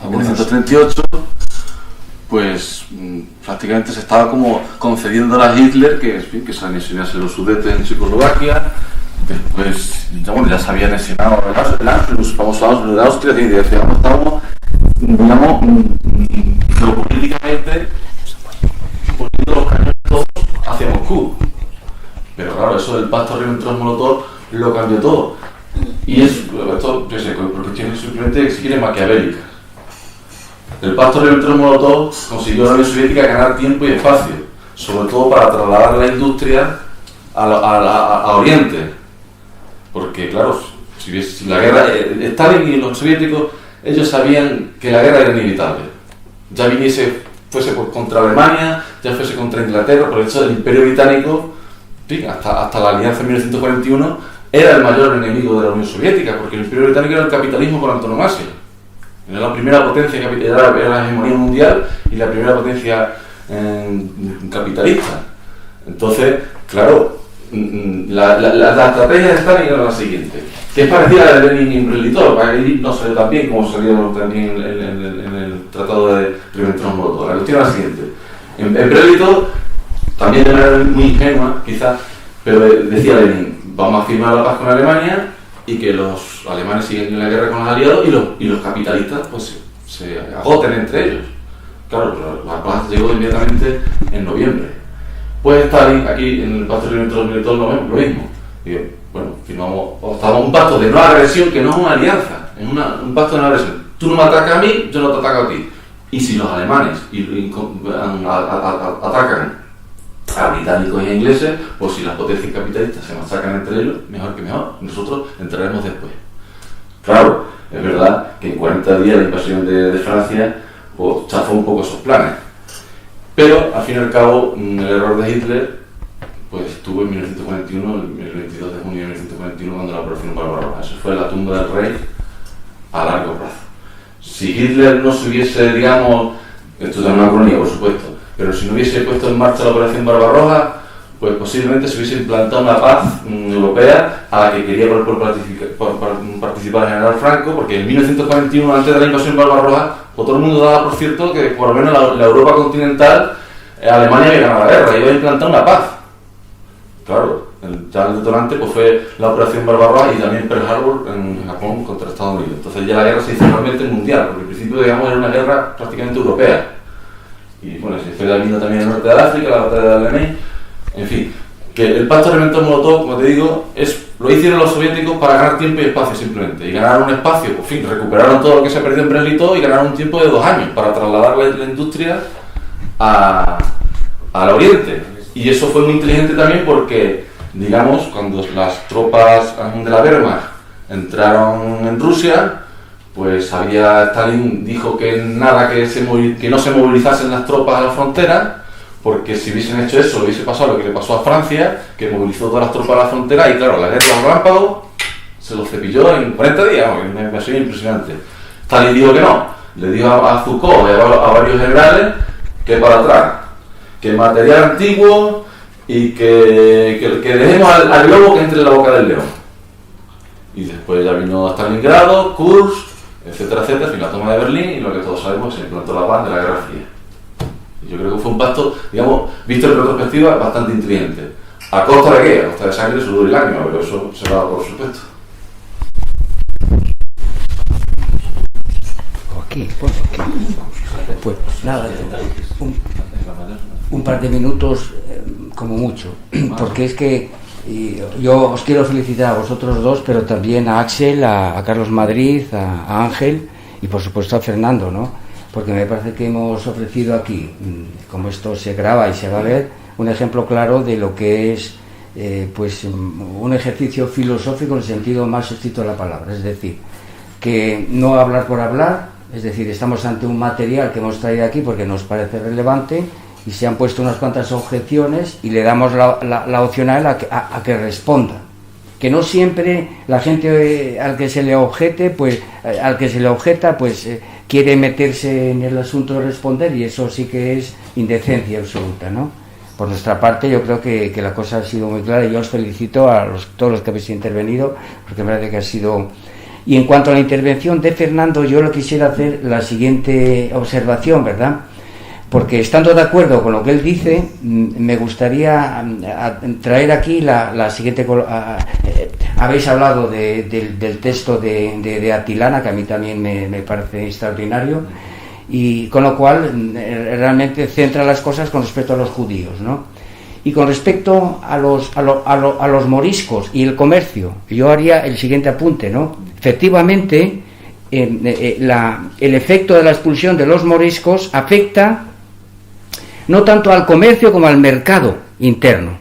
1938, pues prácticamente se estaba como concediendo a Hitler que se anexionase los Sudetes en Checoslovaquia. Después, ya se había anexionado el Anschluss, famoso Anschluss de Austria, y decíamos, estábamos, geopolíticamente poniendo los cañones todos hacia Moscú. Pero claro, eso del pacto Ribbentrop-Molotov lo cambió todo. Y esto, por cuestiones simplemente, si quiere, maquiavélicas. El pacto Ribbentrop-Molotov consiguió a la Unión Soviética ganar tiempo y espacio, sobre todo para trasladar la industria a Oriente. Porque claro, si la guerra, Stalin y los soviéticos, ellos sabían que la guerra era inevitable. ya fuese contra Alemania, ya fuese contra Inglaterra, por el hecho del Imperio Británico, hasta la alianza en 1941, era el mayor enemigo de la Unión Soviética, porque el Imperio Británico era el capitalismo por antonomasia. Era la primera potencia, era la hegemonía mundial y la primera potencia capitalista. Entonces, claro, la estrategia de Stalin era la siguiente, que es parecida a la de Lenin y Brest-Litov. No salió tan bien como salió también en el Tratado de Ribbentrop-Molotov. La cuestión es la siguiente: en Brest-Litov, también de manera muy ingenua quizás, pero decía Lenin, vamos a firmar la paz con Alemania y que los alemanes siguen en la guerra con los aliados y los capitalistas pues se agoten entre ellos. Claro, la paz llegó inmediatamente en noviembre. Pues Stalin, aquí en el pacto de Ribbentrop-Molotov lo mismo. Digo, bueno, firmamos un pacto de no agresión, que no es una alianza, es un pacto de no agresión. Tú no me atacas a mí, yo no te ataco a ti. Y si los alemanes atacan a británicos y a ingleses, pues si las potencias capitalistas se masacran entre ellos, mejor que mejor, nosotros entraremos después. Claro, es verdad que en 40 días la invasión de Francia pues chafó un poco esos planes, pero al fin y al cabo el error de Hitler pues estuvo en 1941, el 22 de junio de 1941, cuando la operación Barbarroja. Eso fue la tumba del rey a largo plazo. Si Hitler no se hubiese, digamos, esto es una crónica por supuesto, pero si no hubiese puesto en marcha la operación Barbarroja, pues posiblemente se hubiese implantado una paz europea a la que quería participar el general Franco, porque en 1941, antes de la invasión Barbarroja, pues todo el mundo daba por cierto que por lo menos la Europa continental, Alemania había ganado la guerra, iba a implantar una paz. Claro, el detonante pues fue la operación Barbarroja y también Pearl Harbor en Japón contra Estados Unidos. Entonces ya la guerra se hizo realmente mundial, porque al principio, digamos, era una guerra prácticamente europea. Y bueno, se fue vino también el norte de África, la batalla de Alamein, en fin, que el pacto de Ribbentrop-Molotov, como te digo, lo hicieron los soviéticos para ganar tiempo y espacio simplemente, y ganaron un espacio, en fin, recuperaron todo lo que se perdió en Brest-Litov y ganaron un tiempo de 2 años para trasladar la industria al oriente. Y eso fue muy inteligente también porque, digamos, cuando las tropas de la Wehrmacht entraron en Rusia, pues Stalin dijo que no se movilizasen las tropas a la frontera, porque si hubiesen hecho eso, le hubiese pasado lo que le pasó a Francia, que movilizó todas las tropas a la frontera, y claro, la guerra relámpago se lo cepilló en 40 días, me pareció impresionante. Stalin dijo que no, le dijo a Zhukov y a varios generales que para atrás, que material antiguo y que dejemos al lobo que entre en la boca del león. Y después ya vino Stalingrado, Kursk, etcétera, etcétera, fin, la toma de Berlín, y lo que todos sabemos, se implantó la paz de la Guerra Fría. Y yo creo que fue un pacto, digamos, visto en retrospectiva, bastante inteligente. ¿A costa de qué? A costa de sangre, sudor y lágrimas, pero eso se va por supuesto. Pues nada, un par de minutos como mucho, porque es que yo os quiero felicitar a vosotros dos, pero también a Axel, a Carlos Madrid, a Ángel y por supuesto a Fernando, ¿no? Porque me parece que hemos ofrecido aquí, como esto se graba y se va a ver, un ejemplo claro de lo que es pues un ejercicio filosófico en el sentido más estricto de la palabra, es decir, que no hablar por hablar, es decir, estamos ante un material que hemos traído aquí porque nos parece relevante y se han puesto unas cuantas objeciones y le damos la opción a él a que responda. Que no siempre la gente al que se le objeta, pues quiere meterse en el asunto de responder, y eso sí que es indecencia absoluta, ¿no? Por nuestra parte, yo creo que la cosa ha sido muy clara y yo os felicito a todos los que habéis intervenido, porque me parece que ha sido... Y en cuanto a la intervención de Fernando, yo lo quisiera hacer la siguiente observación, ¿verdad? Porque estando de acuerdo con lo que él dice, me gustaría traer aquí la siguiente... habéis hablado del texto de Atilana, que a mí también me parece extraordinario, y con lo cual realmente centra las cosas con respecto a los judíos, ¿no? Y con respecto a los moriscos y el comercio, yo haría el siguiente apunte, ¿no? Efectivamente, el efecto de la expulsión de los moriscos afecta no tanto al comercio como al mercado interno.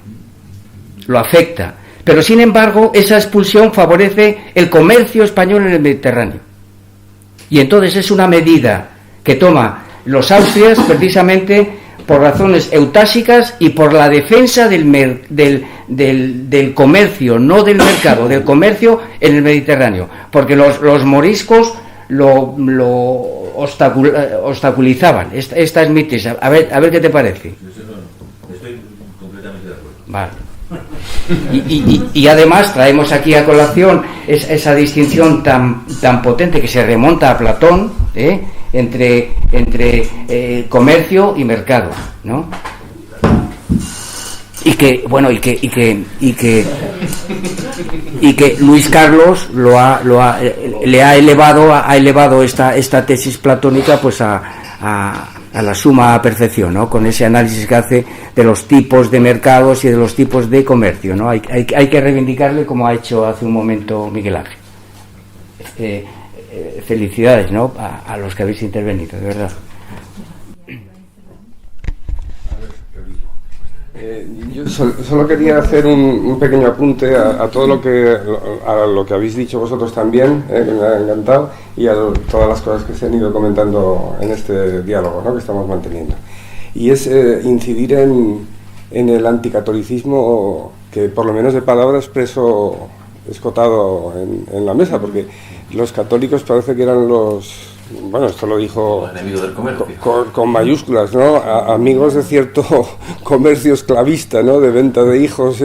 Lo afecta. Pero sin embargo, esa expulsión favorece el comercio español en el Mediterráneo. Y entonces es una medida que toma los Austrias, precisamente por razones eutásicas y por la defensa del comercio, no del mercado, del comercio en el Mediterráneo, porque los moriscos lo obstaculizaban. Esta es mi tesis. A ver qué te parece. Estoy completamente de acuerdo. Vale. Y además traemos aquí a colación esa distinción tan potente que se remonta a Platón, entre comercio y mercado, ¿no? Y que Luis Carlos le ha elevado esta tesis platónica pues a la suma perfección, ¿no? Con ese análisis que hace de los tipos de mercados y de los tipos de comercio, ¿no? Hay que reivindicarle, como ha hecho hace un momento Miguel Ángel. Felicidades, ¿no? A los que habéis intervenido, de verdad. Yo solo quería hacer un pequeño apunte a todo lo que habéis dicho vosotros también, que me ha encantado, y a todas las cosas que se han ido comentando en este diálogo, ¿no?, que estamos manteniendo. Y es incidir en el anticatolicismo que, por lo menos de palabra, expreso Escotado en la mesa, porque los católicos parece que eran los... Bueno, esto lo dijo con mayúsculas, ¿no? Amigos de cierto comercio esclavista, ¿no? De venta de hijos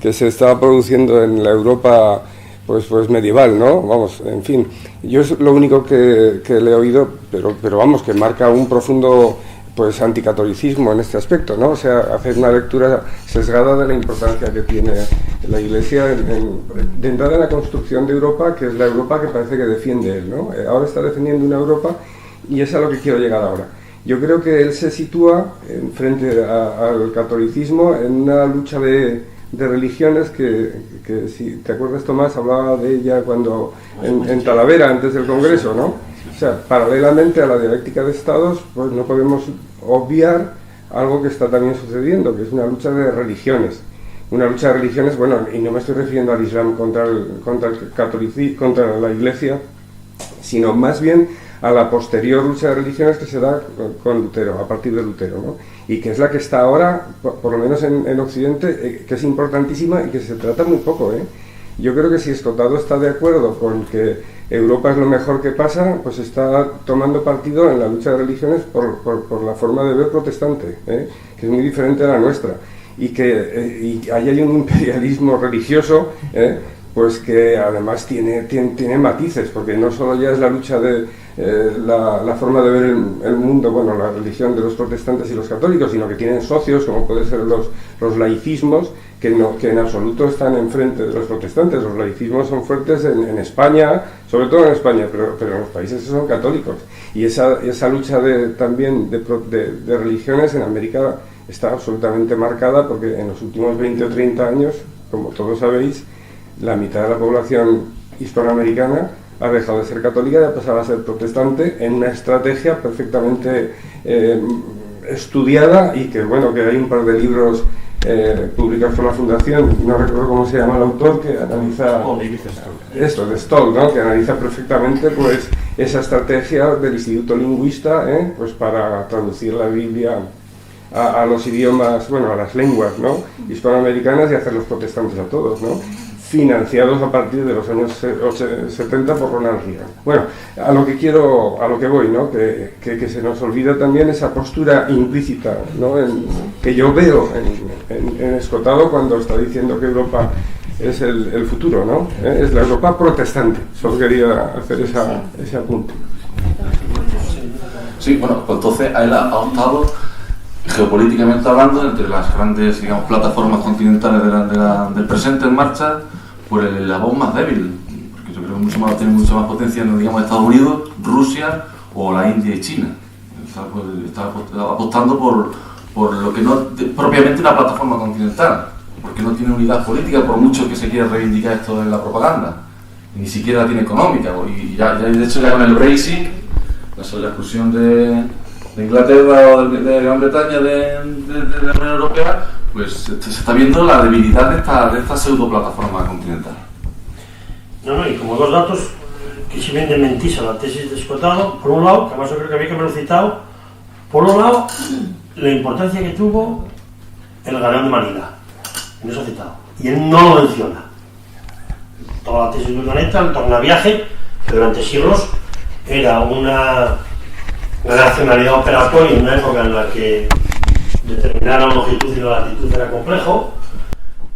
que se estaba produciendo en la Europa pues medieval, ¿no? Vamos, en fin, yo es lo único que le he oído, pero vamos, que marca un profundo pues anticatolicismo en este aspecto, ¿no? O sea, hacer una lectura sesgada de la importancia que tiene la Iglesia de entrada en la construcción de Europa, que es la Europa que parece que defiende él, ¿no? Ahora está defendiendo una Europa, y es a lo que quiero llegar ahora. Yo creo que él se sitúa frente al catolicismo en una lucha de religiones que si te acuerdas, Tomás, hablaba de ella cuando en Talavera, antes del Congreso, ¿no? O sea, paralelamente a la dialéctica de estados, pues no podemos obviar algo que está también sucediendo, que es una lucha de religiones. Una lucha de religiones, bueno, y no me estoy refiriendo al Islam contra el catolicismo, contra la Iglesia, sino más bien a la posterior lucha de religiones que se da con Lutero, a partir de Lutero, ¿no? Y que es la que está ahora, por lo menos en Occidente, que es importantísima y que se trata muy poco, ¿eh? Yo creo que si Escotado está de acuerdo con que Europa es lo mejor que pasa, pues está tomando partido en la lucha de religiones por la forma de ver protestante, que es muy diferente a la nuestra, y que ahí hay un imperialismo religioso, pues que además tiene matices, porque no solo ya es la lucha de la forma de ver el mundo, bueno, la religión de los protestantes y los católicos, sino que tienen socios, como pueden ser los laicismos, que en absoluto están enfrente de los protestantes. Los laicismos son fuertes en España, sobre todo en España, pero en los países que son católicos. Y esa lucha también de religiones en América está absolutamente marcada, porque en los últimos 20 o 30 años, como todos sabéis, la mitad de la población hispanoamericana ha dejado de ser católica y ha pasado a ser protestante, en una estrategia perfectamente estudiada, y que bueno, que hay un par de libros publicados por la Fundación, no recuerdo cómo se llama el autor, que analiza esto, de Stoll, ¿no?, que analiza perfectamente pues esa estrategia del Instituto Lingüista, pues para traducir la Biblia a los idiomas, bueno, a las lenguas, ¿no?, hispanoamericanas, y hacerlos protestantes a todos, ¿no?, financiados a partir de los años 70 por Ronald Reagan. Bueno, a lo que voy, ¿no?, que se nos olvida también esa postura implícita, ¿no?, que yo veo en Escotado cuando está diciendo que Europa es el futuro, ¿no?, es la Europa protestante. Solo quería hacer ese apunte. Sí, bueno, pues entonces él ha optado, geopolíticamente hablando, entre las grandes, digamos, plataformas continentales del presente en marcha, por el eslabón más débil, porque yo creo que tiene mucha más potencia, digamos, Estados Unidos, Rusia o la India y China. Está apostando por lo que no es propiamente una plataforma continental, porque no tiene unidad política, por mucho que se quiera reivindicar esto en la propaganda, ni siquiera la tiene económica, y ya de hecho ya con el Brexit, la exclusión de Inglaterra o de Gran Bretaña de la Unión Europea, pues se está viendo la debilidad de esta pseudo plataforma continental. No, y como dos datos que si bien desmentís a la tesis de Escotado, por un lado, que además yo creo que había que haberlo citado, Por un lado, la importancia que tuvo el galeón de Manila, no se ha citado, y él no lo menciona. Toda la tesis de Urdaneta, el tornaviaje, que durante siglos era una nacionalidad operatoria en una época en la que determinar la longitud y la latitud era complejo,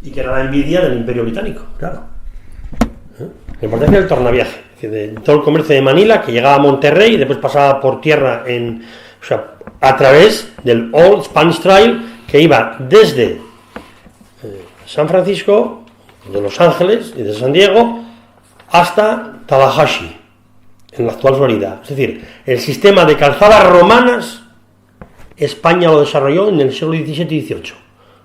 y que era la envidia del Imperio Británico, claro. La importancia del tornaviaje, de todo el comercio de Manila, que llegaba a Monterrey y después pasaba por tierra a través del Old Spanish Trail, que iba desde San Francisco, de Los Ángeles y de San Diego, hasta Tallahassee, en la actual Florida. Es decir, el sistema de calzadas romanas, España lo desarrolló en el siglo XVII y XVIII.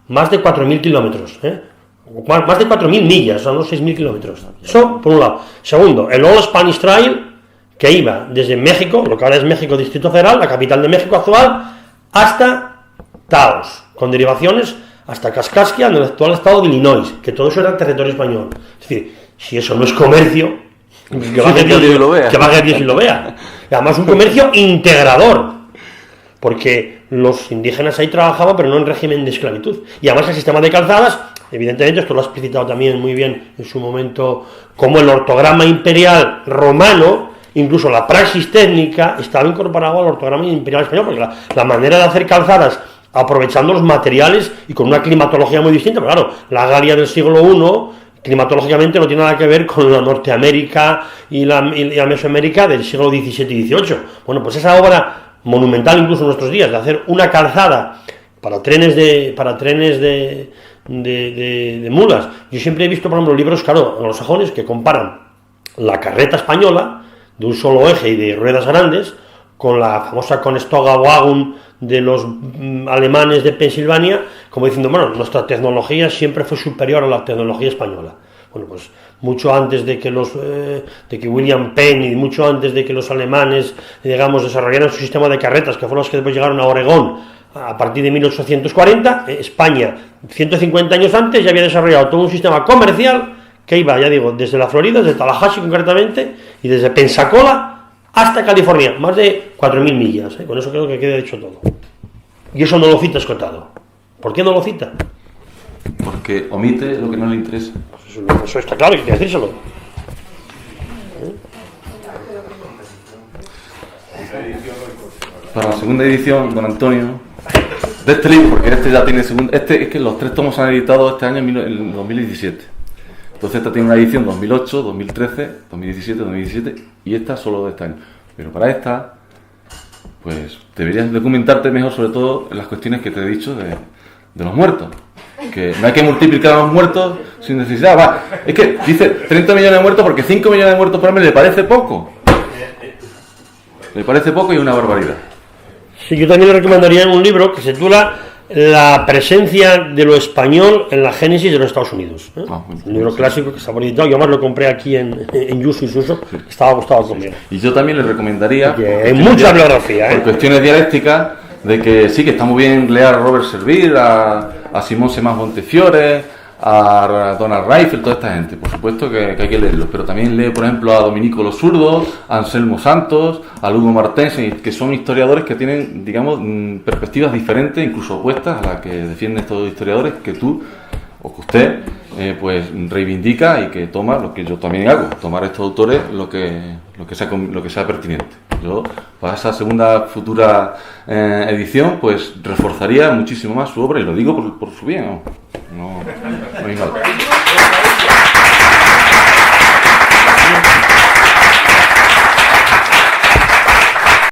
Más de 4.000 kilómetros, más de 4.000 millas, son unos 6.000 kilómetros. Eso, por un lado. Segundo, el Old Spanish Trail, que iba desde México, lo que ahora es México Distrito Federal, la capital de México actual, hasta Taos, con derivaciones hasta Kaskaskia, en el actual estado de Illinois, que todo eso era territorio español. Es decir, si eso no es comercio, que baje Dios y lo vea. Y además un comercio integrador, porque los indígenas ahí trabajaban, pero no en régimen de esclavitud. Y además el sistema de calzadas, evidentemente, esto lo ha explicitado también muy bien en su momento, como el ortograma imperial romano, incluso la praxis técnica, estaba incorporado al ortograma imperial español, porque la manera de hacer calzadas, aprovechando los materiales y con una climatología muy distinta, pero claro, la Galia del siglo I, climatológicamente no tiene nada que ver con la Norteamérica y la Mesoamérica del siglo XVII y XVIII. Bueno, pues esa obra monumental incluso en nuestros días, de hacer una calzada para trenes de mulas. Yo siempre he visto, por ejemplo, libros, claro, anglosajones que comparan la carreta española de un solo eje y de ruedas grandes con la famosa Conestoga Wagon de los alemanes de Pensilvania, como diciendo, bueno, nuestra tecnología siempre fue superior a la tecnología española. Bueno, pues mucho antes de que William Penn y mucho antes de que los alemanes, digamos, desarrollaran su sistema de carretas, que fueron los que después llegaron a Oregón a partir de 1840, España, 150 años antes, ya había desarrollado todo un sistema comercial que iba, ya digo, desde la Florida, desde Tallahassee concretamente, y desde Pensacola hasta California, más de 4.000 millas, con eso creo que queda hecho todo. Y eso no lo cita Escotado. ¿Por qué no lo cita? Porque omite lo que no le interesa. Eso está claro, hay que decírselo. Para la segunda edición, don Antonio, de este libro, porque este ya tiene segunda, es que los 3 tomos se han editado este año en 2017. Entonces esta tiene una edición 2008, 2013, 2017, 2017 y esta solo de este año. Pero para esta, pues deberías documentarte mejor, sobre todo en las cuestiones que te he dicho de los muertos. Que no hay que multiplicar a los muertos sin necesidad. Va, es que dice 30 millones de muertos porque 5 millones de muertos por mes le parece poco. Le parece poco y una barbaridad. Sí, yo también le recomendaría un libro que se titula La presencia de lo español en la génesis de los Estados Unidos. Un libro clásico que está por editado. Yo más lo compré aquí en Yuso y Suso. Estaba gustado conmigo. Y yo también le recomendaría, hay mucha bibliografía, por cuestiones dialécticas, de que sí, que está muy bien leer a Robert Servir, a Simón Semás Montefiore, a Donald Reifel, toda esta gente. Por supuesto que hay que leerlos, pero también lee, por ejemplo, a Dominico Los Zurdos, a Anselmo Santos, a Lugo Martens, que son historiadores que tienen, digamos, perspectivas diferentes, incluso opuestas a las que defienden estos historiadores, que tú, o que usted, pues reivindica y que toma, lo que yo también hago, tomar a estos autores lo que sea pertinente. Yo, para esa segunda futura edición, pues reforzaría muchísimo más su obra, y lo digo por su bien, no hay nada.